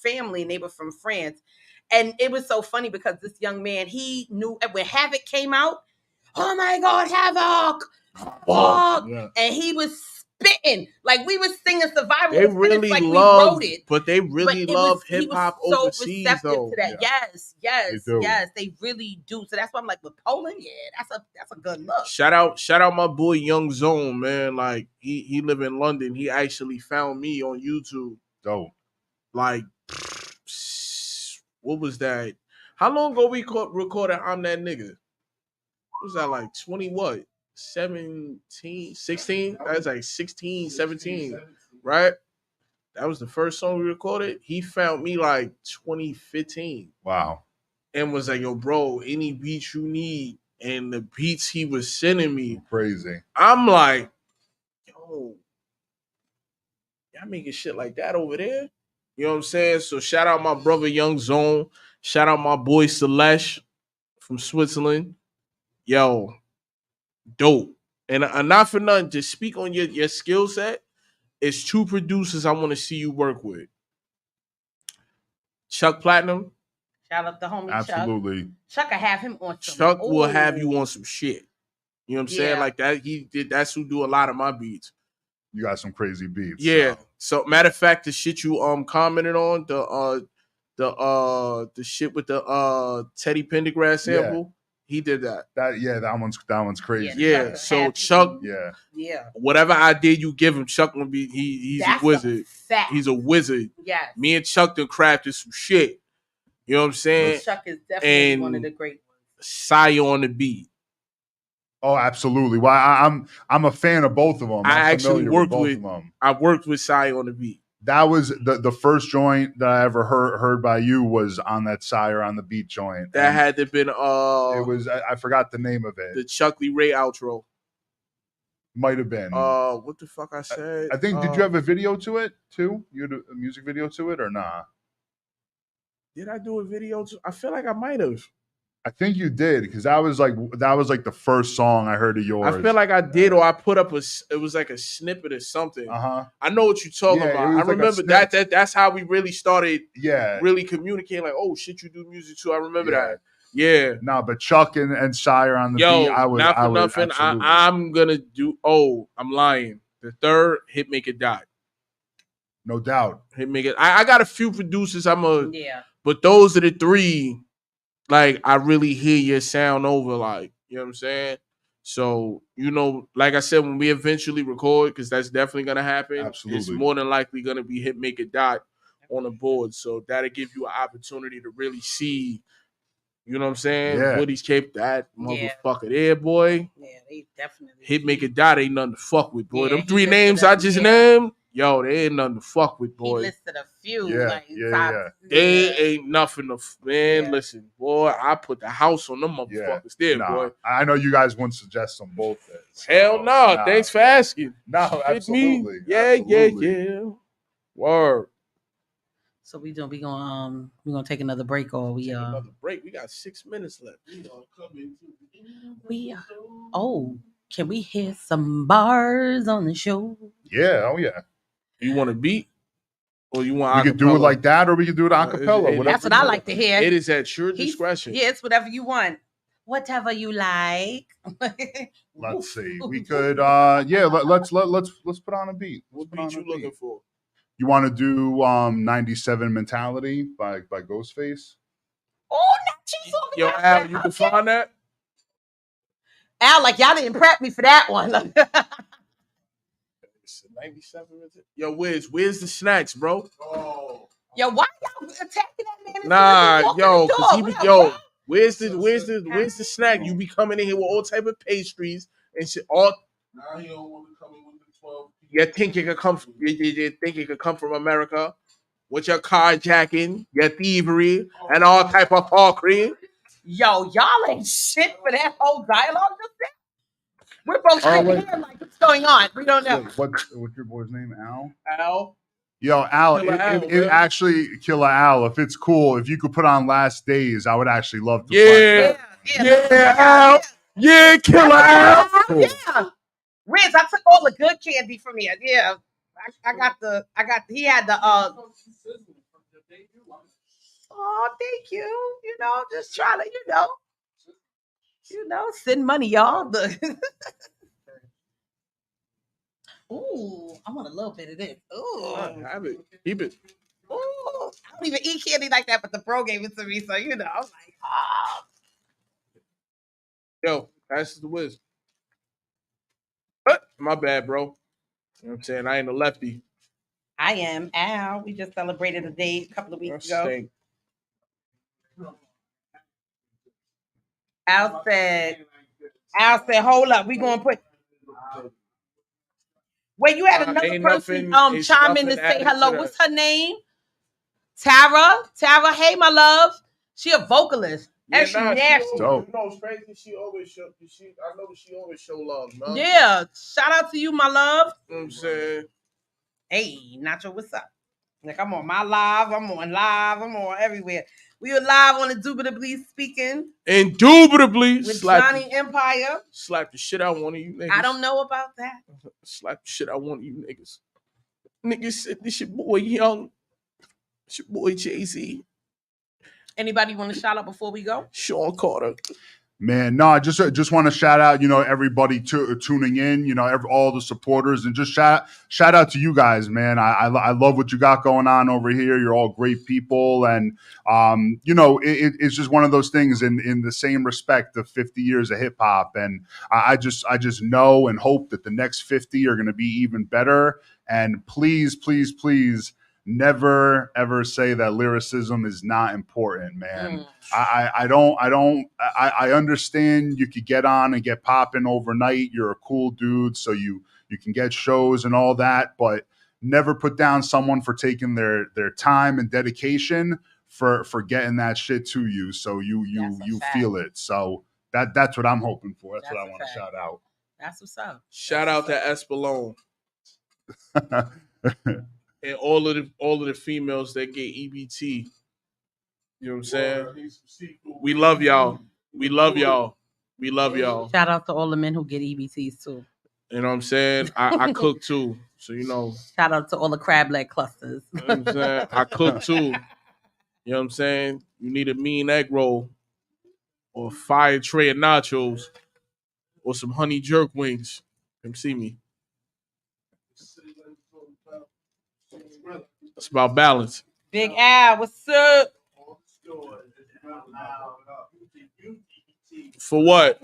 family, and they were from France. And it was so funny because this young man, he knew when Havoc came out, oh my God, Havoc! And he was spitting. Like we were singing Survival. They really like love, we wrote it. but they really love hip hop so overseas receptive though. to that. Yeah. Yes, they really do. So that's why I'm like, with Poland, that's a good look. Shout out my boy Young Zone, man. Like he live in London. He actually found me on YouTube. Dope. Like, what was that? How long ago we recorded I'm That Nigga? What was that, like 20 what? 17, 16? That was like 16, 17, right? That was the first song we recorded. He found me like 2015. Wow. And was like, yo, bro, any beats you need. And the beats he was sending me. Crazy. I'm like, yo, y'all making shit like that over there? You know what I'm saying? So shout out my brother Young Zone. Shout out my boy Celeste from Switzerland. Yo, dope. And not for nothing, to speak on your skill set, it's two producers I want to see you work with. Chuck Platinum. Shout out to homie Absolutely. Chuck will have him on some. Chuck will have you on some shit. You know what I'm saying? Like that, that's who do a lot of my beats. You got some crazy beats. Yeah. So matter of fact, the shit you commented on, the shit with the Teddy Pendergrass sample, he did that. That one's crazy. Yeah. So Chuck, yeah. Whatever idea you give him, Chuck gonna be he's a wizard. He's a wizard. Yes. Me and Chuck done crafted some shit. You know what I'm saying? Chuck is definitely one of the great ones. Sire on the beat. Oh, absolutely. Well, I'm a fan of both of them. I actually worked with them. I worked with Sire on the beat. That was the first joint that I ever heard by you was on that Sire on the Beat joint. That had to been it was I forgot the name of it. The Chuck Lee Ray outro. Might have been. What the fuck I said? I think did you have a video to it too? You had a music video to it or nah? Did I do a video to? I feel like I might have. I think you did because that was like the first song I heard of yours. I feel like I did, or I put up it was like a snippet or something. I know what you're talking about. I remember that's how we really started. Really communicating. Like, oh shit, you do music too. I remember that. Yeah. No, but Chuck and Sire on the beat. Not for nothing. I'm gonna do. Oh, I'm lying. The third, Hit Make It Die. No doubt. Hit Make It. I got a few producers. But those are the three. Like, I really hear your sound over, like, you know what I'm saying? So, you know, like I said, when we eventually record, because that's definitely going to happen, it's more than likely going to be Hit Make It Die on the board. So that'll give you an opportunity to really see, you know what I'm saying? Woody's Cape, that motherfucker there, boy. Yeah, they definitely. Hit Make It Die, ain't nothing to fuck with, boy. Them three names I just named, yo, they ain't nothing to fuck with, boy. He listed a few. They ain't nothing to, man, listen, boy, I put the house on them motherfuckers there, boy. I know you guys wouldn't suggest them both. Hell no, thanks for asking. No, absolutely. Yeah. Word. So we gonna take another break, or we another break. We got 6 minutes left. Can we hear some bars on the show? Yeah, oh yeah. You want a beat? Or you want we could do it like that, or we could do it a cappella. That's what I like to hear. It is at your discretion. Yeah, it's whatever you want. Whatever you like. Let's see. We could let's put on a beat. What beat you looking for? You want to do 97 Mentality by Ghostface? Oh, yo, Al, you can find that? Al, like y'all didn't prep me for that one. 97. Yo, where's the snacks, bro? Oh. Yo, why y'all attacking that man? Nah, yo, cause where's the snack? You be coming in here with all type of pastries and shit. Now he don't want to come in with the 12. You think it could come from America with your carjacking, your thievery, and all type of fuckery? Yo, y'all ain't shit for that whole dialogue. We're both shaking here like, what's going on? We don't know. What's your boy's name? Al? Al? Yo, Al, Killer Al, it actually, Killer Al, if it's cool, if you could put on Last Days, I would actually love to Yeah, Al. Yeah, Killer Al. Yeah. Riz, I took all the good candy from here. Yeah. He had the, oh, thank you. You know, just trying to, send money, y'all. Ooh, I want a little bit of this. Ooh. Have it. Keep it. Ooh. I don't even eat candy like that, but the bro gave it to me, so, I was like, oh. Yo, pass the whiz. My bad, bro. You know what I'm saying? I ain't a lefty. I am. Al, we just celebrated a day a couple of weeks ago. Al said, hold up, we gonna put. Wait, you had another person chime in to say hello. What's her name? Tara. Tara, hey, my love. She a vocalist. And she nasty. You know, it's crazy. She always show. I know she always show love, man. Yeah. Shout out to you, my love. You know what I'm saying? Hey, Nacho, what's up? Like, I'm on my live. I'm on everywhere. We are live on Indubitably Speaking. Indubitably. With Johnny Empire. Slap the shit out one of you niggas. I don't know about that. Slap the shit out one of you niggas. Niggas said this your boy Young. It's your boy Jay-Z. Anybody want to shout out before we go? Sean Carter. Man, no, I just want to shout out, everybody tuning in, all the supporters, and just shout out to you guys, man. I love what you got going on over here. You're all great people, and it's just one of those things in the same respect of 50 years of hip hop, and I just know and hope that the next 50 are going to be even better. And please, please, please, never ever say that lyricism is not important, man. I understand you could get on and get popping overnight. You're a cool dude, so you can get shows and all that, but never put down someone for taking their time and dedication for getting that shit to you, so you feel it. So that's what I'm hoping for. That's what I want to shout out. That's what's up. Shout out to Espelone. And all of the females that get EBT. You know what I'm saying? We love y'all. We love y'all. We love y'all. Shout out to all the men who get EBTs too. You know what I'm saying? I cook too. So Shout out to all the crab leg clusters. You know what I'm saying? I cook too. You know what I'm saying? You need a mean egg roll or a fire tray of nachos or some honey jerk wings. Come see me. It's about balance. Big Al, what's up? For what?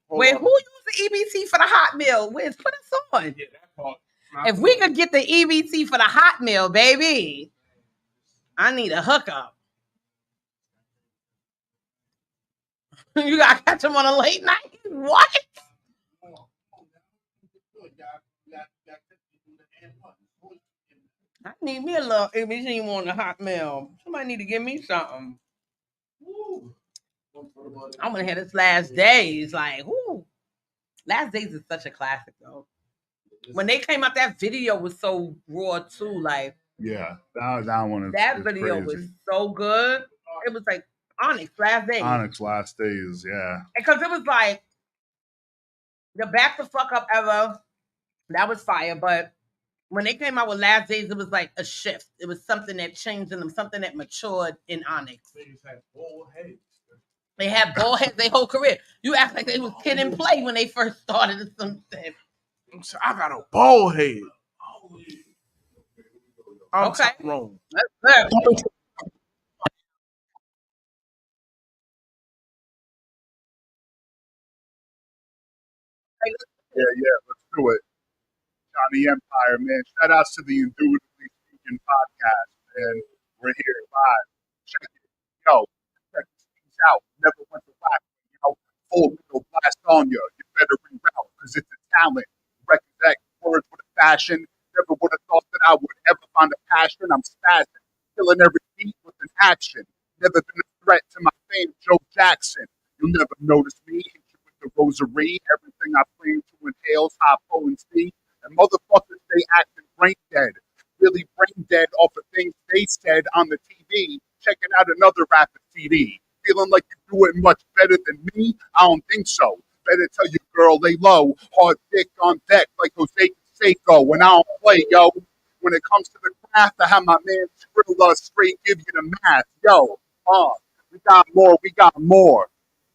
Wait, who used the EBT for the hot meal? Wiz, put us on. If we could get the EBT for the hot meal, baby, I need a hookup. You gotta catch him on a late night? What? I need me a little EBT on the hot meal. Somebody need to give me something. I'm gonna have this Last Days. Like, whoo. Last Days is such a classic, though. When they came out, that video was so raw too. Like, yeah, that one. That video crazy. Was so good. It was like Onyx Last Days. Onyx Last Days, yeah. Because it was like the back the fuck up ever. That was fire, but when they came out with Last Days, it was like a shift. It was something that changed in them, something that matured in Onyx. They had bald heads their whole career. You act like they was kid and play when they first started or something. I got a bald head. I'm okay. Wrong. Let's go. Yeah, let's do it. Johnny Empire, man. Shout outs to the Indubitably Speaking podcast, man. We're here live. Check it. Yo, check these out. Never went to whack. Full middle blast on you. You better reroute because it's a talent. Recollect words with a fashion. Never would have thought that I would ever find a passion. I'm spazzing. Killing every beat with an action. Never been a threat to my fame, Joe Jackson. You'll never notice me. Hit you with the rosary. Everything I claim to inhale's high potency. And motherfuckers brain dead. Really brain dead off of things they said on the TV, checking out another rapper CD. Feeling like you're doing much better than me? I don't think so. Better tell your girl lay low, hard dick on deck like Jose Canseco. When I don't play, yo. When it comes to the craft, I have my man SCRILLA straight give you the math. Yo, we got more, we got more.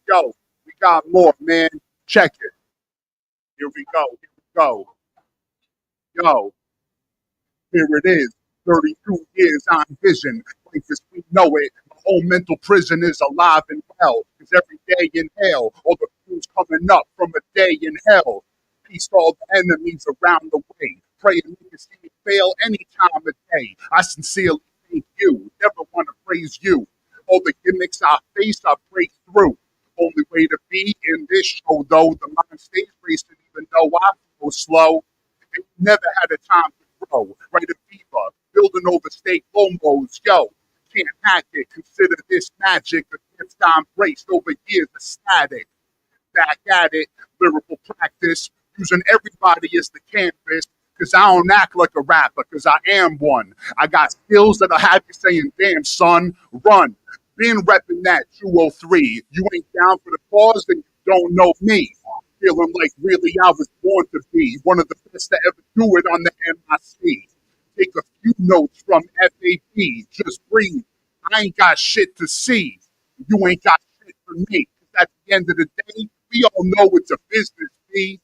Yo, we got more, man. Check it. Here we go, here we go. Yo, here it is. 32 years on vision. Life as we know it. My whole mental prison is alive and well. Cause every day in hell, all the fuels coming up from a day in hell. Peace to all the enemies around the way. Praying you can see me fail any time of day. I sincerely thank you. Never want to praise you. All the gimmicks I face, I break through. Only way to be in this show, though, the mind stays racing, even though I go slow. Ain't never had a time to grow. Right a fever, building over state lomos. Yo, can't hack it. Consider this magic. A gift I'm braced over years of static. Back at it, lyrical practice, using everybody as the canvas. Cause I don't act like a rapper, cause I am one. I got skills that'll have you saying, damn son, run. Been repping that 203. You ain't down for the cause, then you don't know me. Feeling like really I was born to be one of the best to ever do it on the MIC. Take a few notes from FAP, just breathe. I ain't got shit to see. You ain't got shit for me. Cause at the end of the day, we all know it's a business, B.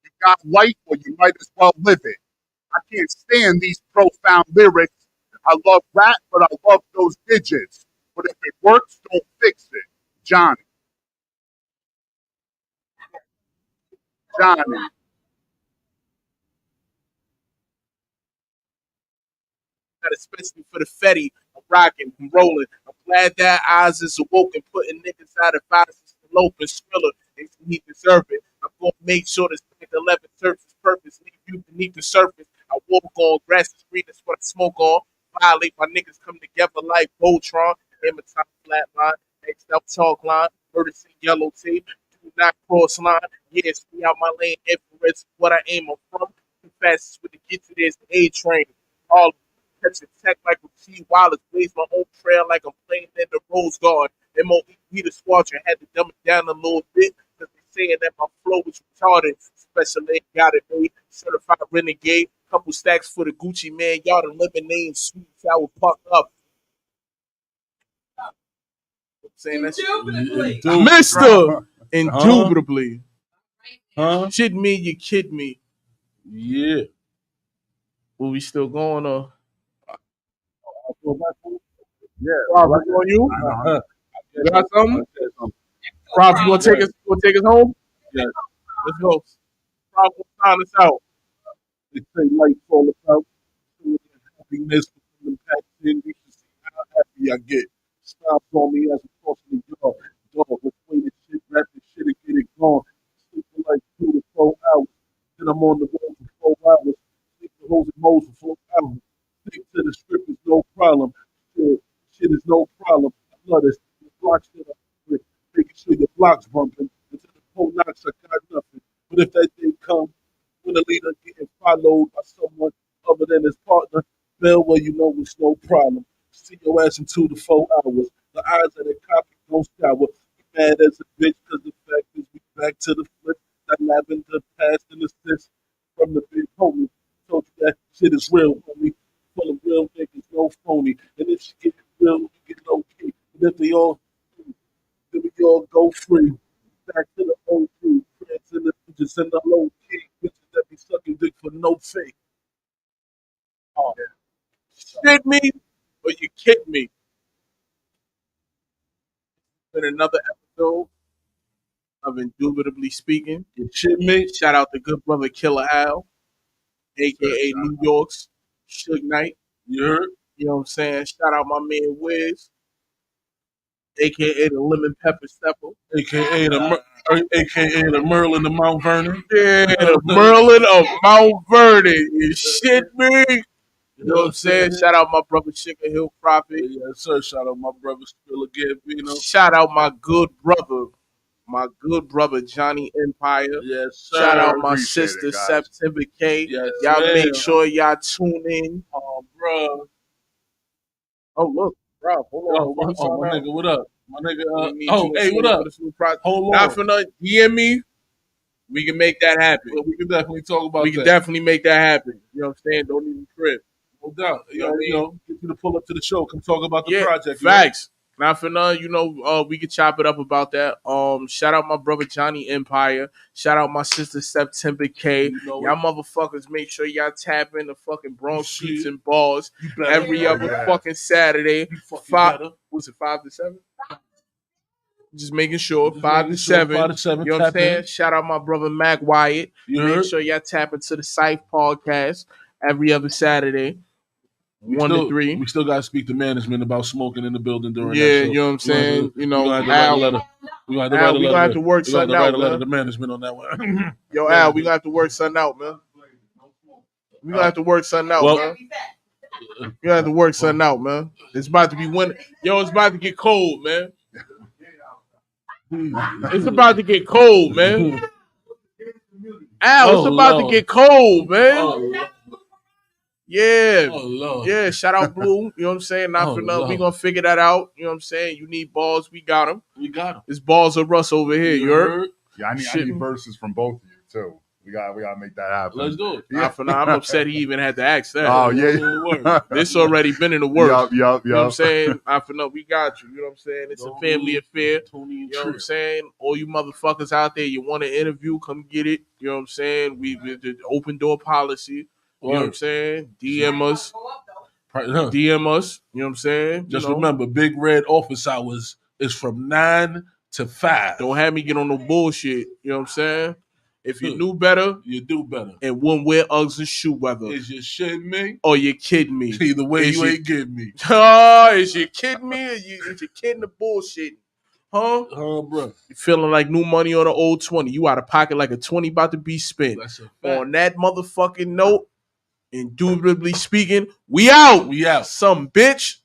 You got life, or you might as well live it. I can't stand these profound lyrics. I love rap, but I love those digits. But if it works, don't fix it. Johnny. Johnny. Especially for the Fetty. I'm rocking, I'm rolling. I'm glad that eyes is awoken, putting niggas out of boxes to open SCRILLA. He deserve it. I'm going to make sure this 11 serves its purpose. Leave you beneath the surface. I walk on grass is green, that's what I smoke on. Violate my niggas come together like Voltron. Time flatline, next up chalk line, murder yellow tape. Do not cross line. Yeah, stay out my lane. Infrared's what I aim on from. The fastest with the get to this A train. All catch a tech like a T Wallace, blaze my own trail like I'm playing in the Rose Garden. MOE the squadron had to dumb it down a little bit because they saying that my flow is retarded. Special ed got it made, certified renegade. Couple stacks for the Gucci man, y'all the lemonade, sweet sour puck up. Saying that Mr. Indubitably. Huh? Shit me, you kid me. Yeah. Will we still going or? Yeah. Rob, on you? You got something? Rob, you gonna take us home? Yeah. Let's go. Rob, will sign us out. They say life's all about happiness from the past 10 weeks to see how happy I get. Stops on me as a costly dog. Dog, let's play this shit, rap this shit, and get it gone. Sleep for like 2 to 4 hours. Then I'm on the road for 4 hours. Sleep the hoes and moles for 4 hours. Stick to the script is no problem. Shit is no problem. I love this. The block shit up with, making sure your block's bumping. Until the pole knocks, I got nothing. But if that day comes, when a leader getting followed by someone other than his partner, well, you know it's no problem. See your ass in 2 to 4 hours. The eyes of the copy don't shower. Be mad as a bitch because the fact is we back to the flip. That lavender past and assist from the big homie. Told you that shit is real, homie. Full of real niggas, no phony. And if she get real, you get low key. And if they all, then we all go free. Back to the old crew. Friends in the just in the low key. Bitches that be sucking dick for no fee. Oh, shit me or you kick me. Been another episode of Indubitably Speaking. You shit me? Shout out to good brother Killer Al, aka New York's Suge Knight. You heard? You know what I'm saying? Shout out my man Wiz, aka the Lemon Pepper Stepper, AKA the Merlin of Mount Vernon. Yeah, the Merlin of Mount Vernon. You shit me. You know what I'm saying? Shout out my brother SUGAHILL Prophet. Yes, sir. Shout out my brother SCRILLA Gambino. Shout out my good brother my good brother Johnny Empire. Yes, sir. Shout out my Appreciate sister it, guys. September K. Yes, Y'all ma'am. make sure y'all tune in. Bro. Oh look, bro, hold on. My nigga, what up? My nigga. We need you Hey, what up? Hold Not on. for nothing. DM me. We can make that happen. Well, we can definitely talk about We that. can definitely make that happen. You know what I'm saying? Don't even trip. No doubt. You know what I mean? Get you to pull up to the show. Come talk about the Yeah, project. facts. Not for none, we could chop it up about that. Shout out my brother Johnny Empire. Shout out my sister September K. Y'all motherfuckers, make sure y'all tap in the fucking Bronx Beats and Balls every other fucking Saturday. Was it 5 to 7? Just making sure, 5 to 7. 5 to 7. You know what I'm saying? Shout out my brother Mac Wyatt. Make sure y'all tap into the Scythe podcast every other Saturday. 1 to 3. We still got to speak to management about smoking in the building during that Yeah, show. you know what I'm saying? We're going to have to write a letter. We're going to have to work something out, write a letter to management on that one. Yo, Al, we're going to have to work something out, man. We're going to have to work something out, man. We're going to have to work something out, man. It's about to be winter. Yo, it's about to get cold, man. It's about to get cold, man. Al, it's about to get cold, man. Yeah. Yeah, shout out Blue. You know what I'm saying? Not for nothing. We're going to figure that out. You know what I'm saying? You need balls. We got them. We got them. It's balls of Russ over here. You heard? Yeah, I need verses from both of you, too. We gotta make that happen. Let's do it. Not for nothing. I'm upset he even had to ask that. Oh, yeah. This already been in the works. Yup. You know what I'm saying? Not for nothing. We got you. You know what I'm saying? It's a family affair. You know what I'm saying? All you motherfuckers out there, you want an interview, come get it. You know what I'm saying? We did open door policy. You know what I'm saying? DM us. DM us. You know what I'm saying? Just remember, Big Red office hours is from 9 to 5. Don't have me get on no bullshit. You know what I'm saying? If you knew better, you do better. And wouldn't wear Uggs and shoe weather. Is you shitting me? Or you kidding me? Either way, you ain't kidding me. Is you kidding me? Or is you kidding the bullshit? Huh? Bro. You feeling like new money on an old 20. You out of pocket like a 20 about to be spent. That's a fact. On that motherfucking note, indubitably speaking, we out. We out. Some bitch.